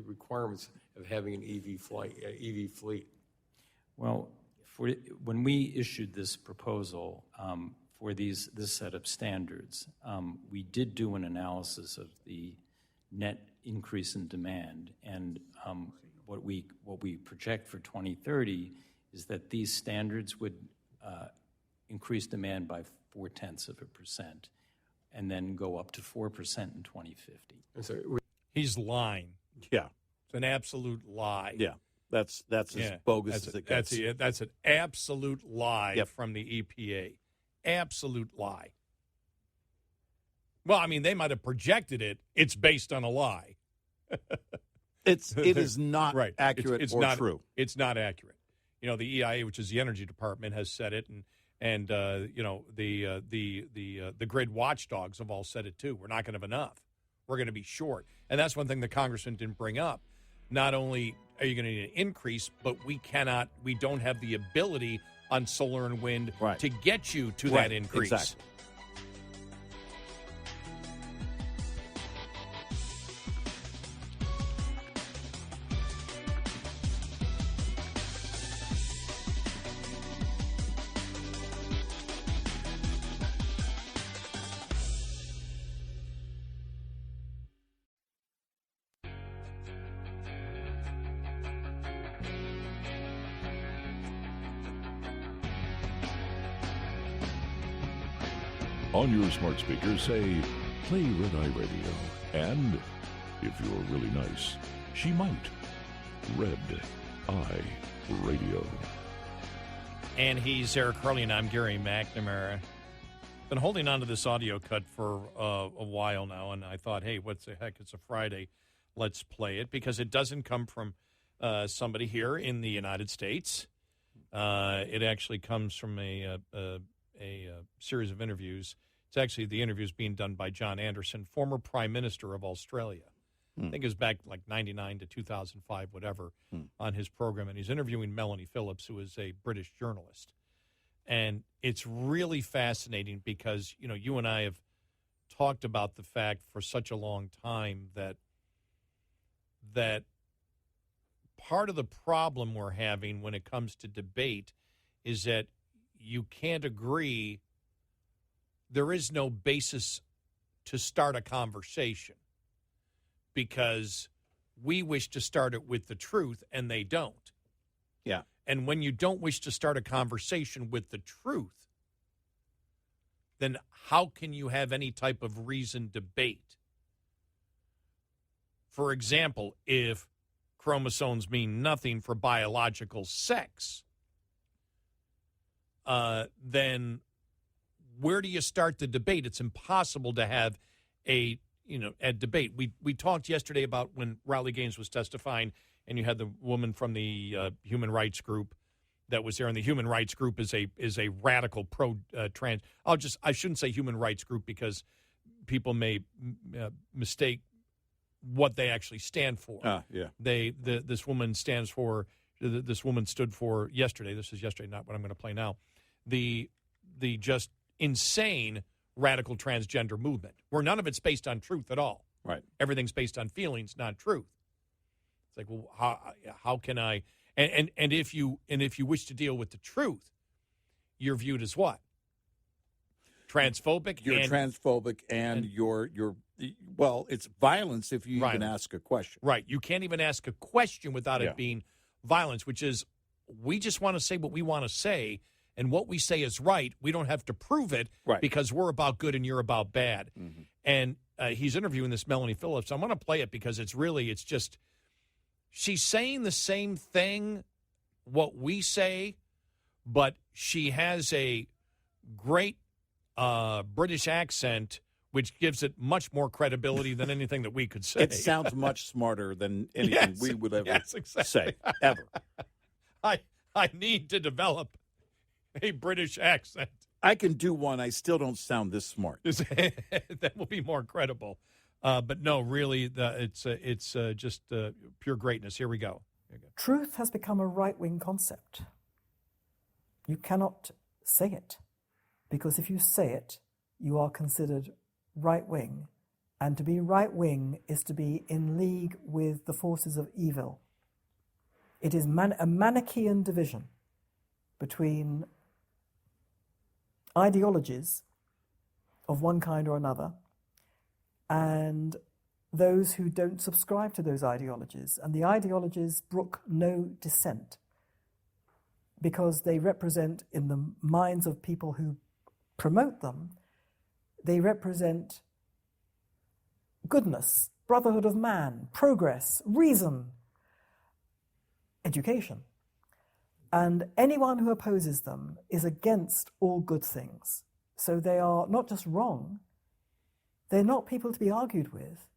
requirements of having an EV fleet? Well, when we issued this proposal for this set of standards, we did do an analysis of the net increase in demand, and what we project for 2030 is that these standards would increase demand by 0.4%, and then go up to 4% in 2050. He's lying. Yeah. It's an absolute lie. Yeah. That's as bogus as it gets. That's an absolute lie from the EPA. Absolute lie. Well, I mean, they might have projected it. It's based on a lie. It is not accurate it's or not, true. It's not accurate. The EIA, which is the Energy Department, has said it, and the grid watchdogs have all said it too. We're not going to have enough. We're going to be short, and that's one thing the congressman didn't bring up. Not only are you going to need an increase, but we don't have the ability on solar and wind to get you to that increase. Exactly. On your smart speaker, say, play Red Eye Radio. And, if you're really nice, she might. Red Eye Radio. And he's Eric Harley, and I'm Gary McNamara. Been holding on to this audio cut for a while now, and I thought, hey, what the heck? It's a Friday. Let's play it, because it doesn't come from somebody here in the United States. It actually comes from a series of interviews. It's actually the interviews being done by John Anderson, former Prime Minister of Australia. I think it was back like 99 to 2005, whatever, on his program. And he's interviewing Melanie Phillips, who is a British journalist. And it's really fascinating because, you and I have talked about the fact for such a long time that part of the problem we're having when it comes to debate is that you can't agree. There is no basis to start a conversation because we wish to start it with the truth and they don't. Yeah. And when you don't wish to start a conversation with the truth, then how can you have any type of reasoned debate? For example, if chromosomes mean nothing for biological sex, then where do you start the debate? It's impossible to have a debate. We talked yesterday about when Riley Gaines was testifying, and you had the woman from the human rights group that was there, and the human rights group is a radical pro-trans. I shouldn't say human rights group because people may mistake what they actually stand for. This woman stands for. This woman stood for yesterday. This is yesterday, not what I'm going to play now. The just insane radical transgender movement, where none of it's based on truth at all. Right. Everything's based on feelings, not truth. It's like, well, how can I? And if you wish to deal with the truth, you're viewed as what? Transphobic. You're transphobic, and you're well, it's violence if you even ask a question. Right. You can't even ask a question without it being violence, which is, we just want to say what we want to say, and what we say is right. We don't have to prove it because we're about good and you're about bad. Mm-hmm. And he's interviewing this Melanie Phillips. I'm going to play it because it's just, she's saying the same thing, what we say, but she has a great British accent, which gives it much more credibility than anything that we could say. It sounds much smarter than anything we would ever say, ever. I need to develop a British accent. I can do one. I still don't sound this smart. That will be more credible. But no, really, it's just pure greatness. Here we go. Truth has become a right-wing concept. You cannot say it, because if you say it, you are considered right-wing. And to be right-wing is to be in league with the forces of evil. It is a Manichaean division between ideologies of one kind or another and those who don't subscribe to those ideologies. And the ideologies brook no dissent because they represent, in the minds of people who promote them, they represent goodness, brotherhood of man, progress, reason, education. And anyone who opposes them is against all good things. So they are not just wrong, they're not people to be argued with,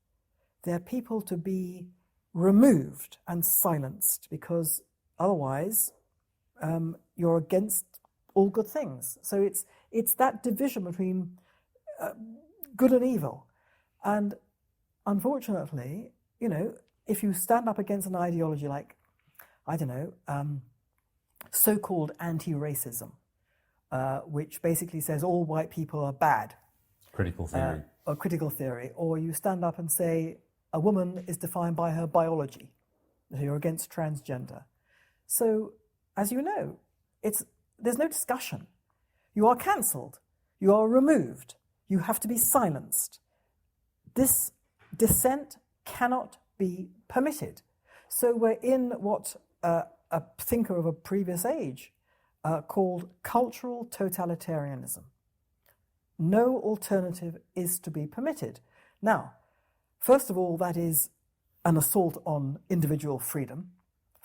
they're people to be removed and silenced, because otherwise you're against all good things. So it's that division between good and evil. And unfortunately, if you stand up against an ideology like, so-called anti-racism, which basically says all white people are bad. Critical theory. Or critical theory. Or you stand up and say a woman is defined by her biology. So you're against transgender. So, as you know, there's no discussion. You are cancelled. You are removed. You have to be silenced. This dissent cannot be permitted. So we're in what a thinker of a previous age called cultural totalitarianism. No alternative is to be permitted. Now, first of all, that is an assault on individual freedom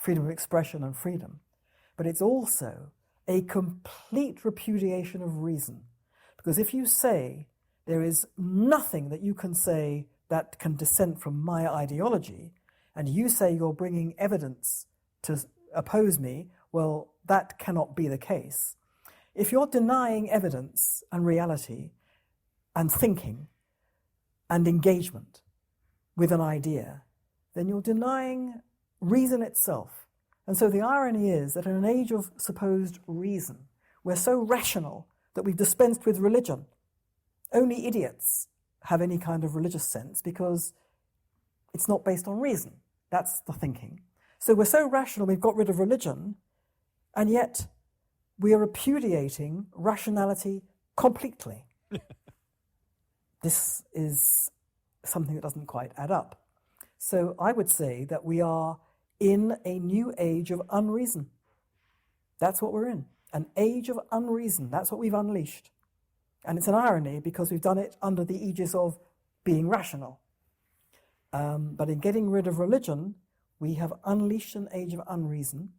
of expression and freedom, but it's also a complete repudiation of reason. Because if you say there is nothing that you can say that can dissent from my ideology, and you say you're bringing evidence to oppose me, well, that cannot be the case. If you're denying evidence and reality and thinking and engagement with an idea, then you're denying reason itself. And so the irony is that in an age of supposed reason, we're so rational that we've dispensed with religion. Only idiots have any kind of religious sense because it's not based on reason. That's the thinking. So we're so rational we've got rid of religion, and yet we are repudiating rationality completely. This is something that doesn't quite add up. So I would say that we are in a new age of unreason. That's what we're in, an age of unreason. That's what we've unleashed. And it's an irony because we've done it under the aegis of being rational. But in getting rid of religion, We have unleashed an age of unreason,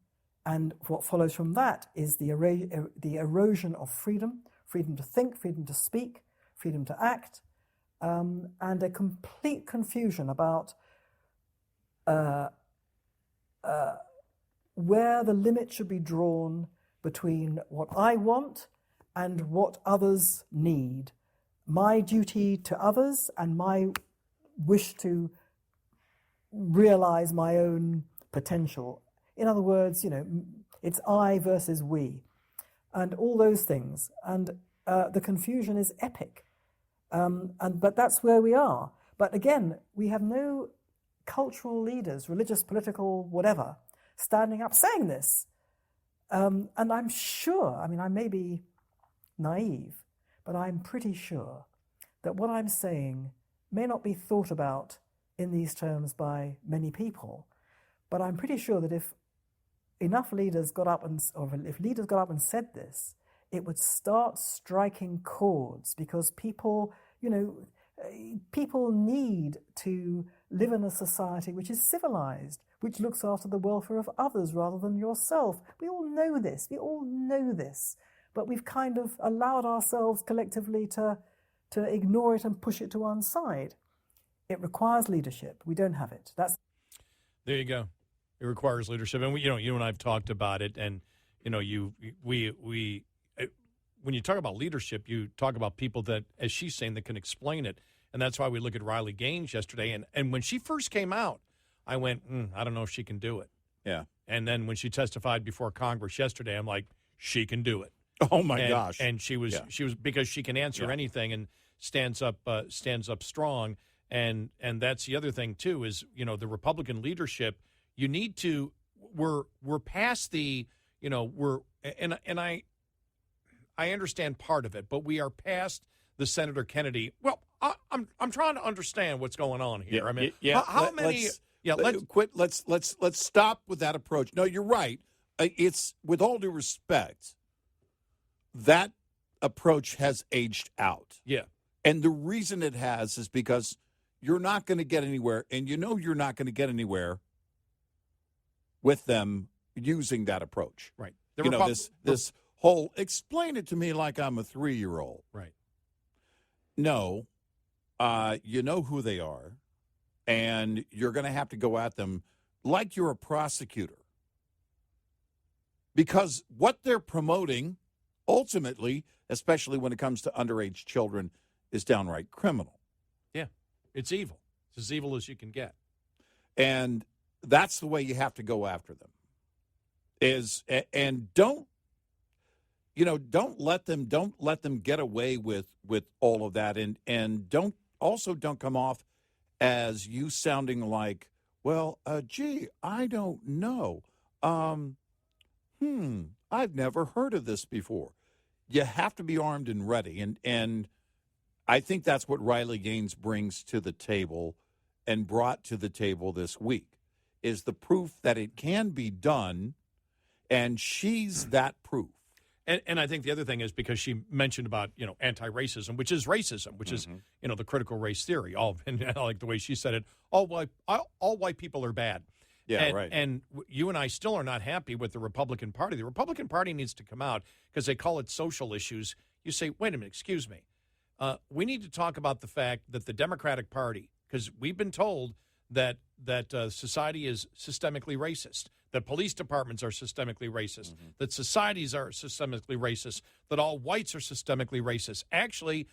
and what follows from that is the erosion of freedom to think, freedom to speak, freedom to act, and a complete confusion about where the limit should be drawn between what I want and what others need, my duty to others and my wish to realize my own potential. In other words, it's I versus we, and all those things. And the confusion is epic. But that's where we are. But again, we have no cultural leaders, religious, political, whatever, standing up saying this. And I'm sure, I may be naive, but I'm pretty sure that what I'm saying may not be thought about in these terms by many people. But I'm pretty sure that if enough leaders got up if leaders got up and said this, it would start striking chords, because people need to live in a society which is civilized, which looks after the welfare of others rather than yourself. We all know this. But we've kind of allowed ourselves collectively to ignore it and push it to one side. It requires leadership. We don't have it. There you go. It requires leadership, and you and I've talked about it. And when you talk about leadership, you talk about people that, as she's saying, that can explain it. And that's why we look at Riley Gaines yesterday. And when she first came out, I went, I don't know if she can do it. Yeah. And then when she testified before Congress yesterday, I'm like, she can do it. Oh my gosh. And she was because she can answer anything and stands up strong. And that's the other thing too, is the Republican leadership. You need to. We're past the. I understand part of it, but we are past the Senator Kennedy. Well, I'm trying to understand what's going on here. How many? Let's stop with that approach. No, you're right. It's, with all due respect, that approach has aged out. Yeah. And the reason it has is because you're not going to get anywhere, and you're not going to get anywhere with them using that approach. Right. This whole, explain it to me like I'm a 3-year-old. Right. No, you know who they are, and you're going to have to go at them like you're a prosecutor. Because what they're promoting, ultimately, especially when it comes to underage children, is downright criminal. Yeah, it's evil. It's as evil as you can get. And that's the way you have to go after them. Don't let them get away with all of that, and don't come off as you sounding like, well, I don't know. I've never heard of this before. You have to be armed and ready, and I think that's what Riley Gaines brings to the table and brought to the table this week, is the proof that it can be done, and she's that proof. And I think the other thing is because she mentioned about, anti-racism, which is racism, which is, the critical race theory. And I like the way she said it, all white people are bad. Yeah, right. And you and I still are not happy with the Republican Party. The Republican Party needs to come out because they call it social issues. You say, wait a minute, excuse me. We need to talk about the fact that the Democratic Party, because we've been told that society is systemically racist, that police departments are systemically racist, that societies are systemically racist, that all whites are systemically racist. Actually,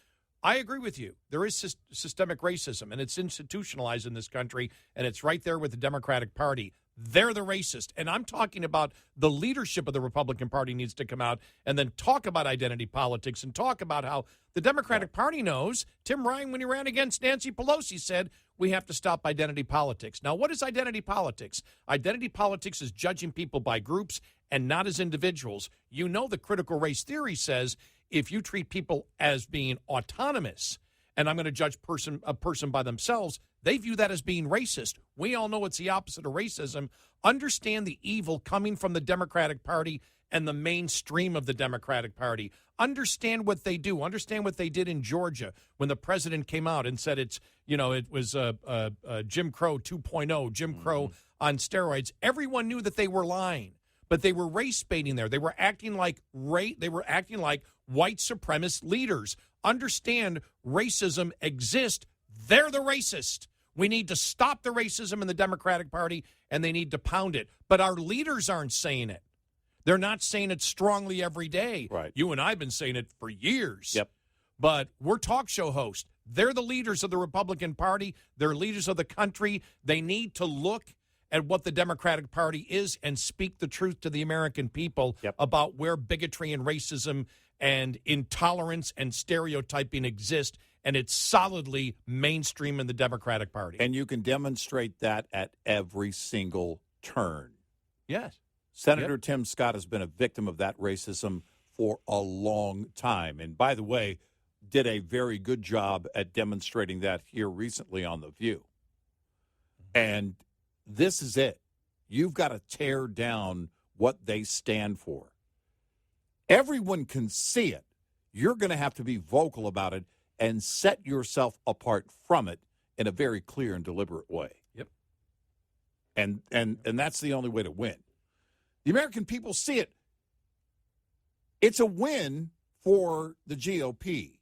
I agree with you. There is systemic racism, and it's institutionalized in this country, and it's right there with the Democratic Party. They're the racist. And I'm talking about the leadership of the Republican Party needs to come out and then talk about identity politics and talk about how the Democratic Party knows. Tim Ryan, when he ran against Nancy Pelosi, said we have to stop identity politics. Now, what is identity politics? Identity politics is judging people by groups and not as individuals. The critical race theory says if you treat people as being autonomous, and I'm going to judge a person by themselves, they view that as being racist. We all know it's the opposite of racism. Understand the evil coming from the Democratic Party and the mainstream of the Democratic Party. Understand what they do. Understand what they did in Georgia when the president came out and said it was Jim Crow 2.0, Jim Crow on steroids. Everyone knew that they were lying, but they were race baiting there. They were acting like white supremacist leaders. Understand racism exists. They're the racist. We need to stop the racism in the Democratic Party, and they need to pound it. But our leaders aren't saying it. They're not saying it strongly every day. Right. You and I have been saying it for years. Yep. But we're talk show hosts. They're the leaders of the Republican Party. They're leaders of the country. They need to look at what the Democratic Party is and speak the truth to the American people about where bigotry and racism and intolerance and stereotyping exist. And it's solidly mainstream in the Democratic Party. And you can demonstrate that at every single turn. Yes. Senator Tim Scott has been a victim of that racism for a long time. And by the way, did a very good job at demonstrating that here recently on The View. And this is it. You've got to tear down what they stand for. Everyone can see it. You're going to have to be vocal about it and set yourself apart from it in a very clear and deliberate way. Yep. And that's the only way to win. The American people see it. It's a win for the GOP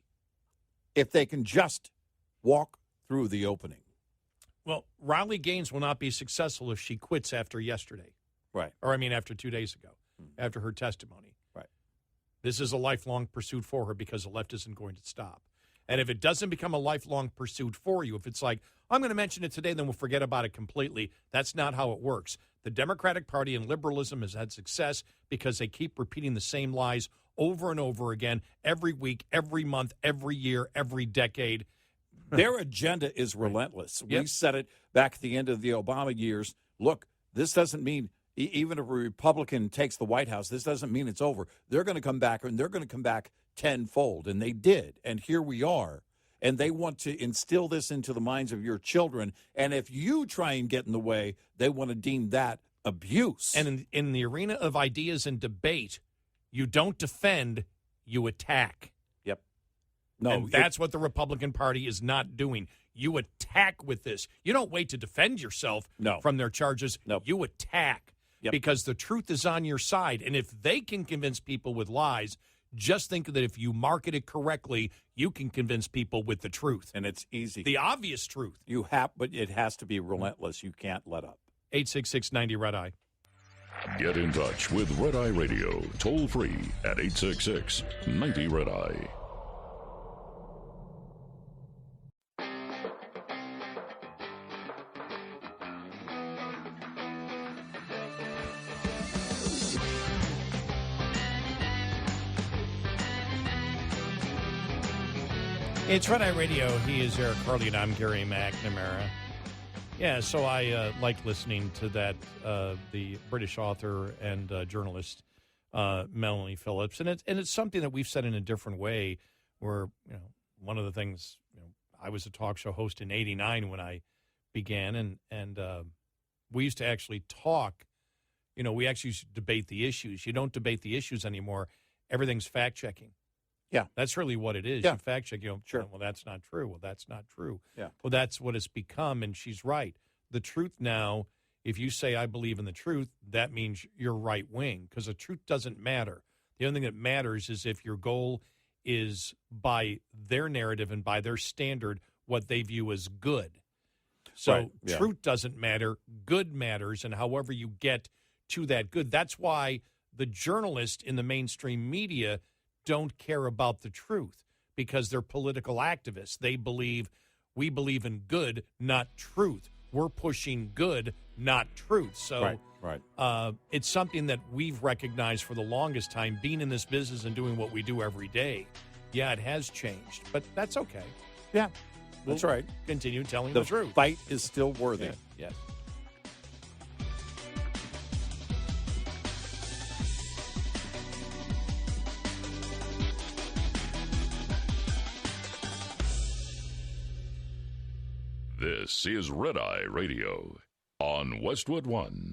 if they can just walk through the opening. Well, Riley Gaines will not be successful if she quits after yesterday. Right. Or, after 2 days ago, after her testimony. Right. This is a lifelong pursuit for her because the left isn't going to stop. And if it doesn't become a lifelong pursuit for you, if it's like, I'm going to mention it today, then we'll forget about it completely, that's not how it works. The Democratic Party and liberalism has had success because they keep repeating the same lies over and over again, every week, every month, every year, every decade. Their agenda is relentless. Yep. We said it back at the end of the Obama years. Look, this doesn't mean, even if a Republican takes the White House, this doesn't mean it's over. They're going to come back, and they're going to come back tenfold, and they did. And here we are. And they want to instill this into the minds of your children. And if you try and get in the way, they want to deem that abuse. And in the arena of ideas and debate, you don't defend, you attack. Yep. No, and that's what the Republican Party is not doing. You attack with this. You don't wait to defend yourself from their charges. No. You attack because the truth is on your side. And if they can convince people with lies, just think that if you market it correctly, you can convince people with the truth. And it's easy. The obvious truth. But it has to be relentless. You can't let up. 866-90-RED-I. Get in touch with Red Eye Radio, toll free at 866-90-RED-I. It's Red Eye Radio. He is Eric Harley, and I'm Gary McNamara. Yeah, so I like listening to that, the British author and journalist Melanie Phillips, and it's something that we've said in a different way. Where one of the things I was a talk show host in '89 when I began, and we used to actually talk. We actually used to debate the issues. You don't debate the issues anymore. Everything's fact checking. Yeah. That's really what it is. Yeah. You fact check, Sure. Well, that's not true. Well, that's not true. Yeah. Well, that's what it's become, and she's right. The truth now, if you say I believe in the truth, that means you're right wing, because the truth doesn't matter. The only thing that matters is if your goal is by their narrative and by their standard what they view as good. So Right. Yeah. truth doesn't matter. Good matters, and however you get to that good. That's why the journalists in the mainstream media don't care about the truth, because they're political activists. We believe in good, not truth. We're pushing good, not truth. So Right. it's something that we've recognized for the longest time, being in this business and doing what we do every day. Yeah, it has changed, but that's okay. Yeah. That's right. Continue telling the truth. Fight is still worthy. Yeah. Yes. This is Red Eye Radio on Westwood One.